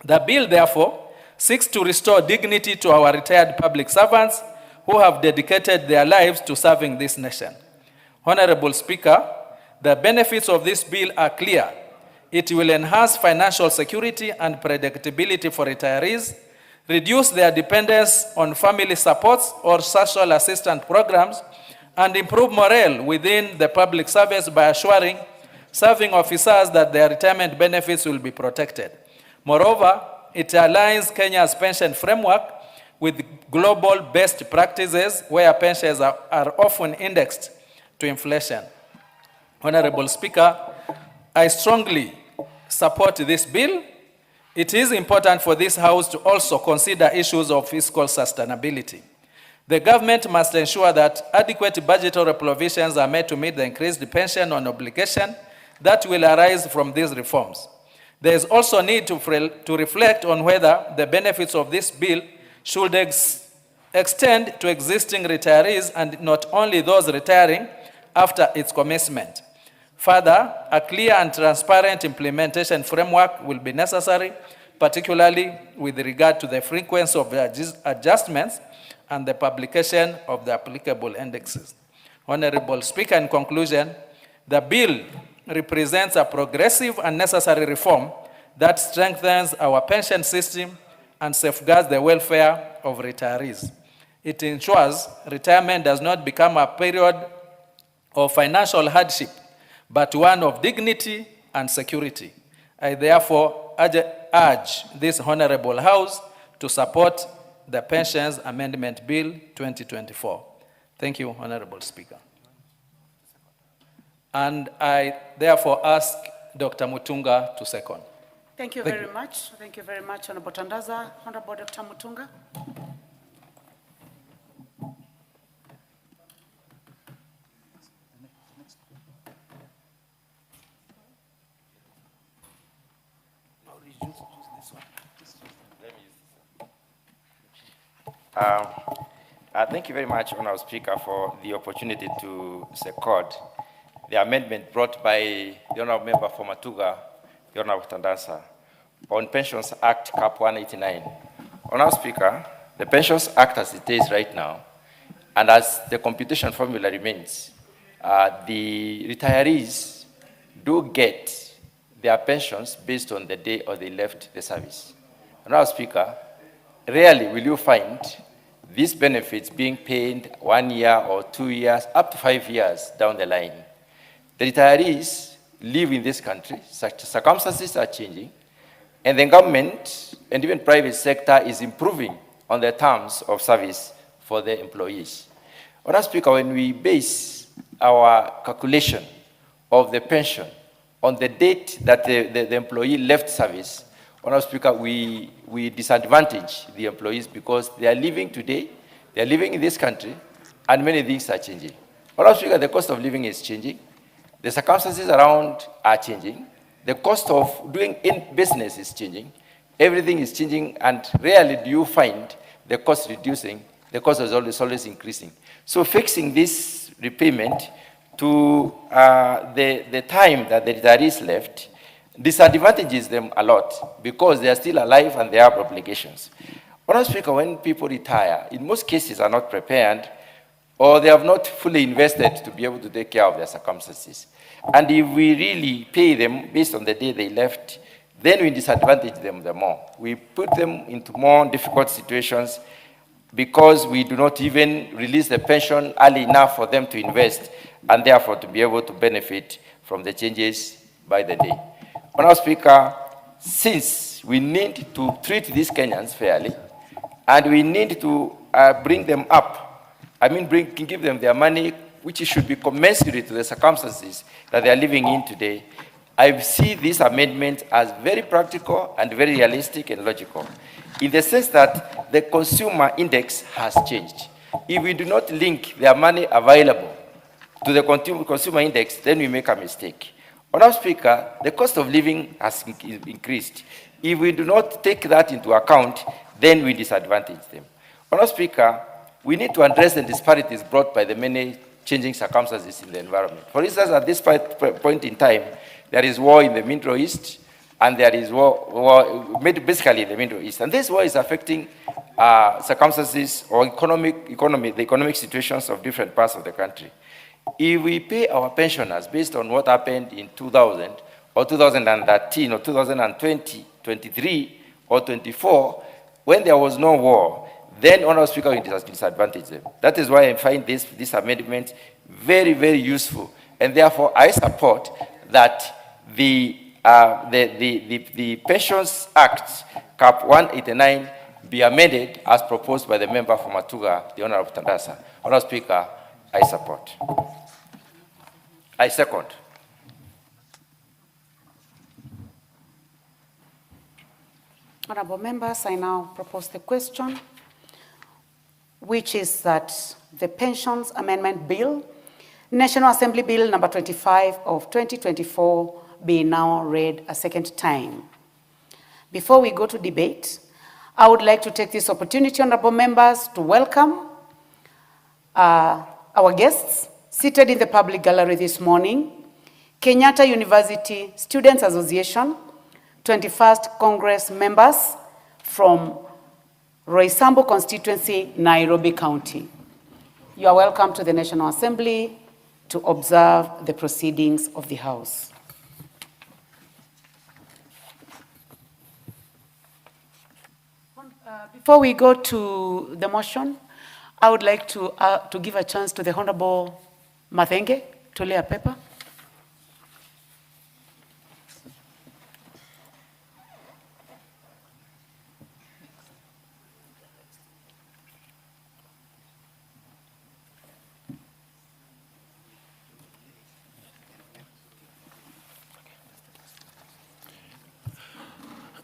[SPEAKER 7] The bill, therefore, seeks to restore dignity to our retired public servants who have dedicated their lives to serving this nation. Honorable Speaker, the benefits of this bill are clear. It will enhance financial security and predictability for retirees, reduce their dependence on family supports or social assistance programs, and improve morale within the public service by assuring serving officers that their retirement benefits will be protected. Moreover, it aligns Kenya's pension framework with global best practices where pensions are often indexed to inflation. Honorable Speaker, I strongly support this bill. It is important for this House to also consider issues of fiscal sustainability. The government must ensure that adequate budgetary provisions are made to meet the increased pension on obligation that will arise from these reforms. There is also a need to reflect on whether the benefits of this bill should extend to existing retirees and not only those retiring after its commencement. Further, a clear and transparent implementation framework will be necessary, particularly with regard to the frequency of adjustments and the publication of the applicable indexes. Honorable Speaker, in conclusion, the bill represents a progressive and necessary reform that strengthens our pension system and safeguards the welfare of retirees. It ensures retirement does not become a period of financial hardship, but one of dignity and security. I therefore urge this Honorable House to support the Pensions Amendment Bill 2024. Thank you, Honorable Speaker. And I therefore ask Dr. Mutunga to second.
[SPEAKER 10] Thank you very much. Thank you very much, Honorable Tandaza. Honorable Dr. Mutunga.
[SPEAKER 16] Thank you very much, Honorable Speaker, for the opportunity to second the amendment brought by the Honorable Member for Matuga, the Honorable Tandasa, on Pensions Act Cap 189. Honorable Speaker, the Pensions Act as it is right now, and as the computation formula remains, the retirees do get their pensions based on the day or they left the service. Honorable Speaker, rarely will you find these benefits being paid 1 year or 2 years, up to 5 years down the line. The retirees live in this country, such circumstances are changing, and the government and even private sector is improving on the terms of service for the employees. Honorable Speaker, when we base our calculation of the pension on the date that the employee left service, Honorable Speaker, we disadvantage the employees because they are living today, they are living in this country, and many things are changing. Honorable Speaker, the cost of living is changing, the circumstances around are changing, the cost of doing business is changing, everything is changing, and rarely do you find the cost reducing, the cost is always increasing. So fixing this repayment to the time that the retirees left disadvantages them a lot because they are still alive and they have obligations. Honorable Speaker, when people retire, in most cases are not prepared or they have not fully invested to be able to take care of their circumstances. And if we really pay them based on the day they left, then we disadvantage them the more. We put them into more difficult situations because we do not even release the pension early enough for them to invest and therefore to be able to benefit from the changes by the day. Honorable Speaker, since we need to treat these Kenyans fairly, and we need to bring them up, give them their money, which should be commensurate to the circumstances that they are living in today, I see this amendment as very practical and very realistic and logical, in the sense that the consumer index has changed. If we do not link their money available to the consumer index, then we make a mistake. Honorable Speaker, the cost of living has increased. If we do not take that into account, then we disadvantage them. Honorable Speaker, we need to address the disparities brought by the many changing circumstances in the environment. For instance, at this point in time, there is war in the Middle East, and there is war basically in the Middle East. And this war is affecting circumstances or the economic situations of different parts of the country. If we pay our pensioners based on what happened in 2000 or 2013 or 2020, 23 or 24, when there was no war, then Honorable Speaker will disadvantage them. That is why I find this amendment very, very useful. And therefore, I support that the the Pensions Act, Cap 189, be amended as proposed by the member for Matuga, the Honorable Tandasa. Honorable Speaker, I support. I second.
[SPEAKER 10] Honorable members, I now propose the question, which is that the Pensions Amendment Bill, National Assembly Bill number 25 of 2024, be now read a second time. Before we go to debate, I would like to take this opportunity, honorable members, to welcome our guests seated in the public gallery this morning, Kenyatta University Students Association, 21st Congress members from Roysambu constituency, Nairobi County. You are welcome to the National Assembly to observe the proceedings of the House. Before we go to the motion, I would like to give a chance to the Honorable Mathenge to lay a paper.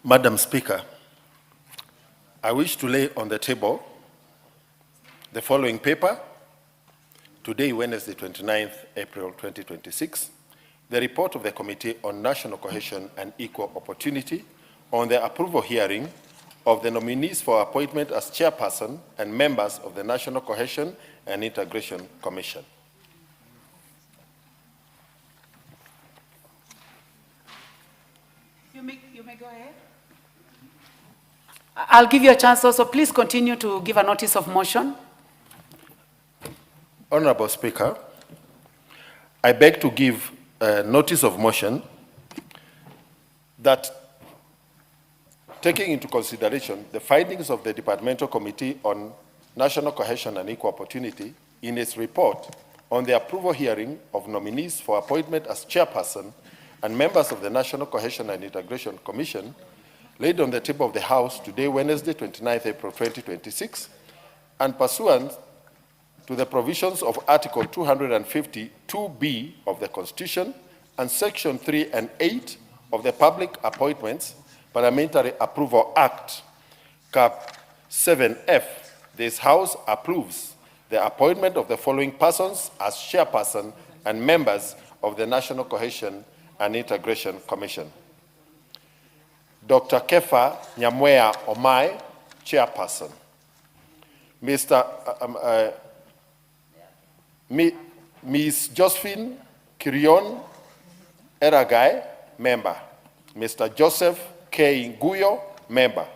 [SPEAKER 1] Madam Speaker, I wish to lay on the table the following paper, today, Wednesday, 29th April 2026, the report of the Committee on National Cohesion and Equal Opportunity on the approval hearing of the nominees for appointment as chairperson and members of the National Cohesion and Integration Commission.
[SPEAKER 10] You may go ahead. I'll give you a chance also. Please continue to give a notice of motion.
[SPEAKER 1] Honorable Speaker, I beg to give a notice of motion that, taking into consideration the findings of the Departmental Committee on National Cohesion and Equal Opportunity in its report on the approval hearing of nominees for appointment as chairperson and members of the National Cohesion and Integration Commission, laid on the table of the House today, Wednesday, 29th April 2026, and pursuant to the provisions of Article 252B of the Constitution and Section 3 and 8 of the Public Appointments Parliamentary Approval Act, Cap 7F, this House approves the appointment of the following persons as chairperson and members of the National Cohesion and Integration Commission. Dr. Kefa Nyamwea Omai, chairperson. Ms. Josephine Kirion Eragai, member. Mr. Joseph K. Nguyo, member.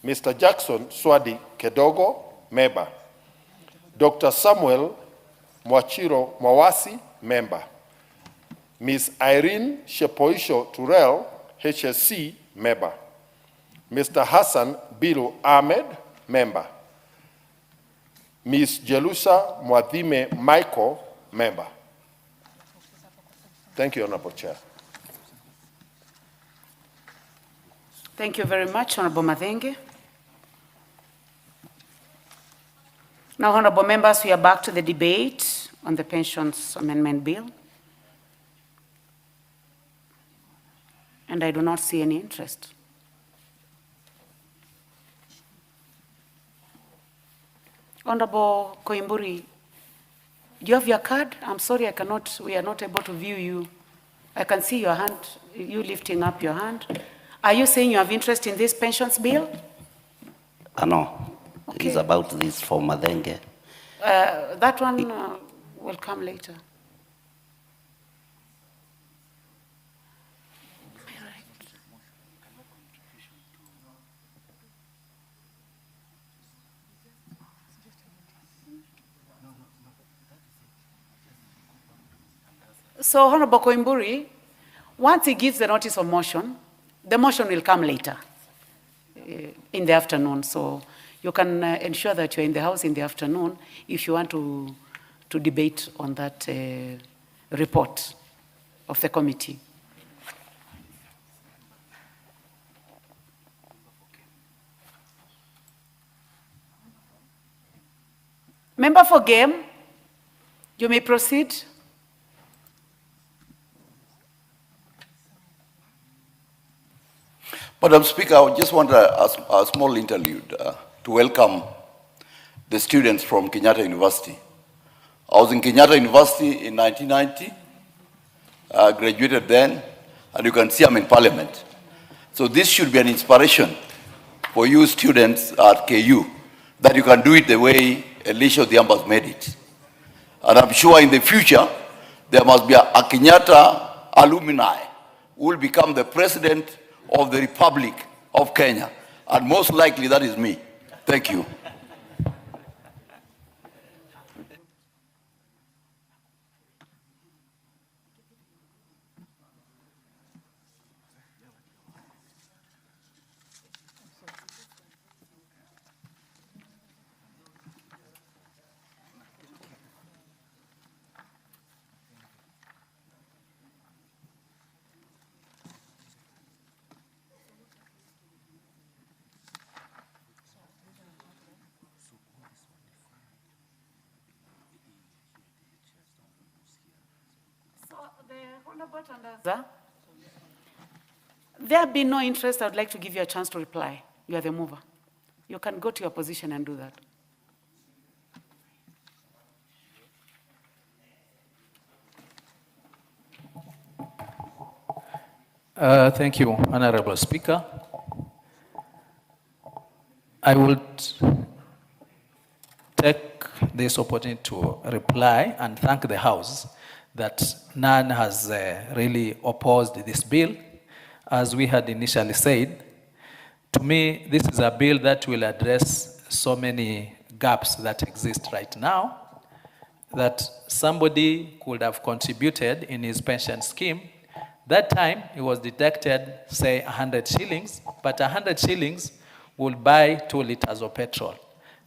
[SPEAKER 1] Mr. Jackson Swadi Kedogo, member. Dr. Samuel Mwachiro Mwawasi, member. Ms. Irene Shepoisho Turel, HSC, member. Mr. Hassan Bilu Ahmed, member. Ms. Jelusa Mwadime Michael, member. Thank you, Honorable Chair.
[SPEAKER 10] Thank you very much, Honorable Mathenge. Now, Honorable members, we are back to the debate on the Pensions Amendment Bill. And I do not see any interest. Honorable Koimburi, do you have your card? I'm sorry, we are not able to view you. I can see your hand, you lifting up your hand. Are you saying you have interest in this pensions bill?
[SPEAKER 21] No, okay. It's about this for Mathenge.
[SPEAKER 10] That one will come later. So, Honorable Koimburi, once he gives the notice of motion, the motion will come later in the afternoon. So you can ensure that you're in the House in the afternoon if you want to debate on that report of the committee. Member for Game, you may proceed.
[SPEAKER 5] Madam Speaker, I just want a small interlude to welcome the students from Kenyatta University. I was in Kenyatta University in 1990, graduated then, and you can see I'm in Parliament. So this should be an inspiration for you students at KU, that you can do it the way Elisha Odhiambo's made it. And I'm sure in the future, there must be a Kenyatta alumni who will become the president of the Republic of Kenya. And most likely that is me. Thank you.
[SPEAKER 10] There have been no interest. I would like to give you a chance to reply. You are the mover. You can go to your position and do that.
[SPEAKER 7] Thank you, Honorable Speaker. I would take this opportunity to reply and thank the House that none has really opposed this bill. As we had initially said, to me, this is a bill that will address so many gaps that exist right now, that somebody could have contributed in his pension scheme. That time, it was detected, say, 100 shillings, but 100 shillings would buy 2 liters of petrol.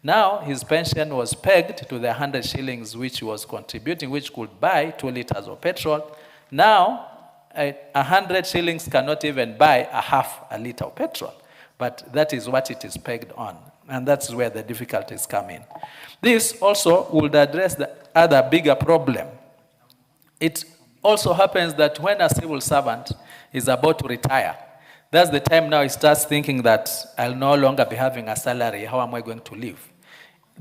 [SPEAKER 7] Now, his pension was pegged to the 100 shillings which he was contributing, which could buy 2 liters of petrol. Now, 100 shillings cannot even buy a half a liter of petrol. But that is what it is pegged on. And that's where the difficulties come in. This also would address the other bigger problem. It also happens that when a civil servant is about to retire, that's the time now he starts thinking that I'll no longer be having a salary. How am I going to live?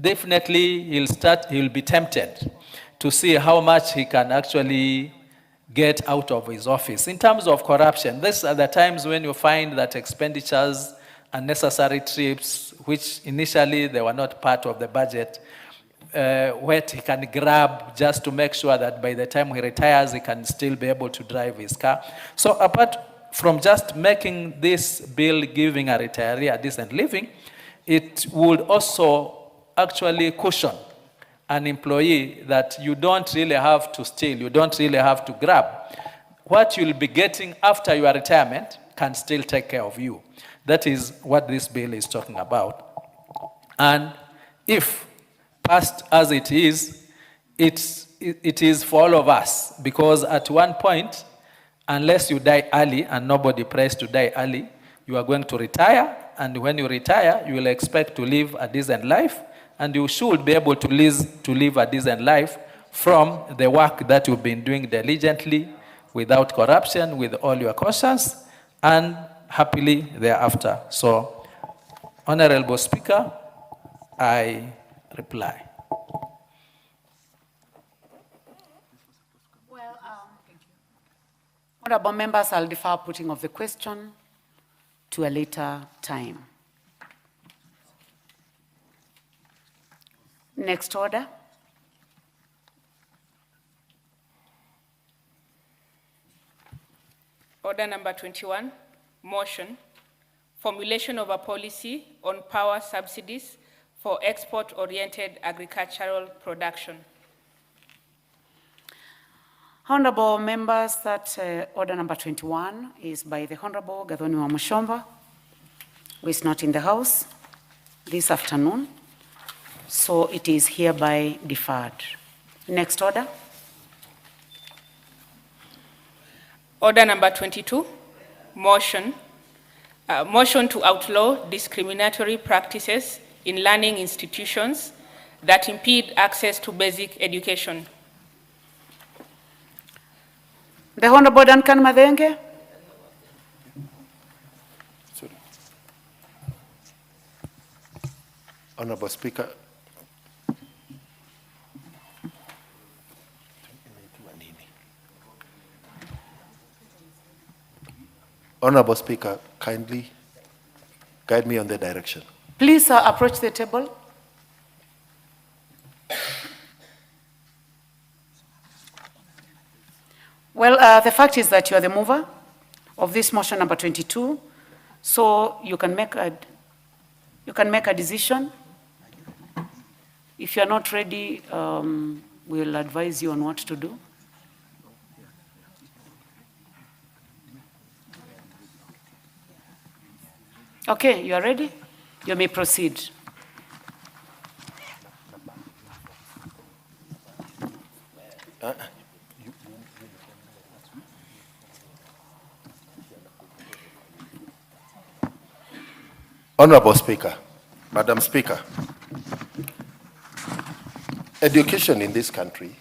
[SPEAKER 7] Definitely, he'll be tempted to see how much he can actually get out of his office. In terms of corruption, these are the times when you find that expenditures, unnecessary trips, which initially they were not part of the budget, what he can grab just to make sure that by the time he retires, he can still be able to drive his car. So apart from just making this bill giving a retiree a decent living, it would also actually cushion an employee that you don't really have to steal, you don't really have to grab. What you'll be getting after your retirement can still take care of you. That is what this bill is talking about. And if passed as it is, it is for all of us, because at one point, unless you die early, and nobody prays to die early, you are going to retire, and when you retire, you will expect to live a decent life, and you should be able to live a decent life from the work that you've been doing diligently, without corruption, with all your cautions, and happily thereafter. So, Honorable Speaker, I reply.
[SPEAKER 10] Well, honorable members, I'll defer putting of the question to a later time. Next order.
[SPEAKER 6] Order number 21, motion, formulation of a policy on power subsidies for export-oriented agricultural production.
[SPEAKER 10] Honorable members, that order number 21 is by the Honorable Gathoni Wamuchomba, who is not in the House this afternoon, so it is hereby deferred. Next order.
[SPEAKER 6] Order number 22, motion, motion to outlaw discriminatory practices in learning institutions that impede access to basic education.
[SPEAKER 10] The Honorable Duncan Madenge.
[SPEAKER 1] Honorable Speaker, Honorable Speaker, kindly guide me on the direction.
[SPEAKER 10] Please approach the table. Well, the fact is that you are the mover of this motion number 22, so you can make a decision. If you are not ready, we'll advise you on what to do. Okay, you are ready? You may proceed.
[SPEAKER 1] Honorable Speaker, Madam Speaker, education in this country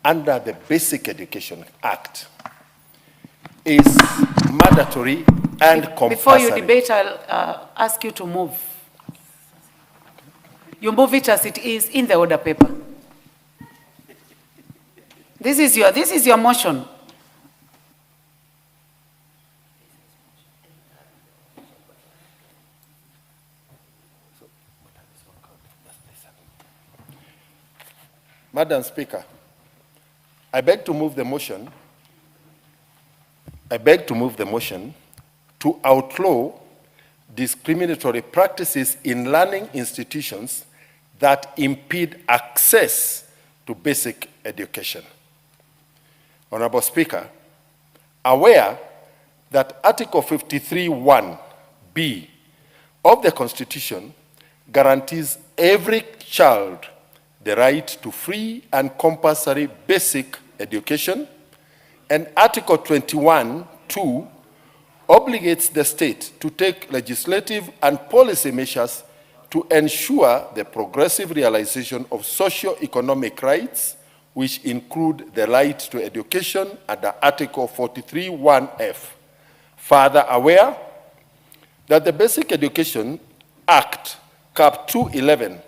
[SPEAKER 1] under the Basic Education Act is mandatory and compulsory.
[SPEAKER 10] Before you debate, I'll ask you to move. You move it as it is in the order paper. This is your motion.
[SPEAKER 1] Madam Speaker, I beg to move the motion. I beg to move the motion to outlaw discriminatory practices in learning institutions that impede access to basic education. Honorable Speaker, aware that Article 53(1)(b) of the Constitution guarantees every child the right to free and compulsory basic education, and Article 21(2) obligates the state to take legislative and policy measures to ensure the progressive realization of socio-economic rights, which include the right to education under Article 43(1)(f). Further aware that the Basic Education Act, Cap 211,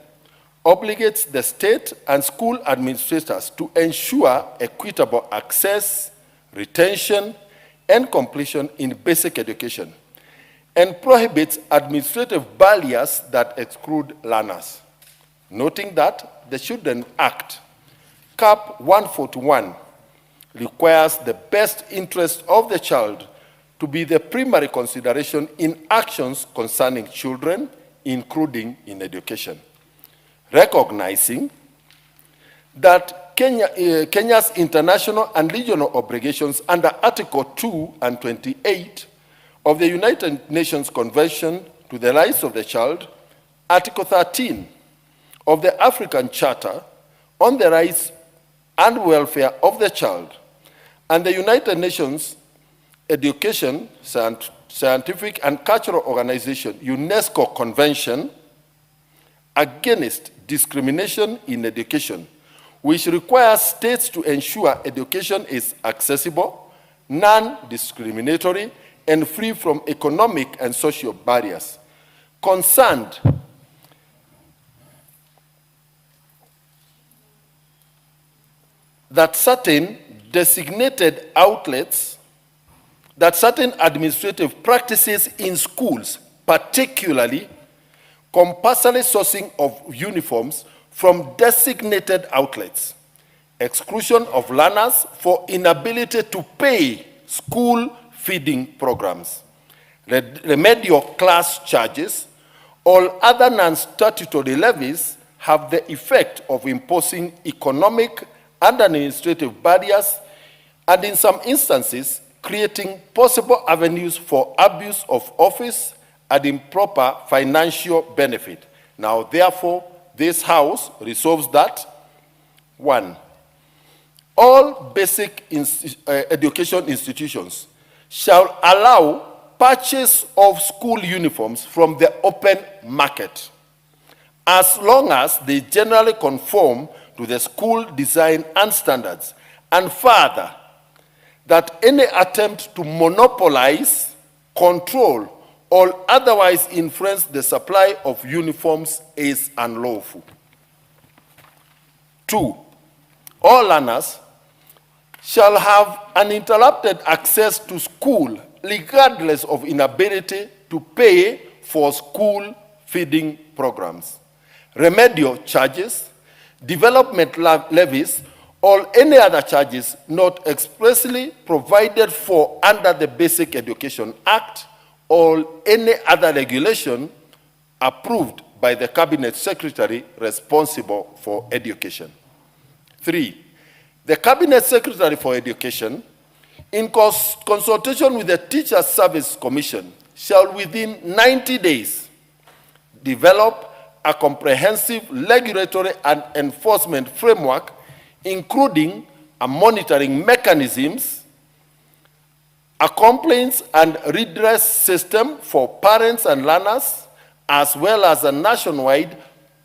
[SPEAKER 1] obligates the state and school administrators to ensure equitable access, retention, and completion in basic education, and prohibits administrative barriers that exclude learners. Noting that the Children Act, Cap 141, requires the best interest of the child to be the primary consideration in actions concerning children, including in education. Recognizing that Kenya's international and regional obligations under Article 2 and 28 of the United Nations Convention to the Rights of the Child, Article 13 of the African Charter on the Rights and Welfare of the Child, and the United Nations Education, Scientific and Cultural Organization, UNESCO Convention against discrimination in education, which requires states to ensure education is accessible, non-discriminatory, and free from economic and social barriers. Concerned that certain designated outlets, that certain administrative practices in schools, particularly compulsory sourcing of uniforms from designated outlets, exclusion of learners for inability to pay school feeding programs, remedial class charges, or other non-statutory levies have the effect of imposing economic and administrative barriers, and in some instances, creating possible avenues for abuse of office and improper financial benefit. Now, therefore, this House resolves that, 1, all basic education institutions shall allow purchase of school uniforms from the open market as long as they generally conform to the school design and standards, and further, that any attempt to monopolize, control, or otherwise influence the supply of uniforms is unlawful. 2, all learners shall have uninterrupted access to school regardless of inability to pay for school feeding programs, remedial charges, development levies, or any other charges not expressly provided for under the Basic Education Act or any other regulation approved by the Cabinet Secretary responsible for education. 3, the Cabinet Secretary for Education, in consultation with the Teachers Service Commission, shall within 90 days develop a comprehensive regulatory and enforcement framework, including a monitoring mechanisms, a complaints and redress system for parents and learners, as well as a nationwide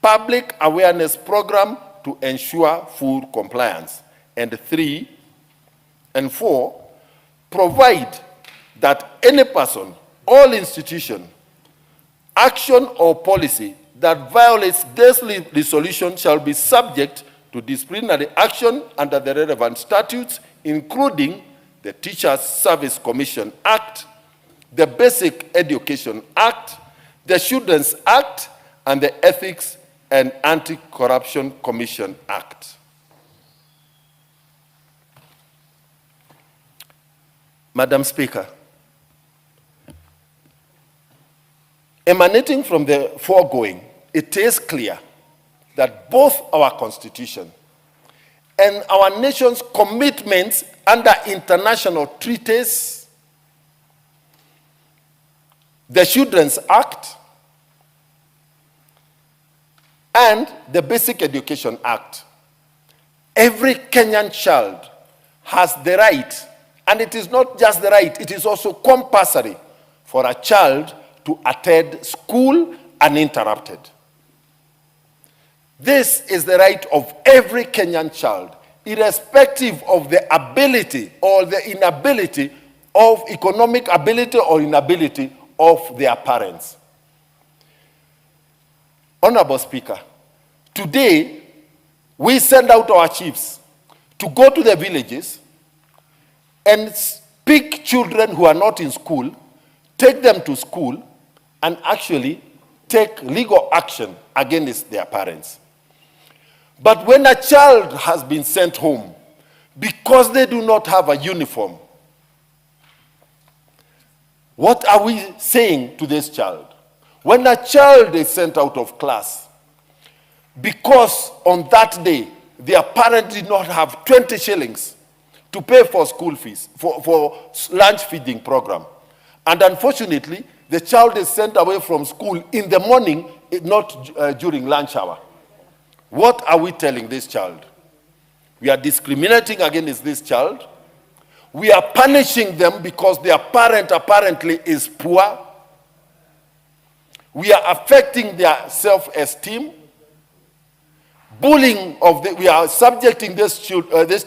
[SPEAKER 1] public awareness program to ensure full compliance. And 3 and 4, provide that any person, all institution, action or policy that violates this resolution shall be subject to disciplinary action under the relevant statutes, including the Teachers Service Commission Act, the Basic Education Act, the Children's Act, and the Ethics and Anti-Corruption Commission Act. Madam Speaker, emanating from the foregoing, it is clear that both our Constitution and our nation's commitments under international treaties, the Children's Act, and the Basic Education Act, every Kenyan child has the right, and it is not just the right, it is also compulsory for a child to attend school uninterrupted. This is the right of every Kenyan child, irrespective of the ability or the inability of economic ability or inability of their parents. Honorable Speaker, today we send out our chiefs to go to the villages and pick children who are not in school, take them to school, and actually take legal action against their parents. But when a child has been sent home because they do not have a uniform, what are we saying to this child? When a child is sent out of class because on that day their parent did not have 20 shillings to pay for school fees, for lunch feeding program, and unfortunately the child is sent away from school in the morning, not during lunch hour. What are we telling this child? We are discriminating against this child. We are punishing them because their parent apparently is poor. We are affecting their self-esteem. Bullying we are subjecting this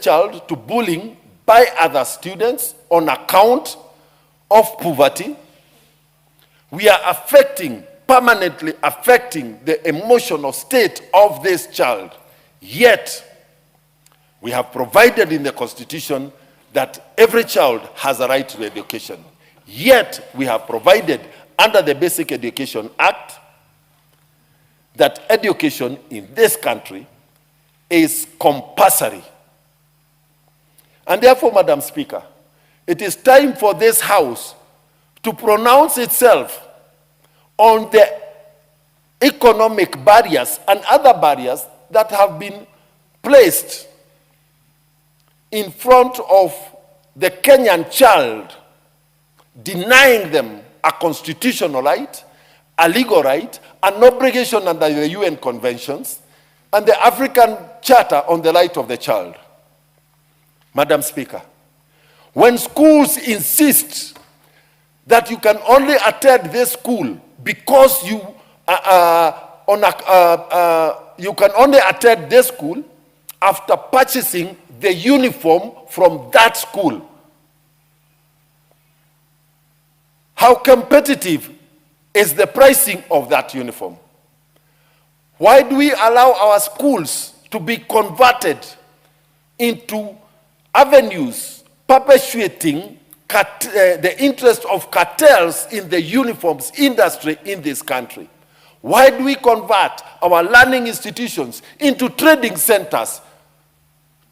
[SPEAKER 1] child to bullying by other students on account of poverty. We are permanently affecting the emotional state of this child. Yet, we have provided in the Constitution that every child has a right to education. Yet, we have provided under the Basic Education Act that education in this country is compulsory. And therefore, Madam Speaker, it is time for this House to pronounce itself on the economic barriers and other barriers that have been placed in front of the Kenyan child, denying them a constitutional right, a legal right, an obligation under the UN conventions, and the African Charter on the Right of the Child. Madam Speaker, when schools insist that you can only attend this school because you you can only attend this school after purchasing the uniform from that school. How competitive is the pricing of that uniform? Why do we allow our schools to be converted into avenues perpetuating the interest of cartels in the uniforms industry in this country? Why do we convert our learning institutions into trading centers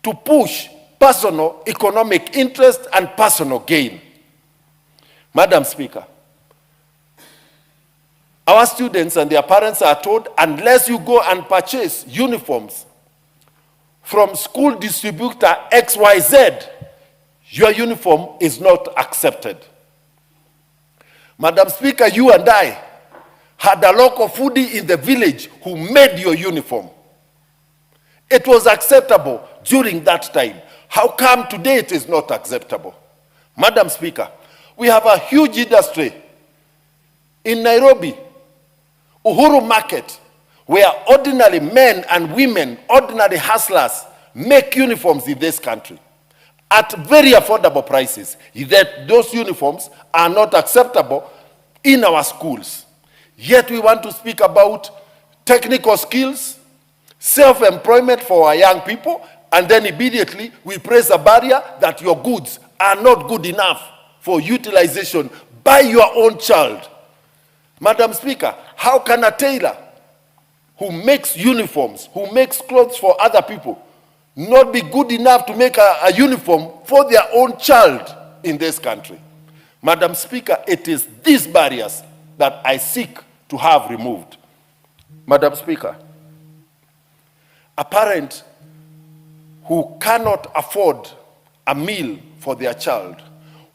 [SPEAKER 1] to push personal economic interest and personal gain? Madam Speaker, our students and their parents are told, unless you go and purchase uniforms from school distributor XYZ, your uniform is not accepted. Madam Speaker, you and I had a local foodie in the village who made your uniform. It was acceptable during that time. How come today it is not acceptable? Madam Speaker, we have a huge industry in Nairobi, Uhuru Market, where ordinary men and women, ordinary hustlers, make uniforms in this country at very affordable prices. Yet those uniforms are not acceptable in our schools. Yet we want to speak about technical skills, self-employment for our young people, and then immediately we place a barrier that your goods are not good enough for utilization by your own child. Madam Speaker, how can a tailor who makes uniforms, who makes clothes for other people, not be good enough to make a uniform for their own child in this country? Madam Speaker, it is these barriers that I seek to have removed. Madam Speaker, a parent who cannot afford a meal for their child,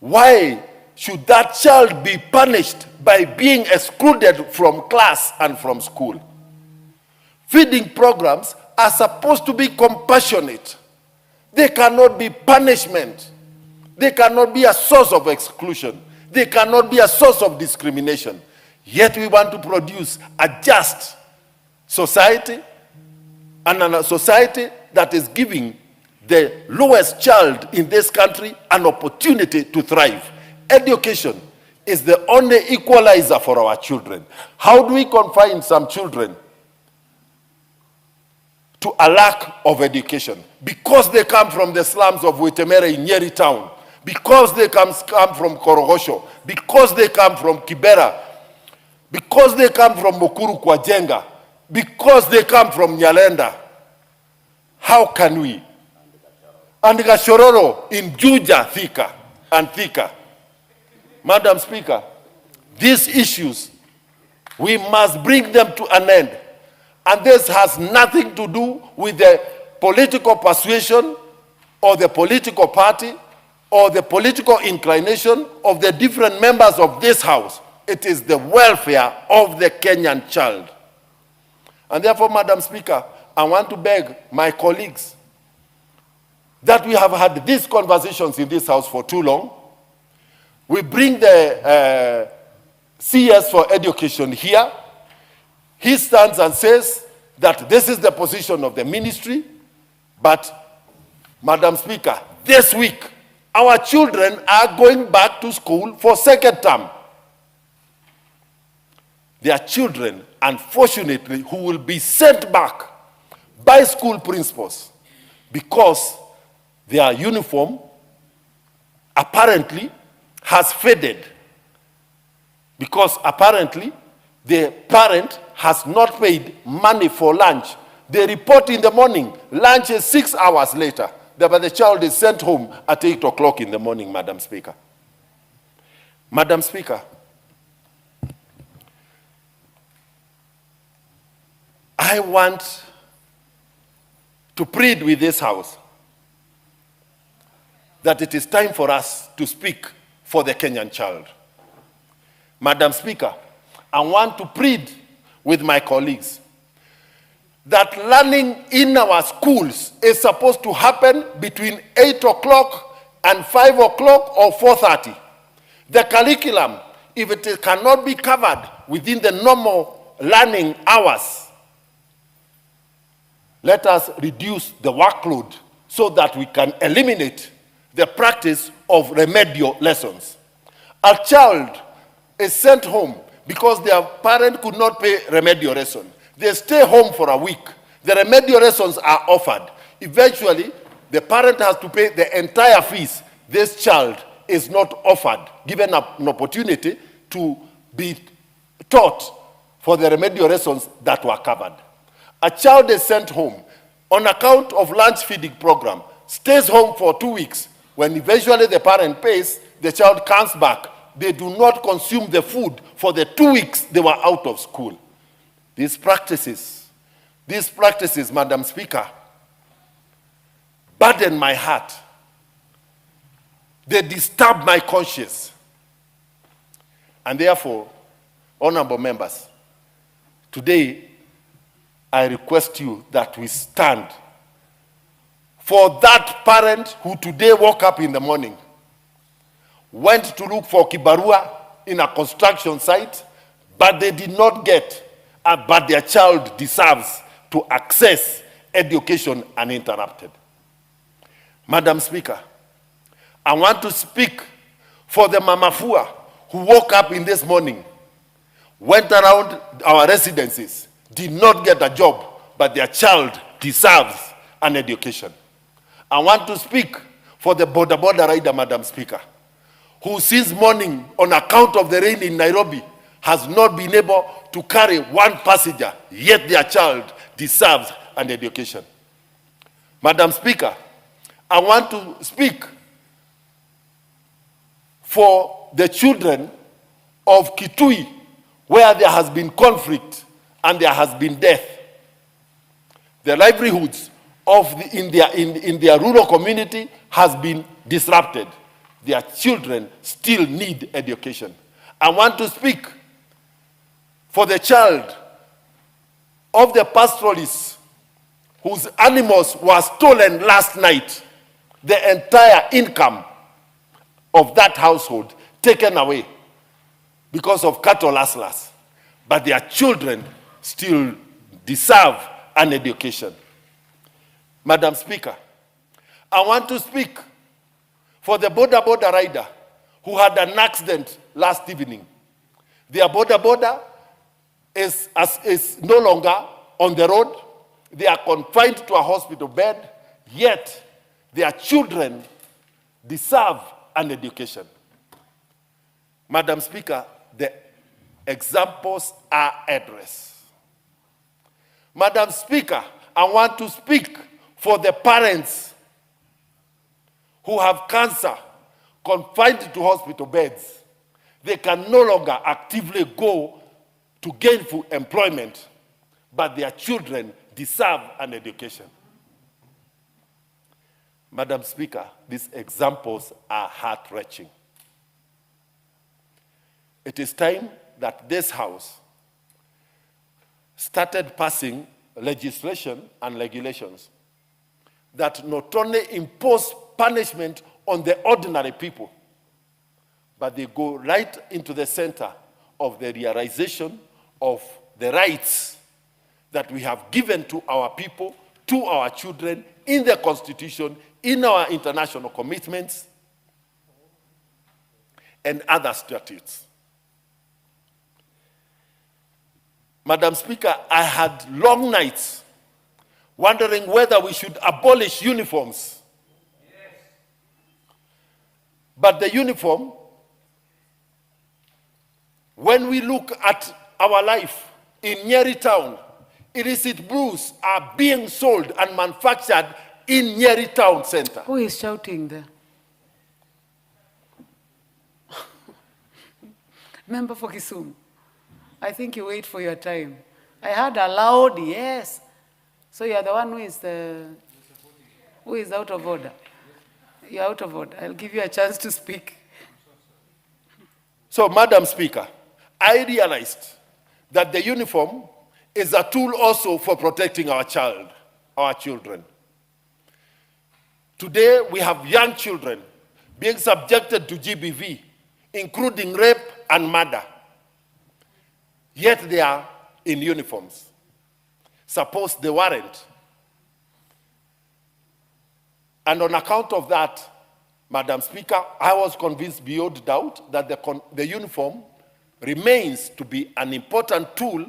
[SPEAKER 1] why should that child be punished by being excluded from class and from school? Feeding programs are supposed to be compassionate. They cannot be punishment. They cannot be a source of exclusion. They cannot be a source of discrimination. Yet we want to produce a just society, and a society that is giving the lowest child in this country an opportunity to thrive. Education is the only equalizer for our children. How do we confine some children to a lack of education? Because they come from the slums of Witemere in Nyeri town, because they come from Korogosho, because they come from Kibera, because they come from Mukuru kwa Jenga, because they come from Nyalenda. How can we? And Gashororo in Juja thicker and thicker. Madam Speaker, these issues, we must bring them to an end. And this has nothing to do with the political persuasion or the political party or the political inclination of the different members of this House. It is the welfare of the Kenyan child. And therefore, Madam Speaker, I want to beg my colleagues that we have had these conversations in this House for too long. We bring the CS for education here. He stands and says that this is the position of the ministry. But, Madam Speaker, this week, our children are going back to school for second term. There are children, unfortunately, who will be sent back by school principals because their uniform apparently has faded, because apparently the parent has not paid money for lunch. They report in the morning, lunch is 6 hours later, but the child is sent home at 8 o'clock in the morning, Madam Speaker. Madam Speaker, I want to plead with this House that it is time for us to speak for the Kenyan child. Madam Speaker, I want to plead with my colleagues that learning in our schools is supposed to happen between 8 o'clock and 5 o'clock or 4:30. The curriculum, if it cannot be covered within the normal learning hours, let us reduce the workload so that we can eliminate the practice of remedial lessons. A child is sent home because their parent could not pay remedial lesson. They stay home for a week. The remedial lessons are offered. Eventually, the parent has to pay the entire fees. This child is not offered, given an opportunity to be taught for the remedial lessons that were covered. A child is sent home on account of lunch feeding program, stays home for 2 weeks. When eventually the parent pays, the child comes back. They do not consume the food for the 2 weeks they were out of school. These practices, Madam Speaker, burden my heart. They disturb my conscience. And therefore, honorable members, today, I request you that we stand for that parent who today woke up in the morning, went to look for kibarua in a construction site, but they did not get, but their child deserves to access education uninterrupted. Madam Speaker, I want to speak for the mamafua who woke up in this morning, went around our residences, did not get a job, but their child deserves an education. I want to speak for the border rider, Madam Speaker, who since morning, on account of the rain in Nairobi, has not been able to carry one passenger, yet their child deserves an education. Madam Speaker, I want to speak for the children of Kitui, where there has been conflict and there has been death. The livelihoods of in their rural community has been disrupted. Their children still need education. I want to speak for the child of the pastoralists whose animals were stolen last night. The entire income of that household taken away because of cattle rustlers. But their children still deserve an education. Madam Speaker, I want to speak for the border rider who had an accident last evening. Their border is no longer on the road. They are confined to a hospital bed, yet their children deserve an education. Madam Speaker, the examples are endless. Madam Speaker, I want to speak for the parents who have cancer, confined to hospital beds. They can no longer actively go to gainful employment, but their children deserve an education. Madam Speaker, these examples are heart-wrenching. It is time that this House started passing legislation and regulations that not only impose punishment on the ordinary people, but they go right into the center of the realization of the rights that we have given to our people, to our children, in the Constitution, in our international commitments, and other statutes. Madam Speaker, I had long nights wondering whether we should abolish uniforms. Yes. But the uniform, when we look at our life in Nyeri town, illicit brews are being sold and manufactured in Nyeri town center.
[SPEAKER 10] Who is shouting there? Member for Kisumu, I think you wait for your time. I heard a loud yes. So you are the one who is out of order. You're out of order. I'll give you a chance to speak.
[SPEAKER 1] So, Madam Speaker, I realized that the uniform is a tool also for protecting our children. Today, we have young children being subjected to GBV, including rape and murder. Yet they are in uniforms. Suppose they weren't, And on account of that, Madam Speaker, I was convinced beyond doubt that the uniform remains to be an important tool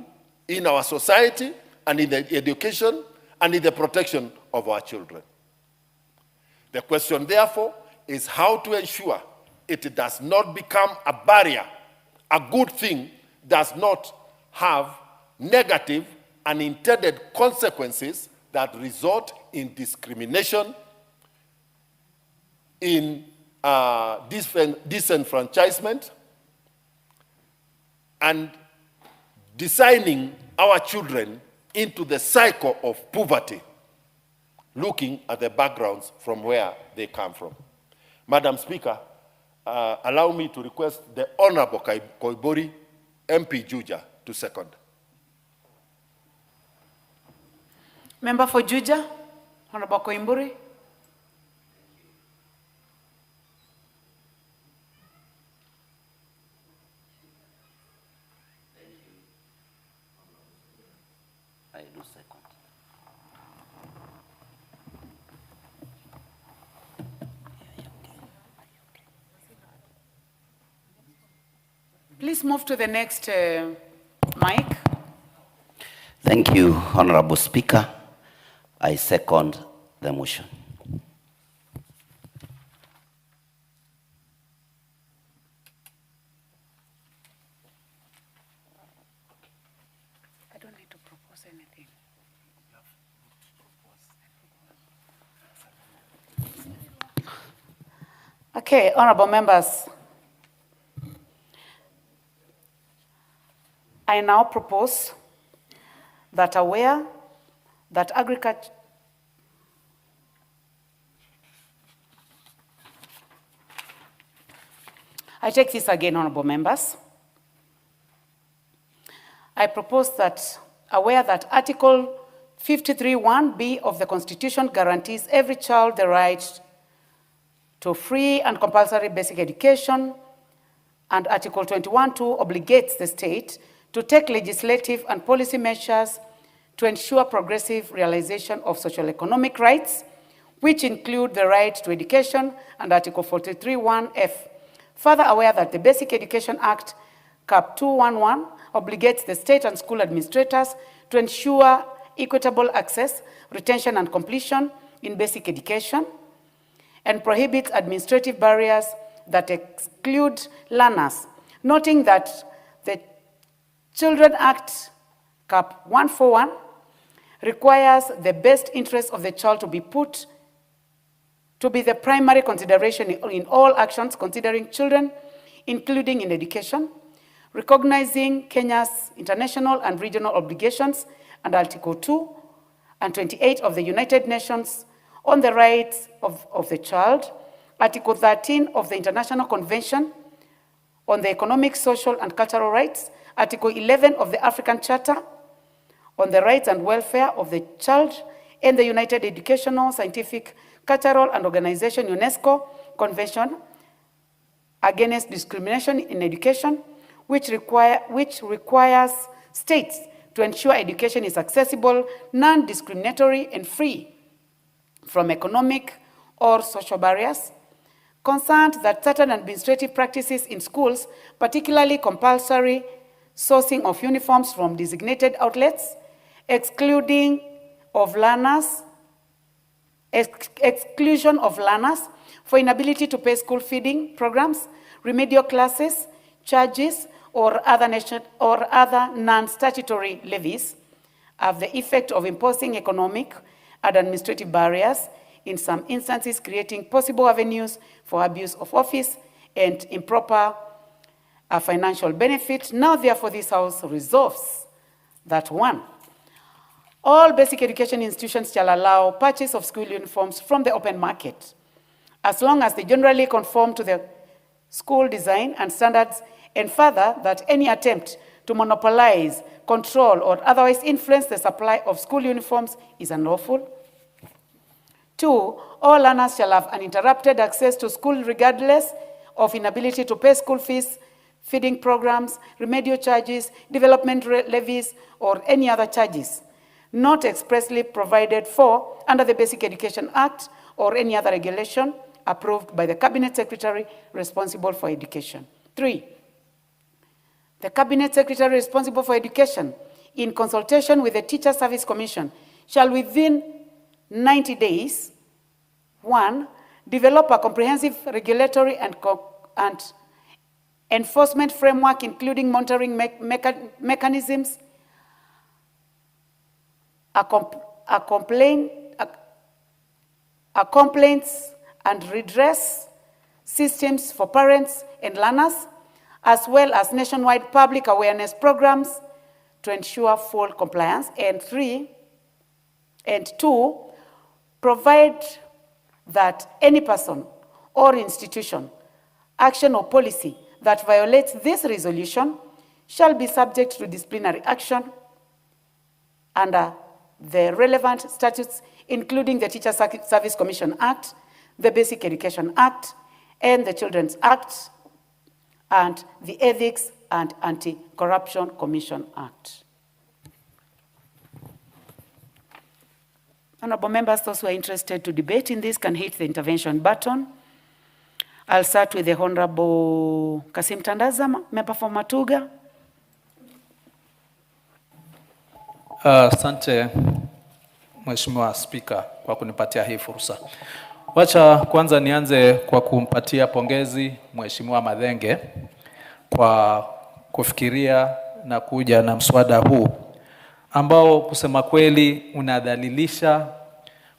[SPEAKER 1] in our society and in the education and in the protection of our children. The question, therefore, is how to ensure it does not become a barrier, a good thing does not have negative and intended consequences that result in discrimination, in disenfranchisement, and designing our children into the cycle of poverty, looking at the backgrounds from where they come from. Madam Speaker, allow me to request the Honorable Koibori, MP Juja, to second.
[SPEAKER 10] Member for Juja, Honorable Koimburi.
[SPEAKER 21] I do second.
[SPEAKER 10] Please move to the next mic.
[SPEAKER 21] Thank you, Honorable Speaker. I second the motion.
[SPEAKER 10] I don't need to propose anything. Okay, honorable members. I now propose that aware that agriculture I take this again, honorable members. I propose that aware that Article 53(1)(b) of the Constitution guarantees every child the right to free and compulsory basic education, and Article 21(2) obligates the state to take legislative and policy measures to ensure progressive realization of socio-economic rights, which include the right to education, and Article 43(1)(f). Further aware that the Basic Education Act, Cap 211, obligates the state and school administrators to ensure equitable access, retention, and completion in basic education, and prohibits administrative barriers that exclude learners, noting that the Children Act, Cap 141, requires the best interest of the child to be put to be the primary consideration in all actions considering children, including in education, recognizing Kenya's international and regional obligations, and Article 2 and 28 of the United Nations on the Rights of the Child, Article 13 of the International Convention on the Economic, Social, and Cultural Rights, Article 11 of the African Charter on the Rights and Welfare of the Child, and the United Educational, Scientific, Cultural, and Organization UNESCO Convention Against Discrimination in Education, which requires states to ensure education is accessible, non-discriminatory, and free from economic or social barriers. Concerned that certain administrative practices in schools, particularly compulsory sourcing of uniforms from designated outlets, exclusion of learners for inability to pay school feeding programs, remedial classes, charges, or other non-statutory levies, have the effect of imposing economic and administrative barriers, in some instances creating possible avenues for abuse of office and improper financial benefit. Now, therefore, this House resolves that 1, all basic education institutions shall allow purchase of school uniforms from the open market, as long as they generally conform to the school design and standards, and further, that any attempt to monopolize, control, or otherwise influence the supply of school uniforms is unlawful. 2, all learners shall have uninterrupted access to school regardless of inability to pay school fees, feeding programs, remedial charges, development levies, or any other charges not expressly provided for under the Basic Education Act or any other regulation approved by the Cabinet Secretary responsible for education. 3, the Cabinet Secretary responsible for education, in consultation with the Teacher Service Commission, shall within 90 days, 1, develop a comprehensive regulatory and enforcement framework, including monitoring mechanisms, complaints and redress systems for parents and learners, as well as nationwide public awareness programs to ensure full compliance. And 2, provide that any person or institution, action or policy that violates this resolution shall be subject to disciplinary action under the relevant statutes, including the Teacher Service Commission Act, the Basic Education Act, and the Children's Act, and the Ethics and Anti-Corruption Commission Act. Honorable members, those who are interested to debate in this can hit the intervention button. I'll start with the Honorable Kasim Tandaza, member for Matuga.
[SPEAKER 7] Asante Mheshimiwa Spika kwa kunipatia hii fursa. Wacha kwanza nianze kwa kumpatia pongezi Mheshimiwa Madenge kwa kufikiria na kuja na mswada huu ambao kusema kweli unadhalilisha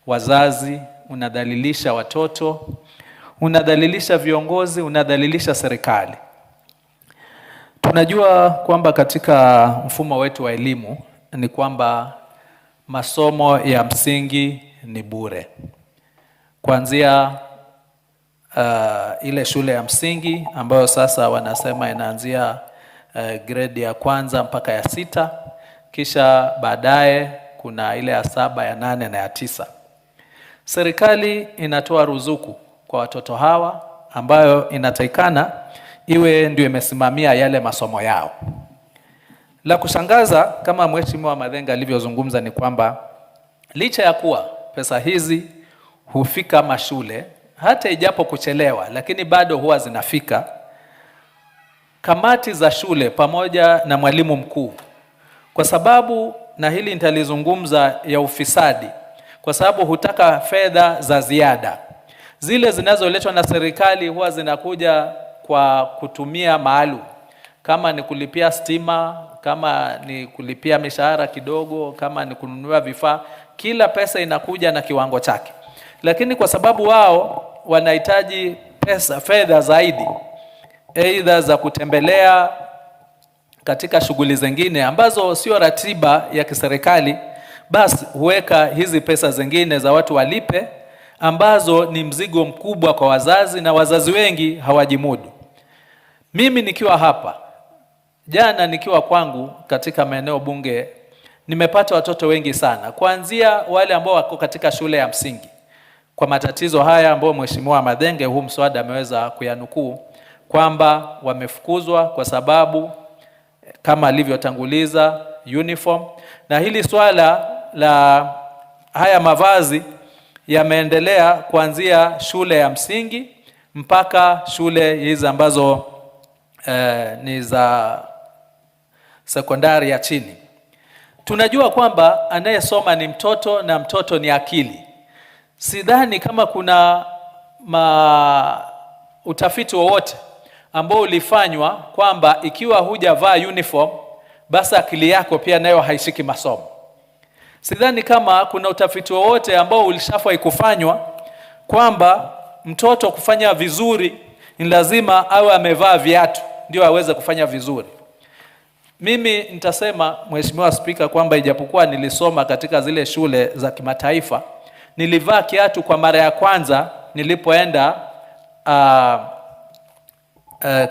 [SPEAKER 7] wazazi, unadhalilisha watoto, unadhalilisha viongozi, unadhalilisha serikali. Tunajua kwamba katika mfumo wetu wa elimu ni kwamba masomo ya msingi ni bure. Kuanzia ile shule ya msingi ambayo sasa wanasema inaanzia grade ya kwanza mpaka ya 6, kisha baadaye kuna ile ya 7, ya 8 na ya 9. Serikali inatoa ruzuku kwa watoto hawa ambayo inatakikana iwe ndio imesimamia yale masomo yao. La kushangaza kama Mheshimiwa Madenge alivyozungumza ni kwamba licha ya kuwa pesa hizi hufika mashule hata ijapo kuchelewa, lakini bado huwa zinafika, kamati za shule pamoja na mwalimu mkuu, kwa sababu na hili nitalizungumza ya ufisadi, kwa sababu hutaka fedha za ziada. Zile zinazoletwa na serikali huwa zinakuja kwa kutumia maalum, kama ni kulipia stima, kama ni kulipia mishahara kidogo, kama ni kununua vifaa, kila pesa inakuja na kiwango chake. Lakini kwa sababu wao wanahitaji fedha zaidi, aidha za kutembelea katika shughuli zingine ambazo sio ratiba ya kiserikali, basi huweka hizi pesa zingine za watu walipe, ambazo ni mzigo mkubwa kwa wazazi na wazazi wengi hawajimudu. Mimi nikiwa hapa, jana nikiwa kwangu katika maeneo bunge, nimepata watoto wengi sana, kuanzia wale ambao wako katika shule ya msingi, kwa matatizo haya ambao Mheshimiwa Madenge huu mswada ameweza kuyanukuu, kwamba wamefukuzwa kwa sababu kama alivyotanguliza uniform. Na hili swala la haya mavazi yameendelea kuanzia shule ya msingi mpaka shule hizi ambazo ni za sekondari ya chini. Tunajua kwamba anayesoma ni mtoto na mtoto ni akili. Sidhani kama kuna utafiti wowote ambao ulifanywa kwamba ikiwa hujavaa uniform basi akili yako pia nayo haishiki masomo. Sidhani kama kuna utafiti wowote ambao ulishafai kufanywa kwamba mtoto kufanya vizuri ni lazima awe amevaa viatu ndio aweze kufanya vizuri. Mimi nitasema Mheshimiwa Spika kwamba ijapokuwa nilisoma katika zile shule za kimataifa, nilivaa kiatu kwa mara ya kwanza nilipoenda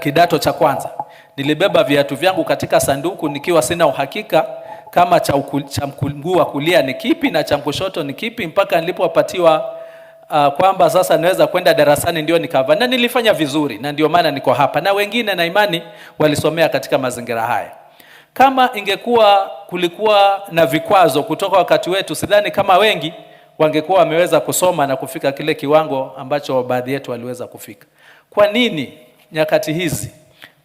[SPEAKER 7] kidato cha kwanza. Nilibeba viatu vyangu katika sanduku nikiwa sina uhakika kama cha mguu wa kulia ni kipi na cha kushoto ni kipi, mpaka nilipopatiwa kwamba sasa naweza kwenda darasani ndio nikavaa, na nilifanya vizuri, na ndio maana niko hapa, na wengine na imani walisomea katika mazingira haya. Kama ingekuwa kulikuwa na vikwazo kutoka wakati wetu, sidhani kama wengi wangekuwa wameweza kusoma na kufika kile kiwango ambacho baadhi yetu waliweza kufika. Kwa nini nyakati hizi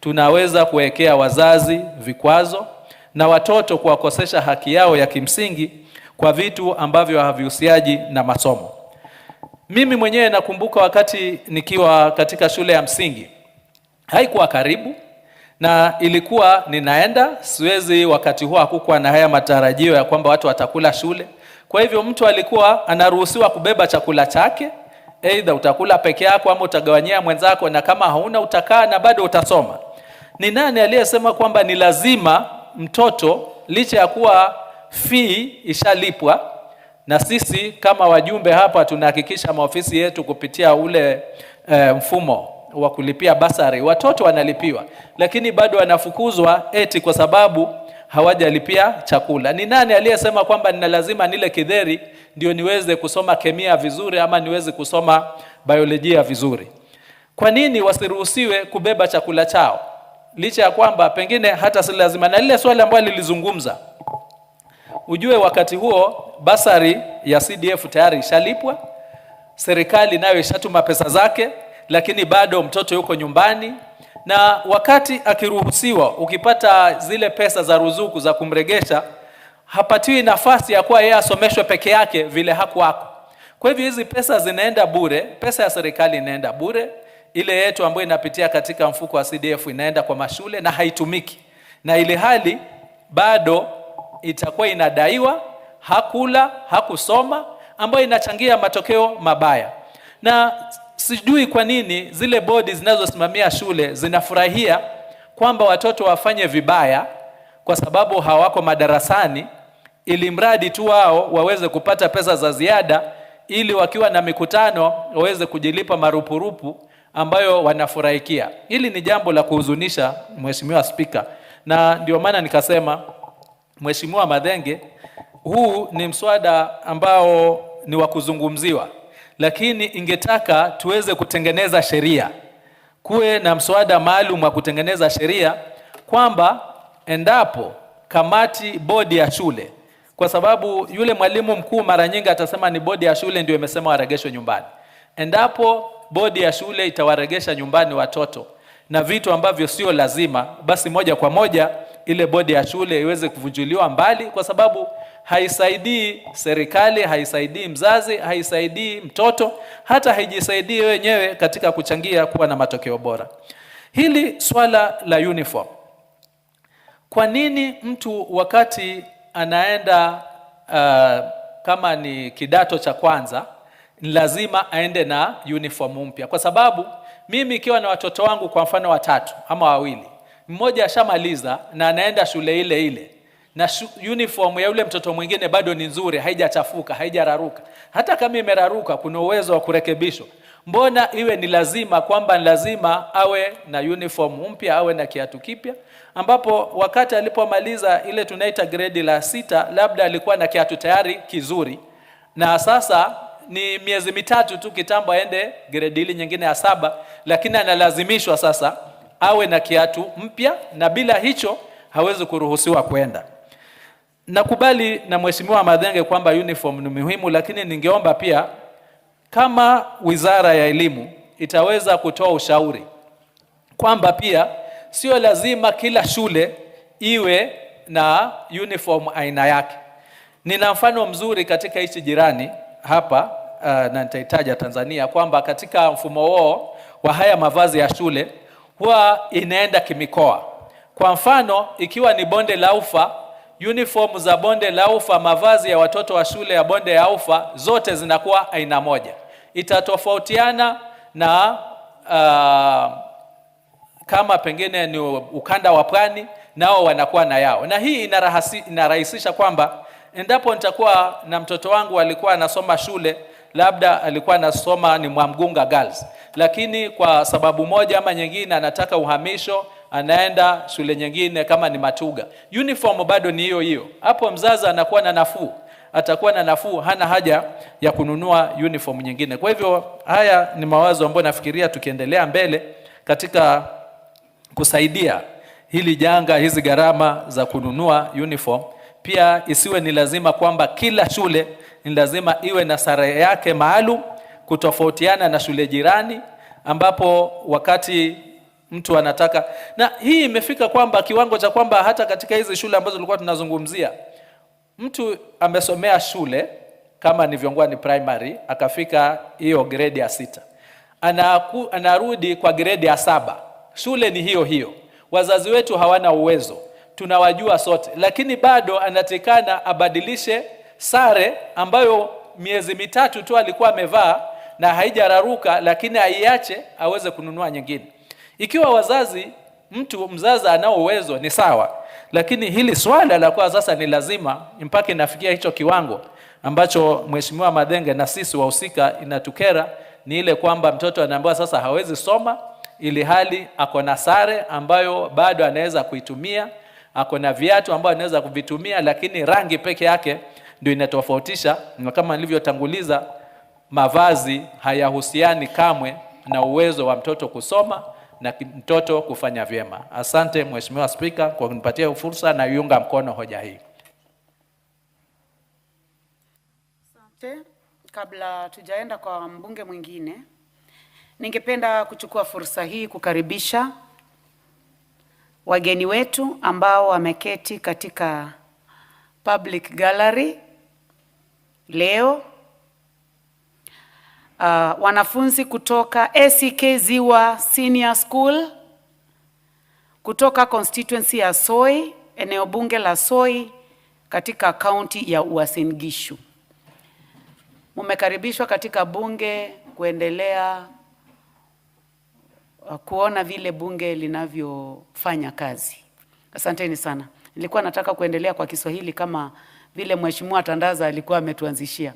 [SPEAKER 7] tunaweza kuwekea wazazi vikwazo na watoto kuwakosesha haki yao ya kimsingi kwa vitu ambavyo havihusiaji na masomo? Mimi mwenyewe nakumbuka wakati nikiwa katika shule ya msingi, haikuwa karibu na ilikuwa ninaenda, siwezi wakati huo hakukuwa na haya matarajio ya kwamba watu watakula shule. Kwa hivyo mtu alikuwa anaruhusiwa kubeba chakula chake, aidha utakula peke yako ama utagawanyia mwenzako, na kama hauna utakaa na bado utasoma. Ni nani aliyesema kwamba ni lazima mtoto, licha ya kuwa fee ishalipwa, na sisi kama wajumbe hapa tunahakikisha maofisi yetu kupitia ule mfumo wa kulipia basari, watoto wanalipiwa, lakini bado wanafukuzwa eti kwa sababu hawajalipia chakula. Ni nani aliyesema kwamba nina lazima nile kidheri ndio niweze kusoma kemia vizuri ama niweze kusoma biolojia vizuri? Kwa nini wasiruhusiwe kubeba chakula chao, licha ya kwamba pengine hata si lazima? Na lile swali ambalo lilizungumza, ujue wakati huo basari ya CDF tayari ishalipwa, serikali nayo ishatuma pesa zake, lakini bado mtoto yuko nyumbani. Na wakati akiruhusiwa, ukipata zile pesa za ruzuku za kumregesha, hapatiwi nafasi ya kuwa yeye asomeshwe peke yake vile hakuwako. Kwa hivyo hizi pesa zinaenda bure, pesa ya serikali inaenda bure, ile yetu ambayo inapitia katika mfuko wa CDF inaenda kwa mashule na haitumiki. Na ile hali bado itakuwa inadaiwa hakula, hakusoma, ambayo inachangia matokeo mabaya. Na sijui kwa nini zile bodi zinazosimamia shule zinafurahia kwamba watoto wafanye vibaya kwa sababu hawako madarasani, ili mradi tu wao waweze kupata pesa za ziada, ili wakiwa na mikutano waweze kujilipa marupurupu ambayo wanafurahikia. Hili ni jambo la kuhuzunisha, Mheshimiwa Spika, na ndio maana nikasema, Mheshimiwa Madenge, huu ni mswada ambao ni wa kuzungumziwa, lakini ingetaka tuweze kutengeneza sheria, kuwe na mswada maalum wa kutengeneza sheria kwamba endapo kamati, bodi ya shule, kwa sababu yule mwalimu mkuu mara nyingi atasema ni bodi ya shule ndio imesema waregeshwe nyumbani. Endapo bodi ya shule itawaregesha nyumbani watoto na vitu ambavyo sio lazima, basi moja kwa moja ile bodi ya shule iweze kuvunjiliwa mbali, kwa sababu haisaidii serikali, haisaidii mzazi, haisaidii mtoto, hata haijisaidii wenyewe katika kuchangia kuwa na matokeo bora. Hili swala la uniform, kwa nini mtu wakati anaenda kama ni kidato cha kwanza lazima aende na uniform mpya? Kwa sababu mimi ikiwa na watoto wangu kwa mfano 3 ama 2, mmoja ashamaliza na anaenda shule ile ile, na uniform ya yule mtoto mwingine bado ni nzuri, haijachafuka, haijararuka. Hata kama imeraruka kuna uwezo wa kurekebishwa. Mbona iwe ni lazima kwamba lazima awe na uniform mpya, awe na kiatu kipya, ambapo wakati alipomaliza ile tunaita grade la 6 labda alikuwa na kiatu tayari kizuri, na sasa ni miezi 3 tu kitambo aende grade ile nyingine ya 7, lakini analazimishwa sasa awe na kiatu mpya, na bila hicho hawezi kuruhusiwa kwenda. Nakubali na Mheshimiwa Madenge kwamba uniform ni muhimu, lakini ningeomba pia kama Wizara ya Elimu itaweza kutoa ushauri kwamba pia sio lazima kila shule iwe na uniform aina yake. Nina mfano mzuri katika nchi jirani hapa na nitaitaja Tanzania, kwamba katika mfumo wao wa haya mavazi ya shule huwa inaenda kimikoa. Kwa mfano, ikiwa ni Bonde la Ufa, uniform za Bonde la Ufa, mavazi ya watoto wa shule ya Bonde ya Ufa zote zinakuwa aina moja. Itatofautiana na kama pengine ni ukanda wa Pwani, nao wanakuwa na yao. Na hii inarahisisha kwamba endapo nitakuwa na mtoto wangu alikuwa anasoma shule, labda alikuwa anasoma ni Mwamgunga Girls, lakini kwa sababu moja ama nyingine anataka uhamisho, anaenda shule nyingine kama ni Matuga, uniform bado ni hiyo hiyo. Hapo mzazi anakuwa na nafuu, atakuwa na nafuu, hana haja ya kununua uniform nyingine. Kwa hivyo haya ni mawazo ambayo nafikiria tukiendelea mbele katika kusaidia hili janga, hizi gharama za kununua uniform, pia isiwe ni lazima kwamba kila shule ni lazima iwe na sare yake maalum, kutofautiana na shule jirani, ambapo wakati mtu anataka, na hii imefika kwamba kiwango cha kwamba hata katika hizi shule ambazo tulikuwa tunazungumzia, mtu amesomea shule kama ni Vyongwani primary, akafika hiyo grade ya 6, anarudi kwa grade ya 7, shule ni hiyo hiyo, wazazi wetu hawana uwezo, tunawajua sote, lakini bado anatikana abadilishe sare ambayo miezi 3 tu alikuwa amevaa na haijararuka, lakini aiache aweze kununua nyingine. Ikiwa wazazi, mzazi anao uwezo ni sawa, lakini hili swala la kwa sasa ni lazima mpaka inafikia hicho kiwango ambacho Mheshimiwa Madenge na sisi wahusika inatukera, ni ile kwamba mtoto anaambiwa sasa hawezi soma ili hali ako na sare ambayo bado anaweza kuitumia, ako na viatu ambayo anaweza kuvitumia, lakini rangi peke yake ndio inatofautisha. Na kama nilivyotanguliza, mavazi hayahusiani kamwe na uwezo wa mtoto kusoma na mtoto kufanya vyema. Asante Mheshimiwa Spika kwa kunipatia fursa, na yunga mkono hoja hii.
[SPEAKER 10] Asante. Kabla tujaenda kwa mbunge mwingine, ningependa kuchukua fursa hii kukaribisha wageni wetu ambao wameketi katika public gallery leo. Wanafunzi kutoka ACK Ziwa Senior School, kutoka constituency ya Soi, eneo bunge la Soi katika kaunti ya Uasin Gishu. Mumekaribishwa katika bunge kuendelea kuona vile bunge linavyofanya kazi. Asanteni sana. Nilikuwa nataka kuendelea kwa Kiswahili kama vile Mheshimiwa Tandaza alikuwa ametuanzishia.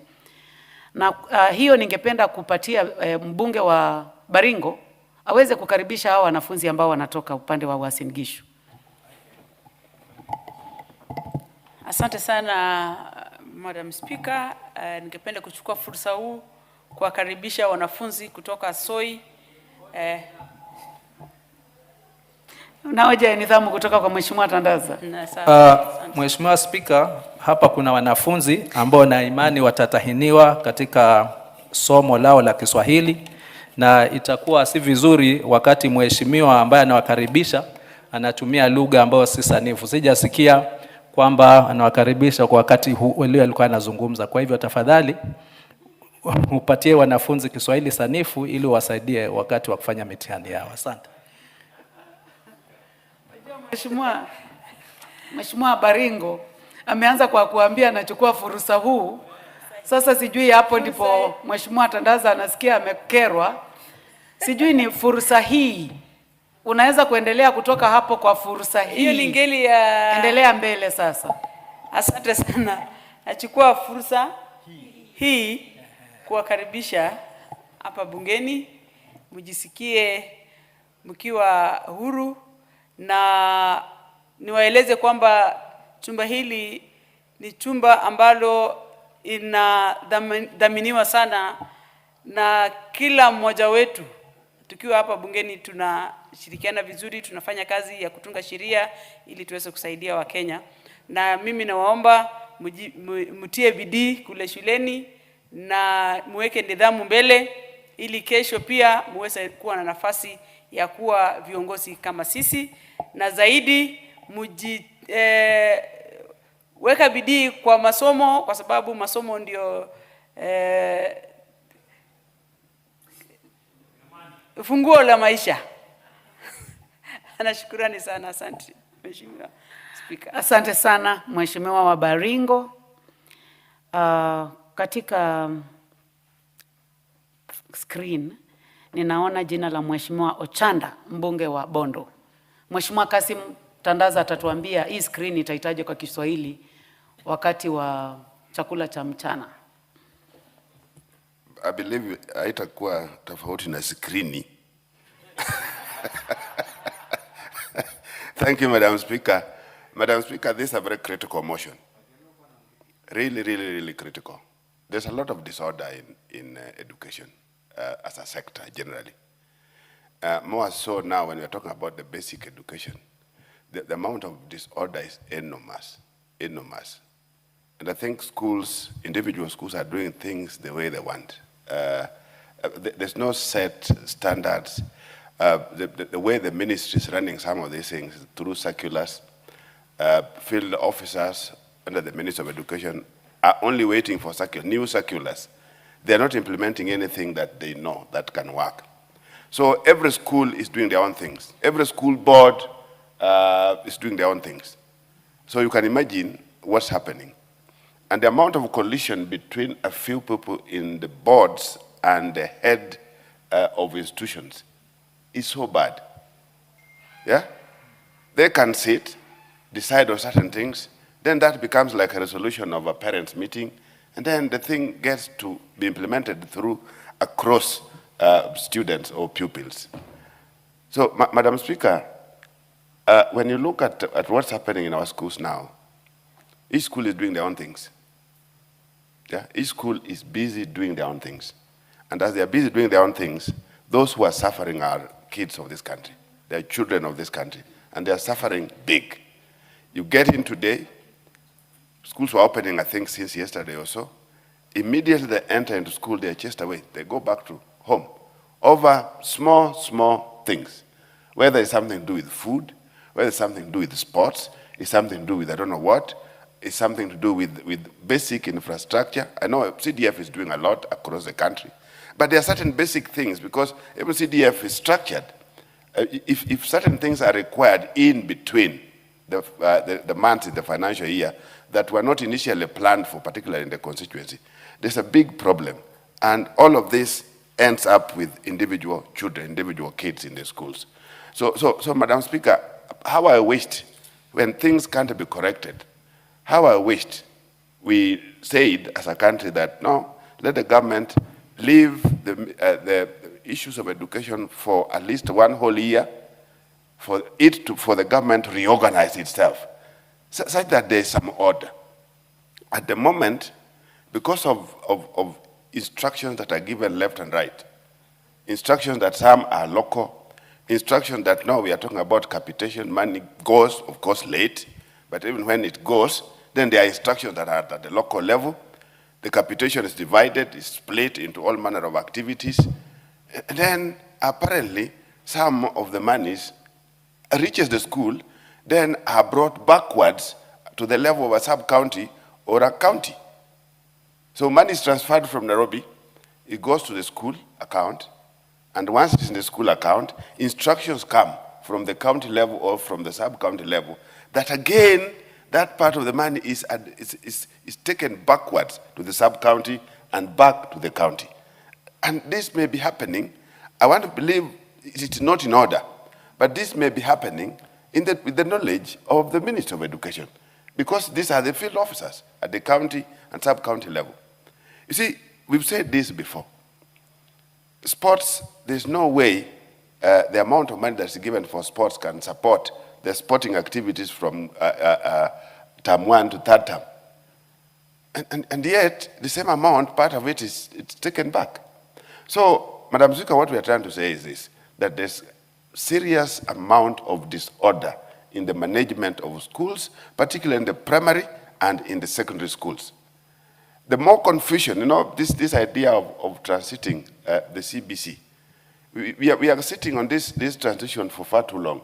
[SPEAKER 10] Na hiyo ningependa kupatia mbunge wa Baringo aweze kukaribisha hao wanafunzi ambao wanatoka upande wa Uasin Gishu.
[SPEAKER 3] Asante sana Madam Speaker. Ningependa kuchukua fursa huu kuwakaribisha wanafunzi kutoka Soi.
[SPEAKER 10] Na hoja ya nidhamu kutoka kwa Mheshimiwa Tandaza.
[SPEAKER 7] Mheshimiwa Spika, hapa kuna wanafunzi ambao na imani watatahiniwa katika somo lao la Kiswahili, na itakuwa si vizuri wakati mheshimiwa ambaye anawakaribisha anatumia lugha ambayo si sanifu. Sijasikia kwamba anawakaribisha kwa wakati ule alikuwa anazungumza. Kwa hivyo tafadhali upatie wanafunzi Kiswahili sanifu ili wasaidie wakati wa kufanya mitihani yao. Asante.
[SPEAKER 10] Mheshimiwa Baringo ameanza kwa kuambia anachukua fursa huu. Sasa sijui hapo ndipo Mheshimiwa Tandaza anasikia amekerwa. Sijui ni fursa hii. Unaweza kuendelea kutoka hapo kwa fursa hii.
[SPEAKER 3] Hiyo lingeli ya
[SPEAKER 10] endelea mbele sasa.
[SPEAKER 3] Asante sana. Nachukua fursa hii kuwakaribisha hapa bungeni, mjisikie mkiwa huru, na niwaeleze kwamba chumba hili ni chumba ambalo inadhaminiwa sana na kila mmoja wetu. Tukiwa hapa bungeni tunashirikiana vizuri, tunafanya kazi ya kutunga sheria ili tuweze kusaidia Wakenya. Na mimi nawaomba mtie bidii kule shuleni na muweke nidhamu mbele ili kesho pia muweze kuwa na nafasi ya kuwa viongozi kama sisi, na zaidi weka bidii kwa masomo, kwa sababu masomo ndio funguo la maisha. Anashukurani sana. Asante Mheshimiwa Speaker.
[SPEAKER 10] Asante sana Mheshimiwa wa Baringo. Katika screen ninaona jina la Mheshimiwa Ochanda, mbunge wa Bondo. Mheshimiwa Kasim Tandaza atatuambia hii screen itahitaji kwa Kiswahili wakati wa chakula cha mchana.
[SPEAKER 9] I believe haitakuwa tofauti na screen. Thank you, Madam Speaker. Madam Speaker, this is a very critical motion. Really critical. There's a lot of disorder in education as a sector generally. More so now when we're talking about the basic education, the amount of disorder is enormous. And I think schools, individual schools, are doing things the way they want. There's no set standards. The way the ministry is running some of these things through circulars, field officers under the Ministry of Education are only waiting for new circulars. They're not implementing anything that they know that can work. So every school is doing their own things. Every school board is doing their own things. So you can imagine what's happening. And the amount of collision between a few people in the boards and the head of institutions is so bad. Yeah? They can sit, decide on certain things, then that becomes like a resolution of a parents' meeting, and then the thing gets to be implemented through across students or pupils. So, Madam Speaker, when you look at what's happening in our schools now, each school is doing their own things. Yeah? Each school is busy doing their own things. And as they are busy doing their own things, those who are suffering are kids of this country. They are children of this country. And they are suffering big. You get in today, schools were opening, I think, since yesterday or so. Immediately they enter into school, they are chased away. They go back to home over small things. Whether it's something to do with food, whether it's something to do with sports, it's something to do with I don't know what, it's something to do with basic infrastructure. I know CDF is doing a lot across the country. But there are certain basic things, because every CDF is structured. If certain things are required in between the months in the financial year that were not initially planned for, particularly in the constituency, there's a big problem. And all of this ends up with individual children, individual kids in the schools. So Madam Speaker, how I wished, when things can't be corrected, how I wished we said as a country that, no, let the government leave the issues of education for at least one whole year, for the government to reorganize itself, such that there is some order. At the moment, because of instructions that are given left and right, instructions that some are local, instructions that now we are talking about capitation, money goes, of course, late, but even when it goes, then there are instructions that are at the local level. The capitation is divided, is split into all manner of activities. And then apparently some of the monies reaches the school, then are brought backwards to the level of a sub-county or a county. So money is transferred from Nairobi, it goes to the school account, and once it's in the school account, instructions come from the county level or from the sub-county level that again, that part of the money is taken backwards to the sub-county and back to the county. And this may be happening, I want to believe it's not in order, but this may be happening with the knowledge of the Minister of Education, because these are the field officers at the county and sub-county level. You see, we've said this before. Sports, there's no way the amount of money that's given for sports can support the sporting activities from term 1 to 3rd term. And yet, the same amount, part of it it's taken back. So, Madam Speaker, what we are trying to say is this, that there's serious amount of disorder in the management of schools, particularly in the primary and in the secondary schools. The more confusion, you know, this idea of transiting the CBC, we are sitting on this transition for far too long.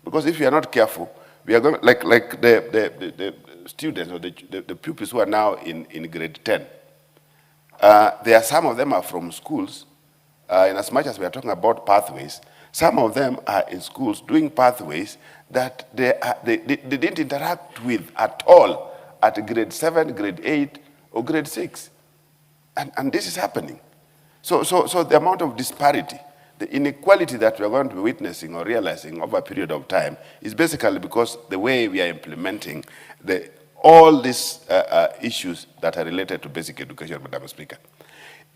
[SPEAKER 9] Because if we are not careful, we are going, like the students or the pupils who are now in grade 10, there are some of them are from schools, in as much as we are talking about pathways, some of them are in schools doing pathways that they didn't interact with at all at grade 7, grade 8, or grade 6. And this is happening. So the amount of disparity, the inequality that we are going to be witnessing or realizing over a period of time is basically because the way we are implementing all these issues that are related to basic education, Madam Speaker.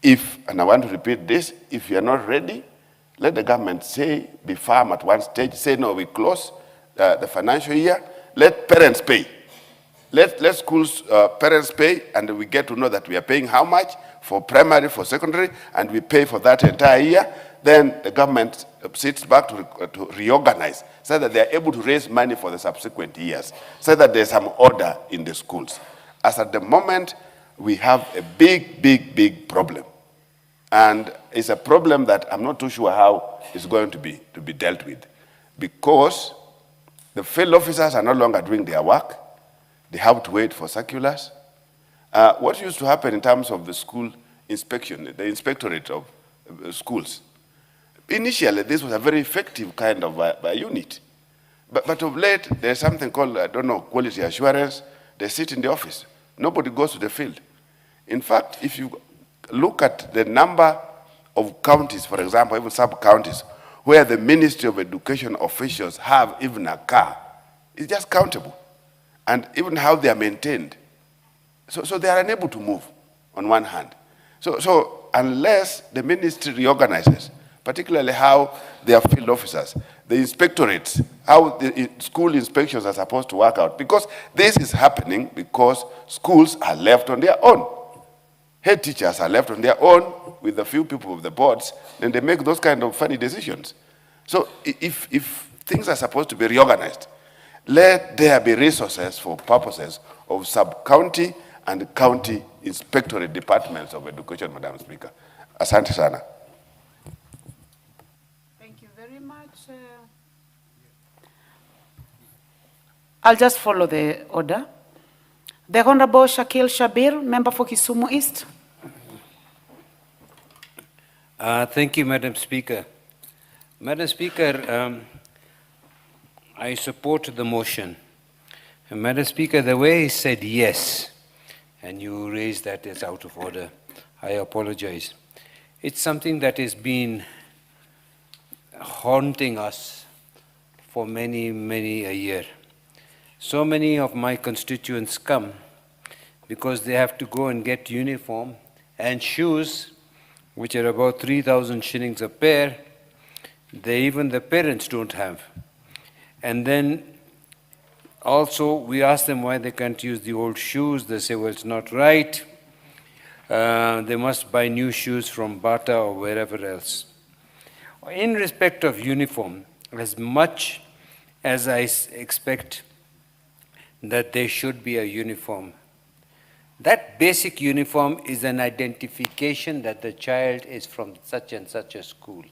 [SPEAKER 9] And I want to repeat this, if you are not ready, let the government be firm at one stage, say no, we close the financial year, let parents pay. Let schools, parents pay, and we get to know that we are paying how much for primary, for secondary, and we pay for that entire year. Then the government sits back to reorganize so that they are able to raise money for the subsequent years, so that there's some order in the schools. As at the moment, we have a big problem. And it's a problem that I'm not too sure how it's going to be dealt with, because the field officers are no longer doing their work. They have to wait for circulars. What used to happen in terms of the school inspection, the inspectorate of schools? Initially, this was a very effective kind of unit. But of late, there's something called, I don't know, quality assurance. They sit in the office. Nobody goes to the field. In fact, if you look at the number of counties, for example, even sub-counties, where the Ministry of Education officials have even a car, it's just countable. And even how they are maintained. So they are unable to move, on one hand. So unless the ministry reorganizes, particularly how their field officers, the inspectorates, how the school inspections are supposed to work out, because this is happening because schools are left on their own. Head teachers are left on their own with a few people of the boards, and they make those kind of funny decisions. So if things are supposed to be reorganized, let there be resources for purposes of sub-county and county inspectorate departments of education, Madam Speaker. Asante sana.
[SPEAKER 10] Thank you very much. I'll just follow the order. The Honorable Shakil Shabir, member for Kisumu East.
[SPEAKER 4] Thank you, Madam Speaker. Madam Speaker, I support the motion. And Madam Speaker, the way he said yes, and you raised that as out of order, I apologize. It's something that has been haunting us for many a year. So many of my constituents come because they have to go and get uniform and shoes, which are about 3,000 shillings a pair. Even the parents don't have. And then also we ask them why they can't use the old shoes. They say, well, it's not right. They must buy new shoes from Bata or wherever else. In respect of uniform, as much as I expect that there should be a uniform, that basic uniform is an identification that the child is from such and such a school.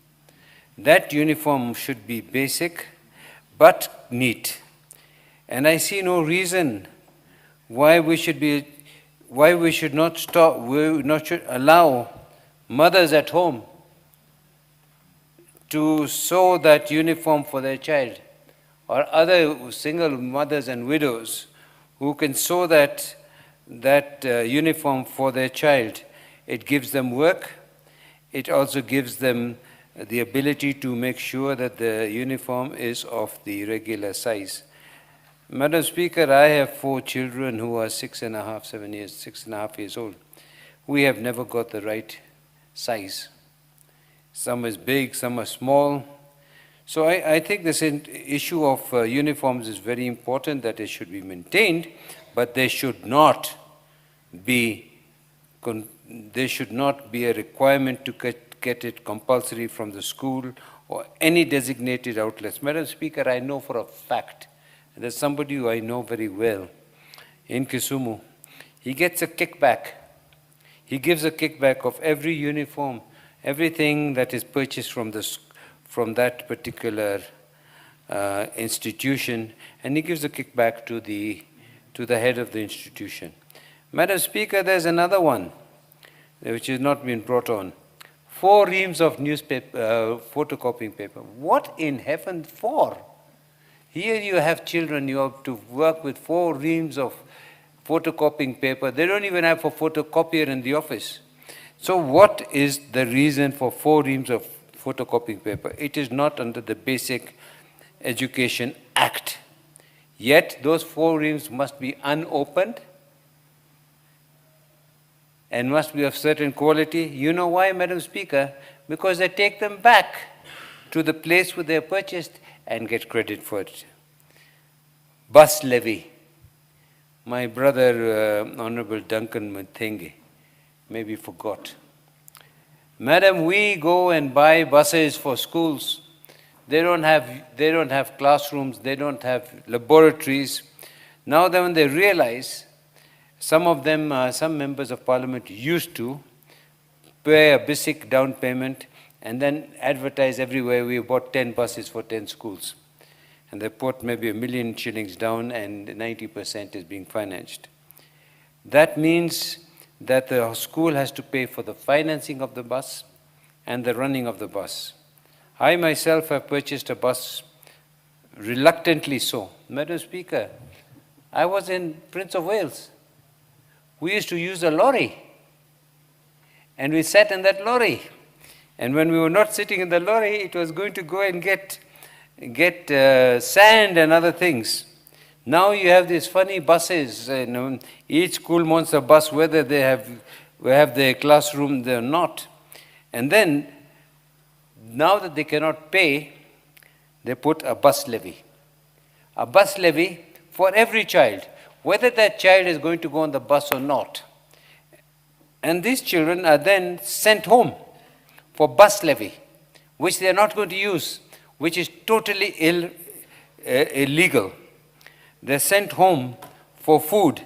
[SPEAKER 4] That uniform should be basic, but neat. And I see no reason why we should not allow mothers at home to sew that uniform for their child, or other single mothers and widows who can sew that uniform for their child. It gives them work. It also gives them the ability to make sure that the uniform is of the regular size. Madam Speaker, I have 4 children who are 6.5 years old. We have never got the right size. Some is big, some are small. So I think this issue of uniforms is very important, that it should be maintained, but there should not be a requirement to get it compulsory from the school or any designated outlets. Madam Speaker, I know for a fact, and there's somebody who I know very well in Kisumu, he gets a kickback. He gives a kickback of every uniform, everything that is purchased from that particular institution, and he gives a kickback to the head of the institution. Madam Speaker, there's another one which has not been brought on. 4 reams of newspaper, photocopying paper. What in heaven for? Here you have children, you have to work with 4 reams of photocopying paper. They don't even have a photocopier in the office. So what is the reason for 4 reams of photocopying paper? It is not under the Basic Education Act. Yet those 4 reams must be unopened and must be of certain quality. You know why, Madam Speaker? Because they take them back to the place where they are purchased and get credit for it. Bus levy. My brother, Honorable Duncan Muthingi, maybe forgot. Madam, we go and buy buses for schools. They don't have classrooms, they don't have laboratories. Now then when they realize Some of them, some members of parliament used to pay a basic down payment and then advertise everywhere, we bought 10 buses for 10 schools. And they put maybe $1 million shillings down and 90% is being financed. That means that the school has to pay for the financing of the bus and the running of the bus. I myself have purchased a bus, reluctantly so. Madam Speaker, I was in Prince of Wales. We used to use a lorry. And we sat in that lorry. And when we were not sitting in the lorry, it was going to go and get sand and other things. Now you have these funny buses. Each school wants a bus, whether they have their classroom, they're not. And then, now that they cannot pay, they put a bus levy. A bus levy for every child, whether that child is going to go on the bus or not. And these children are then sent home for bus levy, which they are not going to use, which is totally illegal. They're sent home for food,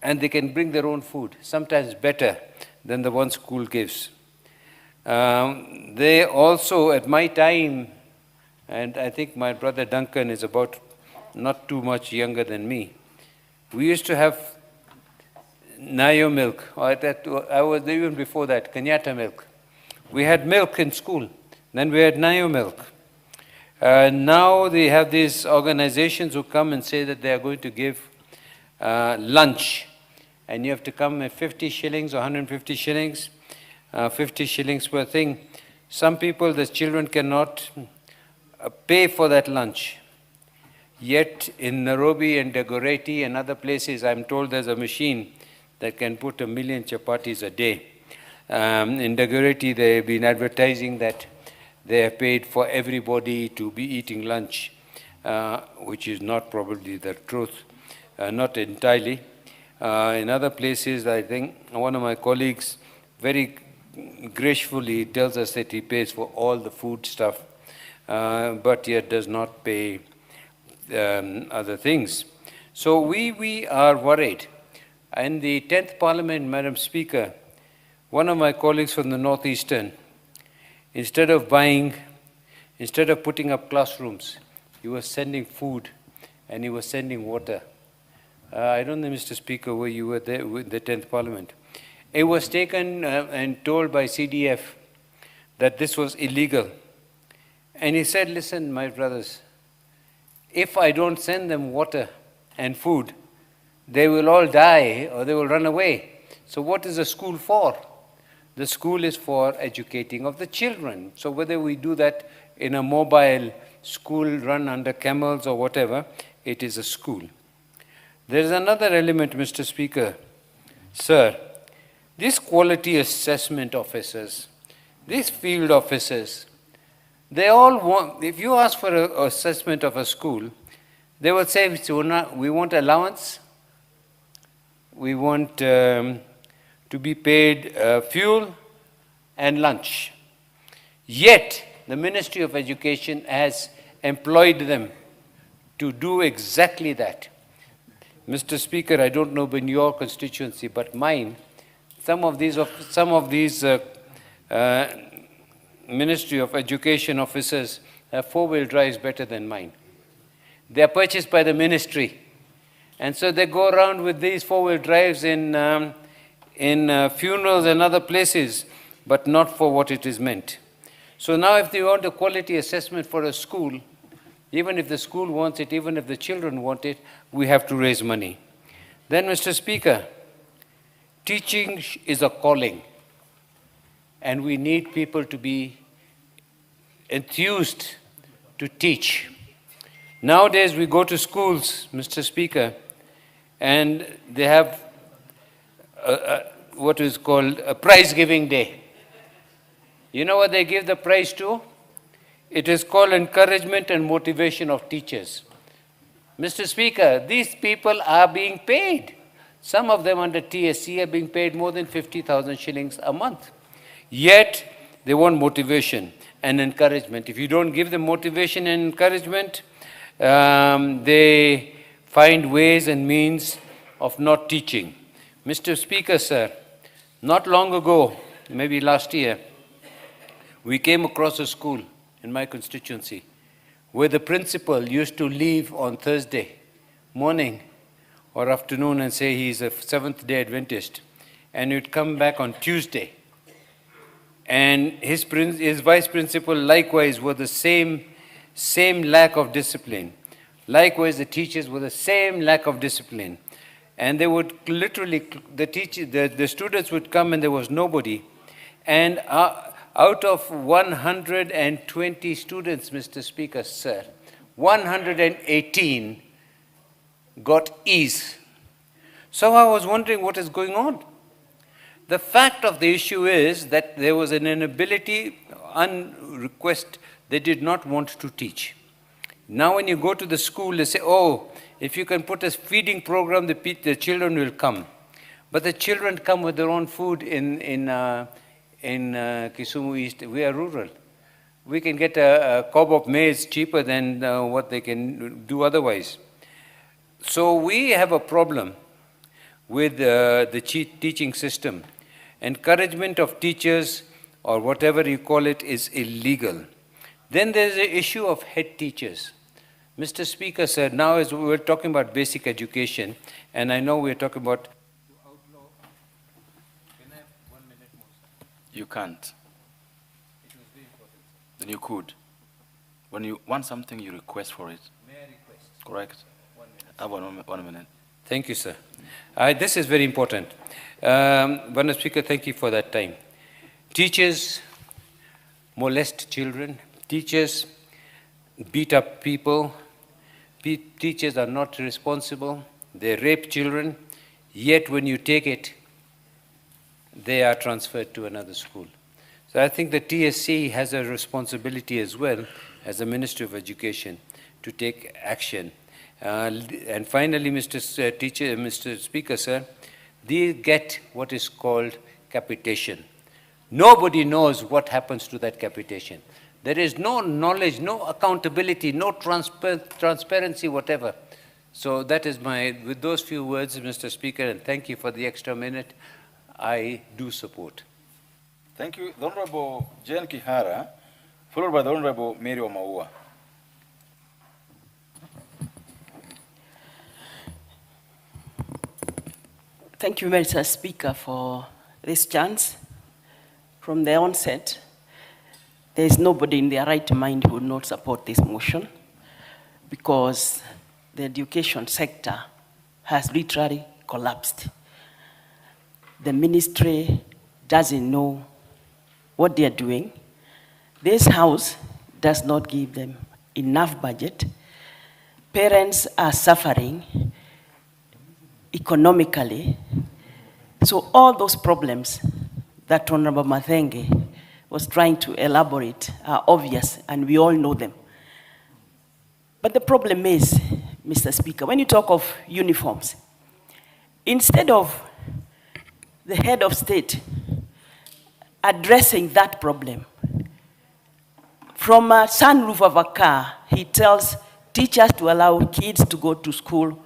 [SPEAKER 4] and they can bring their own food, sometimes better than the one school gives. They also, at my time, and I think my brother Duncan is about not too much younger than me, we used to have Nayo milk, or I was even before that, kenyatta milk. We had milk in school, then we had Nayo milk. Now they have these organizations who come and say that they are going to give lunch, and you have to come at 50 shillings or 150 shillings, 50 shillings per thing. Some people, the children cannot pay for that lunch. Yet in Nairobi and Dagoretti and other places, I'm told there's a machine that can put 1 million chapatis a day. In Dagoretti, they've been advertising that they have paid for everybody to be eating lunch, which is not probably the truth, not entirely. In other places, I think one of my colleagues very gracefully tells us that he pays for all the food stuff, but yet does not pay other things. So we are worried. In the 10th Parliament, Madam Speaker, one of my colleagues from the Northeastern, instead of putting up classrooms, he was sending food and he was sending water. I don't know, Mr. Speaker, where you were there with the 10th Parliament. It was taken and told by CDF that this was illegal. And he said, listen, my brothers, if I don't send them water and food, they will all die or they will run away. So what is the school for? The school is for educating of the children. So whether we do that in a mobile school run under camels or whatever, it is a school. There is another element, Mr. Speaker. Sir, these quality assessment officers, these field officers, they all want, if you ask for an assessment of a school, they will say, we want allowance, we want to be paid fuel and lunch. Yet, the Ministry of Education has employed them to do exactly that. Mr. Speaker, I don't know in your constituency, but mine, some of these Ministry of Education officers have four-wheel drives better than mine. They are purchased by the ministry. And so they go around with these four-wheel drives in funerals and other places, but not for what it is meant. So now if they want a quality assessment for a school, even if the school wants it, even if the children want it, we have to raise money. Then, Mr. Speaker, teaching is a calling, and we need people to be enthused to teach. Nowadays, we go to schools, Mr. Speaker, and they have what is called a prize-giving day. You know what they give the prize to? It is called encouragement and motivation of teachers. Mr. Speaker, these people are being paid. Some of them under TSC are being paid more than 50,000 shillings a month. Yet, they want motivation and encouragement. If you don't give them motivation and encouragement, they find ways and means of not teaching. Mr. Speaker, sir, not long ago, maybe last year, we came across a school in my constituency where the principal used to leave on Thursday morning or afternoon and say he's a Seventh-day Adventist, and he'd come back on Tuesday. And his vice principal likewise were the same lack of discipline. Likewise, the teachers were the same lack of discipline. And they would literally, the students would come and there was nobody. And out of 120 students, Mr. Speaker, sir, 118 got E's. So I was wondering what is going on. The fact of the issue is that there was an inability, on request, they did not want to teach. Now when you go to the school, they say, oh, if you can put a feeding program, the children will come. But the children come with their own food in Kisumu East. We are rural. We can get a cob of maize cheaper than what they can do otherwise. So we have a problem with the teaching system. Encouragement of teachers, or whatever you call it, is illegal. Then there's the issue of head teachers. Mr. Speaker, sir, now as we're talking about basic education, and I know we're talking about outlaw. Can I have 1 minute more?
[SPEAKER 12] You can't.
[SPEAKER 4] It was very important.
[SPEAKER 12] Then you could. When you want something, you request for it.
[SPEAKER 4] May I request?
[SPEAKER 12] Correct.
[SPEAKER 4] 1 minute.
[SPEAKER 12] I have 1 minute.
[SPEAKER 4] Thank you, sir. This is very important. Mr. Speaker, thank you for that time. Teachers molest children. Teachers beat up people. Teachers are not responsible. They rape children. Yet when you take it, they are transferred to another school. So I think the TSC has a responsibility as well as the Ministry of Education to take action. And finally, Mr. Speaker, sir, they get what is called capitation. Nobody knows what happens to that capitation. There is no knowledge, no accountability, no transparency, whatever. So that is with those few words, Mr. Speaker, and thank you for the extra minute, I do support.
[SPEAKER 12] Thank you. The Honorable Jane Kihara, followed by the Honorable Mary Omaua.
[SPEAKER 15] Thank you, Mr. Speaker, for this chance. From the onset, there is nobody in their right mind who would not support this motion, because the education sector has literally collapsed. The ministry doesn't know what they are doing. This house does not give them enough budget. Parents are suffering economically. So all those problems that Honorable Mathenge was trying to elaborate are obvious, and we all know them. But the problem is, Mr. Speaker, when you talk of uniforms, instead of the head of state addressing that problem, from a sunroof of a car, he tells teachers to allow kids to go to school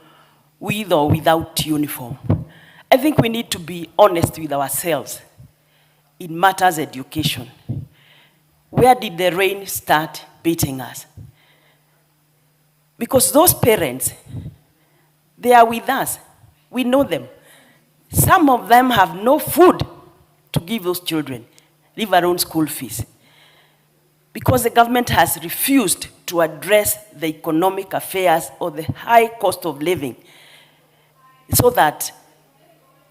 [SPEAKER 15] with or without uniform. I think we need to be honest with ourselves in matters education. Where did the rain start beating us? Because those parents, they are with us. We know them. Some of them have no food to give those children, leave alone school fees. Because the government has refused to address the economic affairs or the high cost of living, so that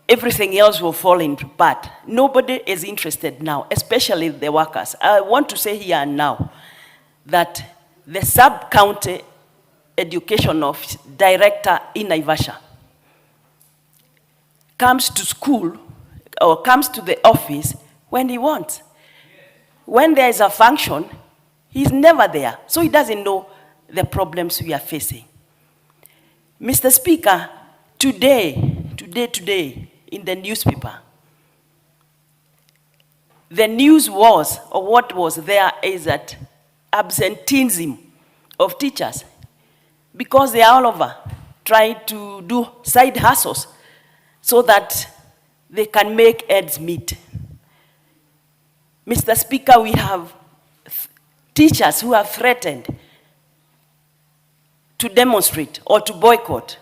[SPEAKER 15] everything else will fall into part. Nobody is interested now, especially the workers. I want to say here and now that the sub-county education office director in Naivasha comes to school or comes to the office when he wants. When there is a function, he's never there, so he doesn't know the problems we are facing. Mr. Speaker, today, in the newspaper, the news was, or what was there is that absenteeism of teachers, because they are all over. try to do side hustles so that they can make ends meet. Mr. Speaker, we have teachers who have threatened to demonstrate or to boycott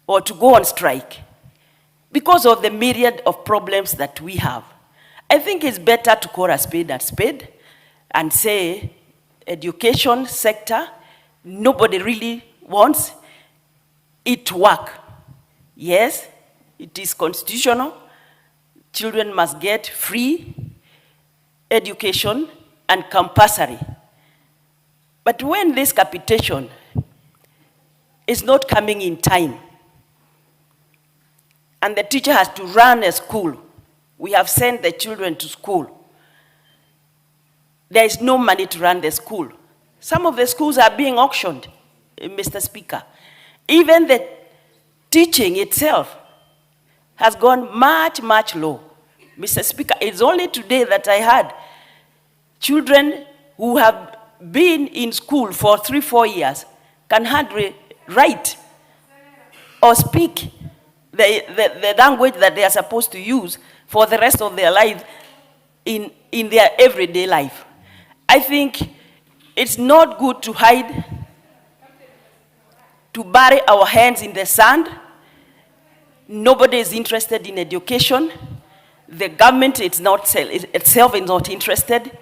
[SPEAKER 15] or to go on strike because of the myriad of problems that we have. I think it's better to call a spade and say education sector, nobody really wants it to work. Yes, it is constitutional. Children must get free education and compulsory. But when this capitation is not coming in time, and the teacher has to run a school, we have sent the children to school, there is no money to run the school. Some of the schools are being auctioned, Mr. Speaker. Even the teaching itself has gone much, much low. Mr. Speaker, it's only today that I heard children who have been in school for 3-4 years can hardly write or speak the language that they are supposed to use for the rest of their life in their everyday life. I think it's not good to hide, to bury our hands in the sand. Nobody is interested in education. The government itself is not interested.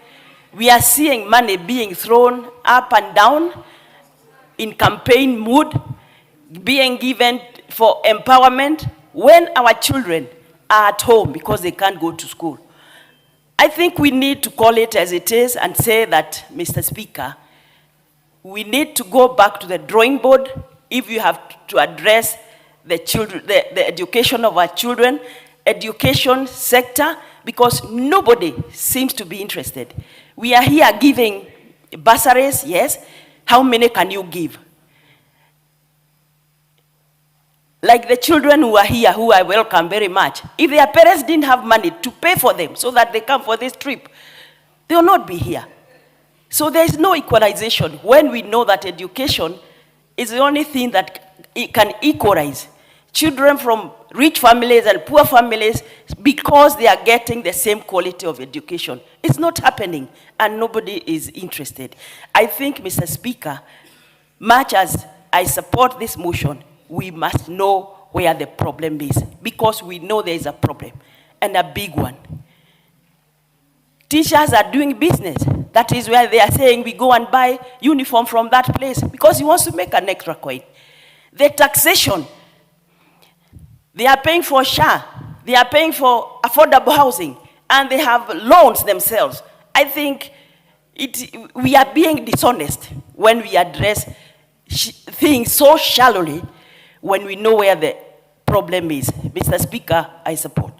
[SPEAKER 15] We are seeing money being thrown up and down in campaign mood, being given for empowerment when our children are at home because they can't go to school. I think we need to call it as it is and say that, Mr. Speaker, we need to go back to the drawing board if you have to address the children, the education of our children, education sector, because nobody seems to be interested. We are here giving bursaries, yes. How many can you give? Like the children who are here, who I welcome very much, if their parents didn't have money to pay for them so that they come for this trip, they will not be here. So there is no equalization when we know that education is the only thing that it can equalize children from rich families and poor families because they are getting the same quality of education. It's not happening and nobody is interested. I think, Mr. Speaker, much as I support this motion, we must know where the problem is because we know there is a problem and a big one. Teachers are doing business. That is where they are saying we go and buy uniform from that place because he wants to make an extra coin. The taxation, they are paying for SHA, they are paying for affordable housing, and they have loans themselves. I think we are being dishonest when we address things so shallowly when we know where the problem is. Mr. Speaker, I support.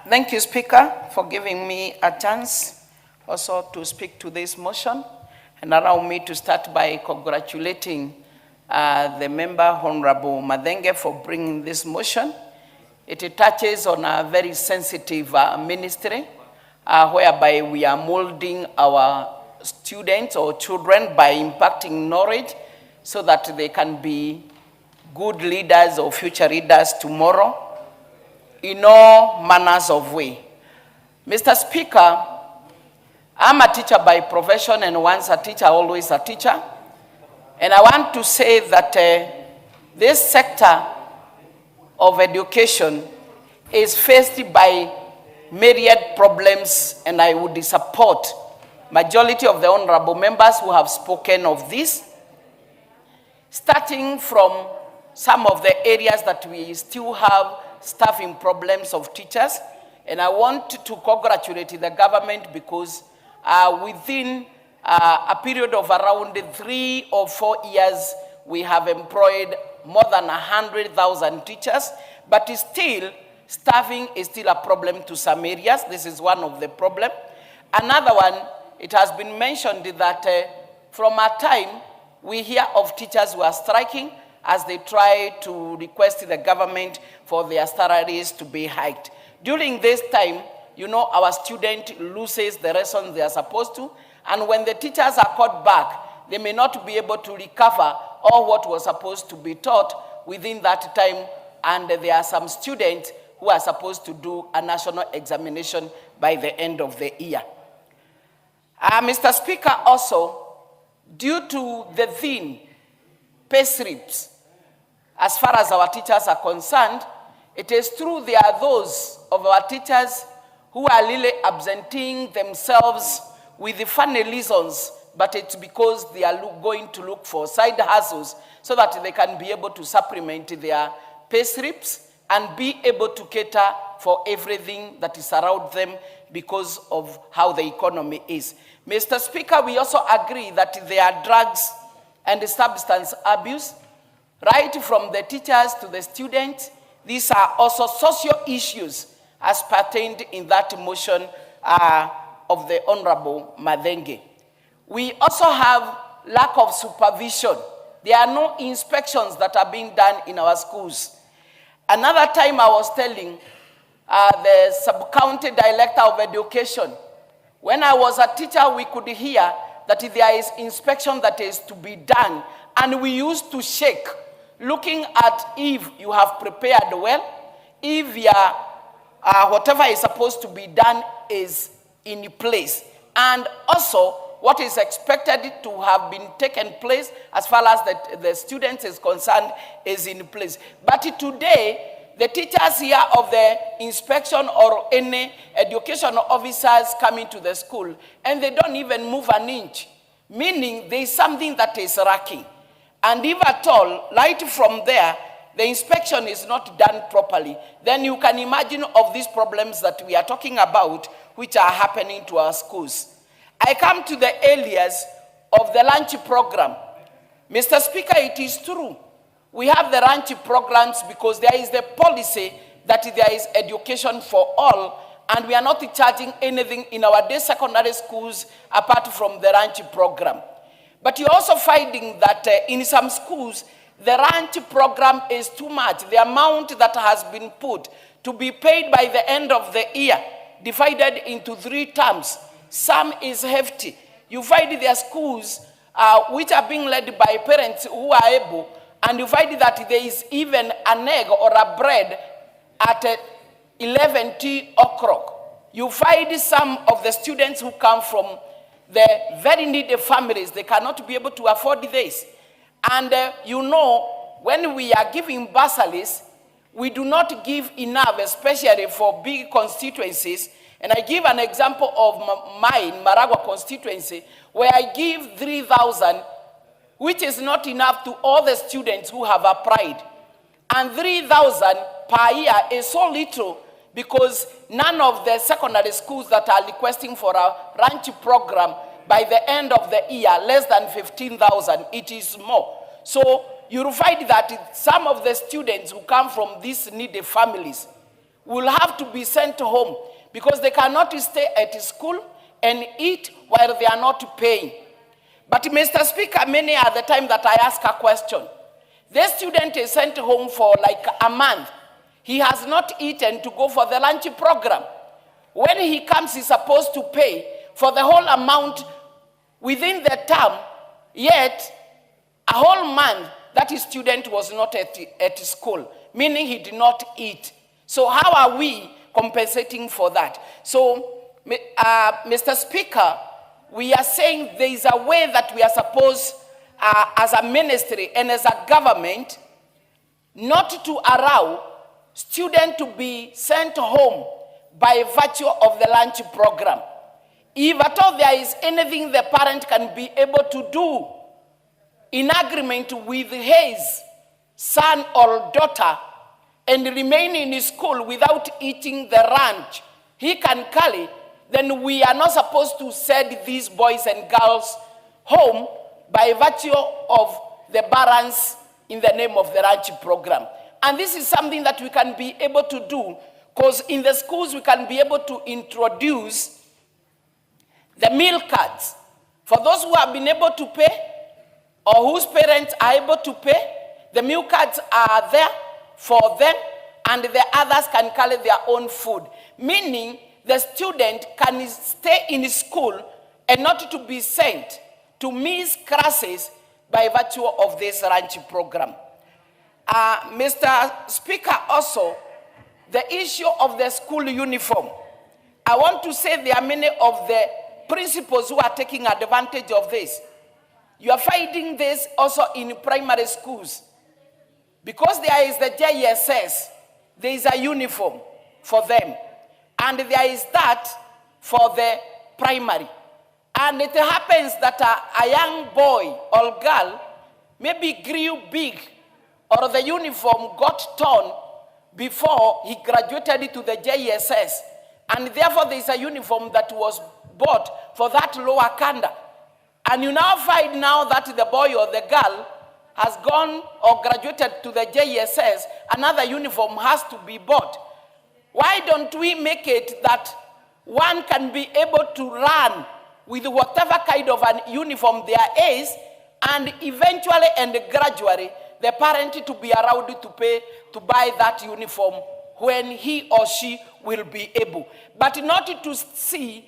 [SPEAKER 14] Thank you, Speaker, for giving me a chance also to speak to this motion, and allow me to start by congratulating the member, Honorable Madenge, for bringing this motion. It touches on a very sensitive ministry, whereby we are molding our students or children by impacting knowledge so that they can be good leaders or future leaders tomorrow in all manners of way. Mr. Speaker, I'm a teacher by profession, and once a teacher, always a teacher. And I want to say that this sector of education is faced by myriad problems, and I would support majority of the honorable members who have spoken of this, starting from some of the areas that we still have staffing problems of teachers. And I want to congratulate the government because within a period of around 3 or 4 years, we have employed more than 100,000 teachers, but still, staffing is still a problem to some areas. This is one of the problems. Another one, it has been mentioned that from our time, we hear of teachers who are striking as they try to request the government for their salaries to be hiked. During this time, you know, our student loses the lessons they are supposed to, and when the teachers are caught back, they may not be able to recover all what was supposed to be taught within that time, and there are some students who are supposed to do a national examination by the end of the year. Mr. Speaker, also, due to the thin pay slips, as far as our teachers are concerned, it is true there are those of our teachers who are really absenting themselves with the funny reasons, but it's because they are going to look for side hustles so that they can be able to supplement their pay slips and be able to cater for everything that is around them because of how the economy is. Mr. Speaker, we also agree that there are drugs and substance abuse, right from the teachers to the students. These are also social issues as pertained in that motion of the Honorable Madenge. We also have lack of supervision. There are no inspections that are being done in our schools. Another time I was telling the sub-county director of education, when I was a teacher, we could hear that there is inspection that is to be done, and we used to shake, looking at if you have prepared well, if your whatever is supposed to be done is in place, and also what is expected to have been taken place as far as the students is concerned is in place. But today, the teachers here of the inspection or any education officers coming to the school, and they don't even move an inch, meaning there is something that is lacking. And if at all, right from there, the inspection is not done properly, then you can imagine of these problems that we are talking about, which are happening to our schools. I come to the areas of the lunch program. Mr. Speaker, it is true. We have the lunch programs because there is the policy that there is education for all, and we are not charging anything in our day secondary schools apart from the lunch program. But you're also finding that in some schools, the lunch program is too much. The amount that has been put to be paid by the end of the year, divided into 3 terms, some is hefty. You find there are schools which are being led by parents who are able, and you find that there is even an egg or a bread at 11 o'clock. You find some of the students who come from the very needy families, they cannot be able to afford this. And you know, when we are giving bursaries, we do not give enough, especially for big constituencies. And I give an example of mine, Maragua constituency, where I give 3,000, which is not enough to all the students who have applied. And 3,000 per year is so little because none of the secondary schools that are requesting for a lunch program by the end of the year, less than 15,000, it is more. So you'll find that some of the students who come from these needy families will have to be sent home because they cannot stay at school and eat while they are not paying. But Mr. Speaker, many are the time that I ask a question. This student is sent home for like a month. He has not eaten to go for the lunch program. When he comes, he's supposed to pay for the whole amount within the term, yet a whole month that his student was not at school, meaning he did not eat. So how are we compensating for that? So, Mr. Speaker, we are saying there is a way that we are supposed, as a ministry and as a government, not to allow students to be sent home by virtue of the lunch program. If at all there is anything the parent can be able to do in agreement with his son or daughter and remain in school without eating the lunch he can carry, then we are not supposed to send these boys and girls home by virtue of the balance in the name of the lunch program. And this is something that we can be able to do because in the schools we can be able to introduce the meal cards for those who have been able to pay or whose parents are able to pay. The meal cards are there for them, and the others can carry their own food, meaning the student can stay in school and not to be sent to miss classes by virtue of this lunch program. Mr. Speaker, also, the issue of the school uniform. I want to say there are many of the principals who are taking advantage of this. You are finding this also in primary schools. Because there is the JSS, there is a uniform for them. And there is that for the primary. And it happens that a young boy or girl maybe grew big, or the uniform got torn before he graduated to the JSS. And therefore there is a uniform that was bought for that lower kanda. And you now find now that the boy or the girl has gone or graduated to the JSS, another uniform has to be bought. Why don't we make it that one can be able to run with whatever kind of an uniform there is, and eventually and gradually the parent to be allowed to pay to buy that uniform when he or she will be able. But not to see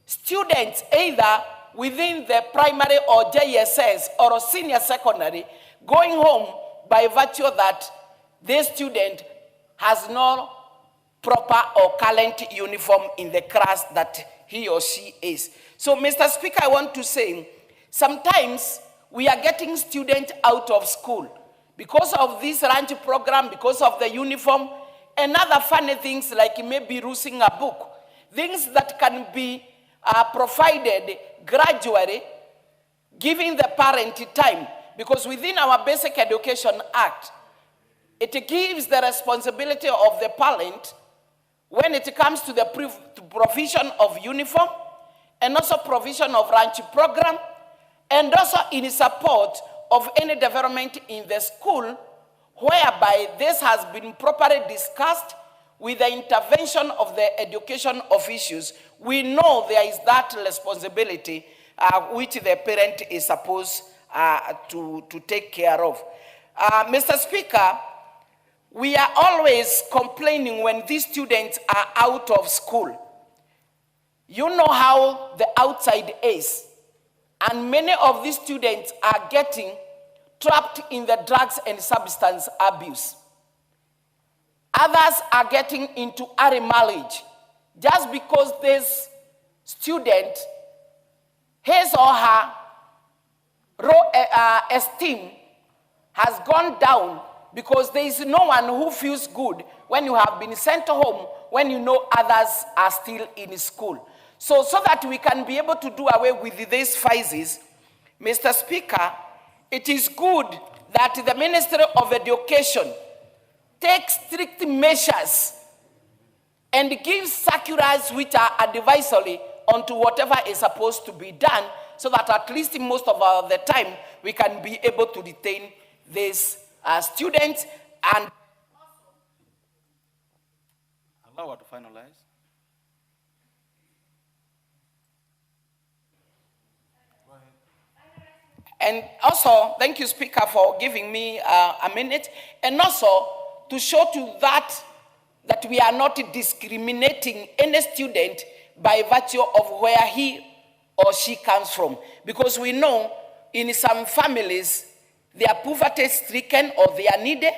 [SPEAKER 14] students either within the primary or JSS or senior secondary going home by virtue that the student has no proper or current uniform in the class that he or she is. So, Mr. Speaker, I want to say, sometimes we are getting students out of school because of this lunch program, because of the uniform, and other funny things like maybe losing a book, things that can be provided gradually, giving the parent time. Because within our Basic Education Act, it gives the responsibility of the parent when it comes to the provision of uniform, and also provision of lunch program, and also in support of any development in the school, whereby this has been properly discussed with the intervention of the education officials. We know there is that responsibility which the parent is supposed to take care of. Mr. Speaker, we are always complaining when these students are out of school. You know how the outside is. And many of these students are getting trapped in the drugs and substance abuse. Others are getting into early marriage just because this student, his or her esteem has gone down because there is no one who feels good when you have been sent home, when you know others are still in school. So that we can be able to do away with these vices, Mr. Speaker, it is good that the Ministry of Education takes strict measures and gives circulars which are advisory onto whatever is supposed to be done, so that at least most of the time we can be able to retain these students and
[SPEAKER 12] allow her to finalize.
[SPEAKER 14] And also, thank you, Speaker, for giving me a minute. And also, to show to that we are not discriminating any student by virtue of where he or she comes from. Because we know in some families, they are poverty-stricken or they are needy.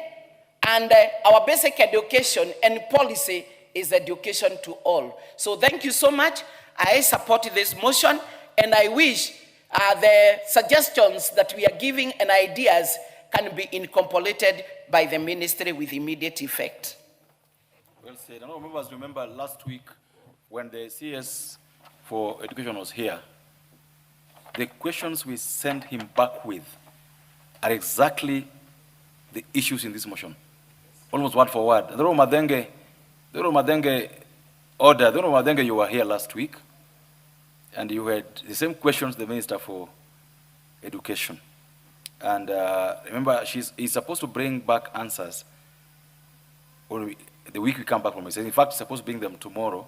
[SPEAKER 14] And our basic education and policy is education to all. So thank you so much. I support this motion, and I wish the suggestions that we are giving and ideas can be incorporated by the ministry with immediate effect.
[SPEAKER 12] Well said. I know members remember last week when the CS for Education was here, the questions we sent him back with are exactly the issues in this motion. Almost word for word. The Madenge order, Madenge, you were here last week, and you had the same questions the Minister for Education. And remember, he's supposed to bring back answers the week we come back from it. In fact, he's supposed to bring them tomorrow.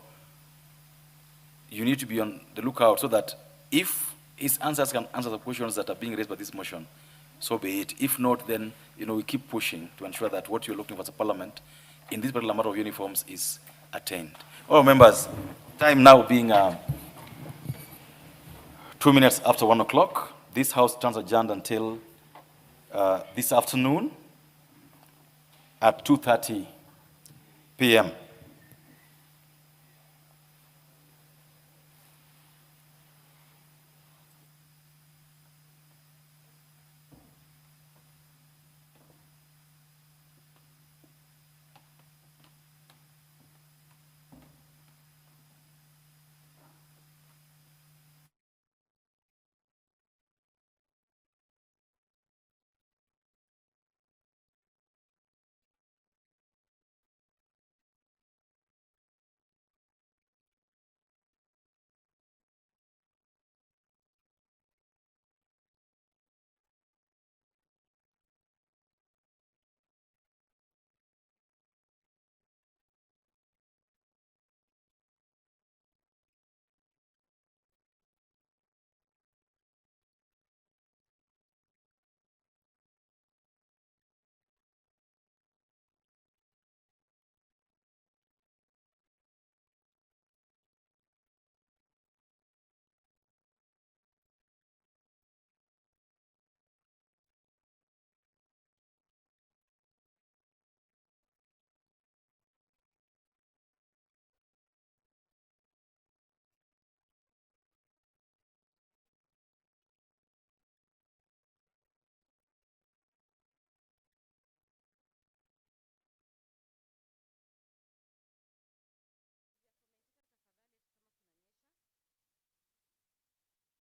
[SPEAKER 12] You need to be on the lookout so that if his answers can answer the questions that are being raised by this motion, so be it. If not, then we keep pushing to ensure that what you're looking for as a parliament in this particular matter of uniforms is attained. All members, time now being 2 minutes after 1 o'clock, this House stands adjourned until this afternoon at 2:30 p.m.